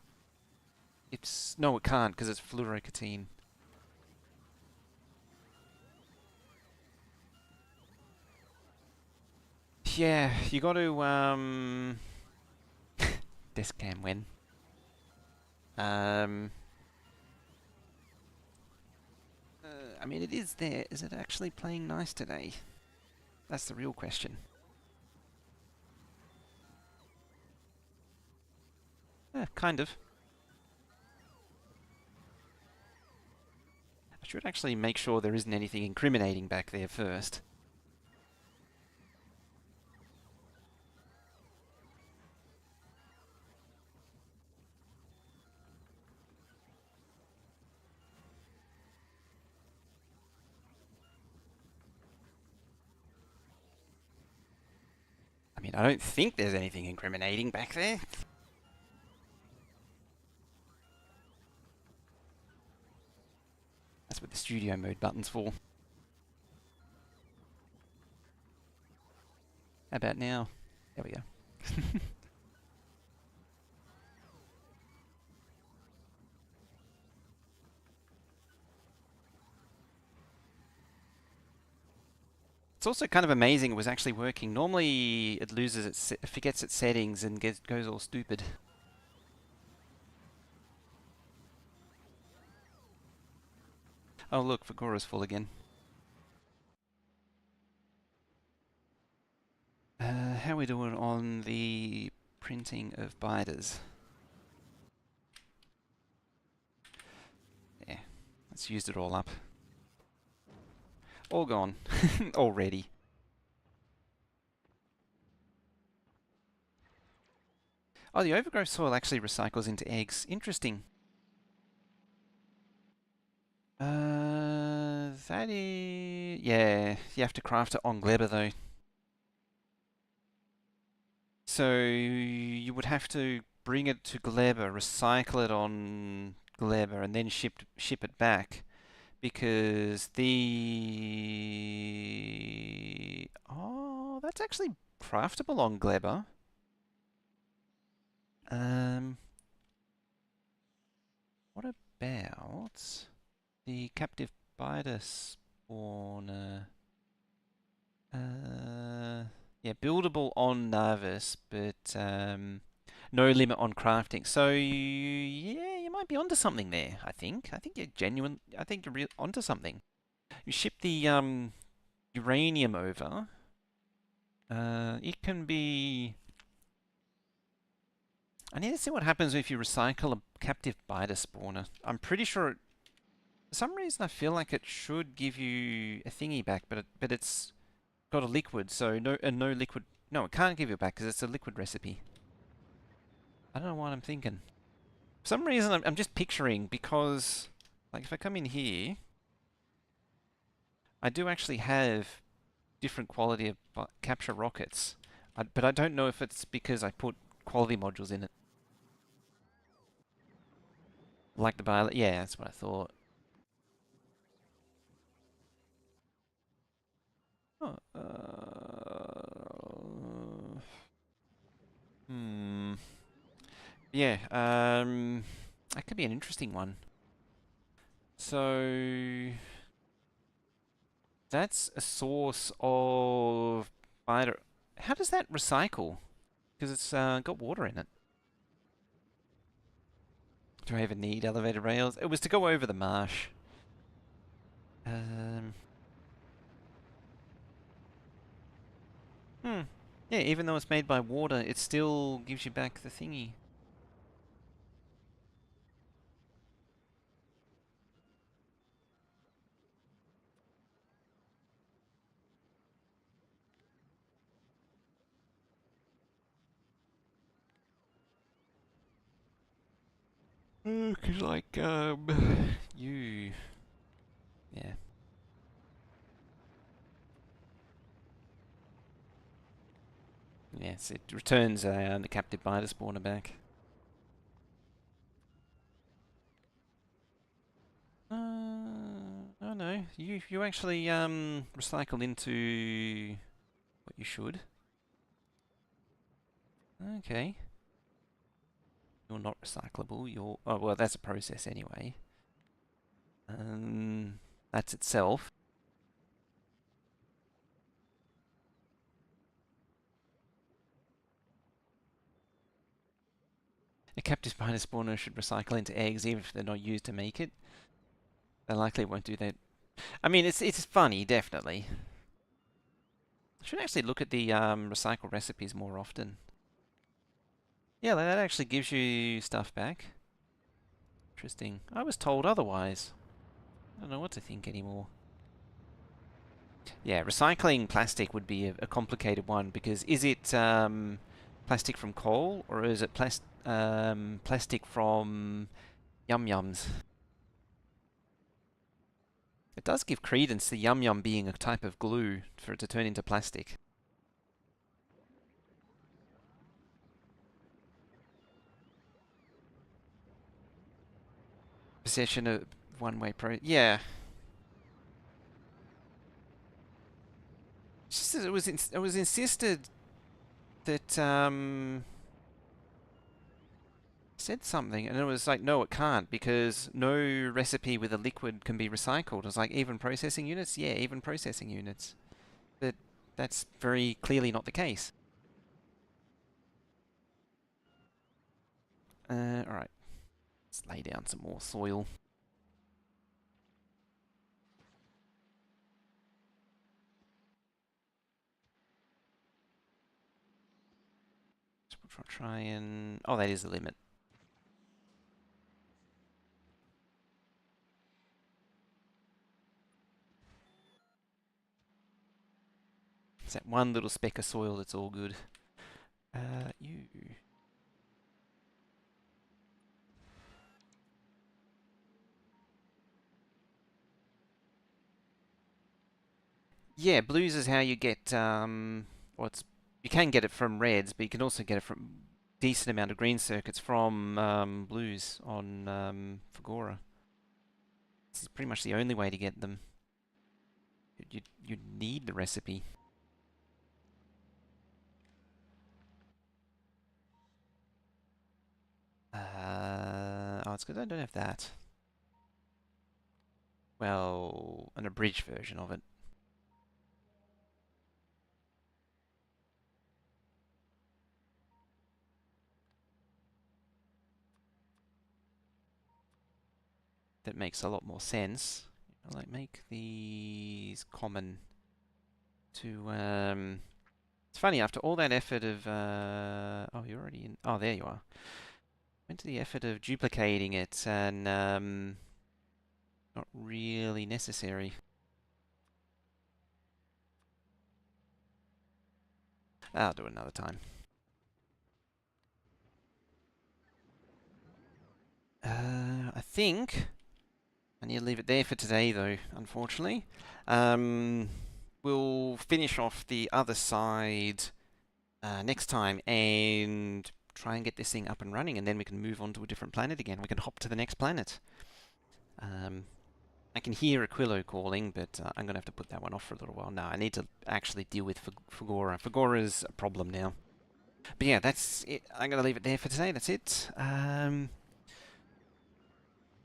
No, it can't because it's fluorocatine. Yeah, you got to desk cam when. I mean, it is there. Is it actually playing nice today? That's the real question. Kind of. I should actually make sure there isn't anything incriminating back there first. I mean, I don't think there's anything incriminating back there. That's what the studio mode button's for. How about now? There we go. It's also kind of amazing it was actually working. Normally it loses its, forgets its settings and goes all stupid. Oh look, Fagora's full again. How are we doing on the printing of biters? Yeah, let's use it all up. All gone. Already. Oh, the overgrowth soil actually recycles into eggs. Interesting. That is... Yeah, you have to craft it on Glebber though. So you would have to bring it to Glebber, recycle it on Glebber, and then ship it back. Because the... Oh, that's actually craftable on Glebber. What about the captive biter spawner? Yeah, buildable on Narvis, but no limit on crafting. So yeah, you might be onto something there. I think you're genuine. I think you're onto something. You ship the uranium over. It can be. I need to see what happens if you recycle a captive biter spawner. I'm pretty sure. For some reason, I feel like it should give you a thingy back, but it's got a liquid, so no liquid. No, it can't give it back because it's a liquid recipe. I don't know what I'm thinking. For some reason, I'm just picturing because, like, if I come in here, I do actually have different quality of capture rockets, but I don't know if it's because I put quality modules in it. Like the bio. Yeah, that's what I thought. Oh, Yeah, that could be an interesting one. So that's a source of biter. How does that recycle? Because it's got water in it. Do I even need elevated rails? It was to go over the marsh. Um, hmm. Yeah, even though it's made by water, it still gives you back the thingy. Cause like you, yeah, yes, it returns the captive biter spawner back. Oh no, you actually recycle into what you should. Okay, you're not recyclable. You're oh well, that's a process anyway. That's itself. A captive spider spawner should recycle into eggs even if they're not used to make it. They likely won't do that. I mean, it's funny, definitely. I should actually look at the recycle recipes more often. Yeah, that actually gives you stuff back. Interesting. I was told otherwise. I don't know what to think anymore. Yeah, recycling plastic would be a complicated one because is it plastic from coal or is it plastic from yum yums? It does give credence to yum yum being a type of glue for it to turn into plastic. Possession of one-way pro. Yeah, it's just that it was insisted that said something, and it was like, no, it can't because no recipe with a liquid can be recycled. It was like even processing units, yeah, even processing units. But that's very clearly not the case. All right, let's lay down some more soil. So we'll try and oh, that is the limit. It's that one little speck of soil that's all good. You. Yeah, blues is how you get what's you can get it from reds, but you can also get it from decent amount of green circuits from blues on Fagora. This is pretty much the only way to get them. You need the recipe. Oh, it's because I don't have that. Well, an abridged version of it. That makes a lot more sense. Like make these common to it's funny after all that effort of oh you're already in oh there you are. Went to the effort of duplicating it and not really necessary. I'll do it another time. I think I need to leave it there for today though, unfortunately. Um, we'll finish off the other side next time and try and get this thing up and running, and then we can move on to a different planet again. We can hop to the next planet. Um, I can hear Aquilo calling, but I'm going to have to put that one off for a little while. No, I need to actually deal with Fagora. Fagora's a problem now. But yeah, that's it. I'm going to leave it there for today. That's it. When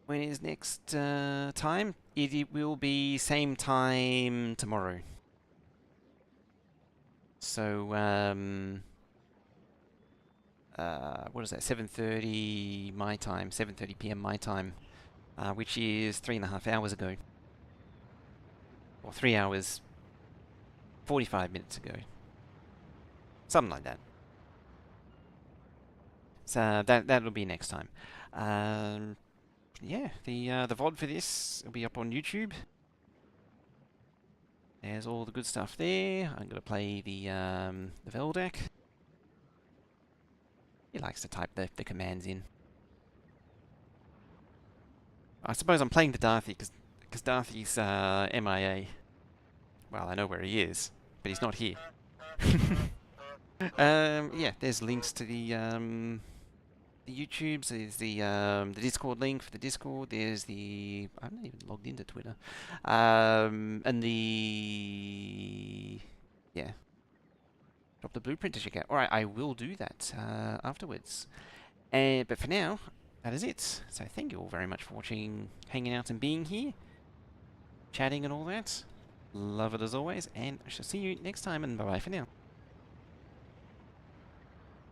is next time? It will be same time tomorrow. So, what is that? 7:30 my time, 7:30 p.m. my time, which is 3.5 hours ago, or 3 hours 45 minutes ago, something like that. So that'll be next time. Yeah, the VOD for this will be up on YouTube. There's all the good stuff there. I'm gonna play the Veldak. He likes to type the commands in. I suppose I'm playing the Darthy because Darthy's MIA. Well, I know where he is, but he's not here. Yeah, there's links to the YouTubes. There's the Discord link for the Discord. There's I'm not even logged into Twitter. And yeah, drop the blueprint to check out. All right, I will do that afterwards. But for now, that is it. So thank you all very much for watching, hanging out, and being here, chatting and all that. Love it as always, and I shall see you next time. And bye bye for now.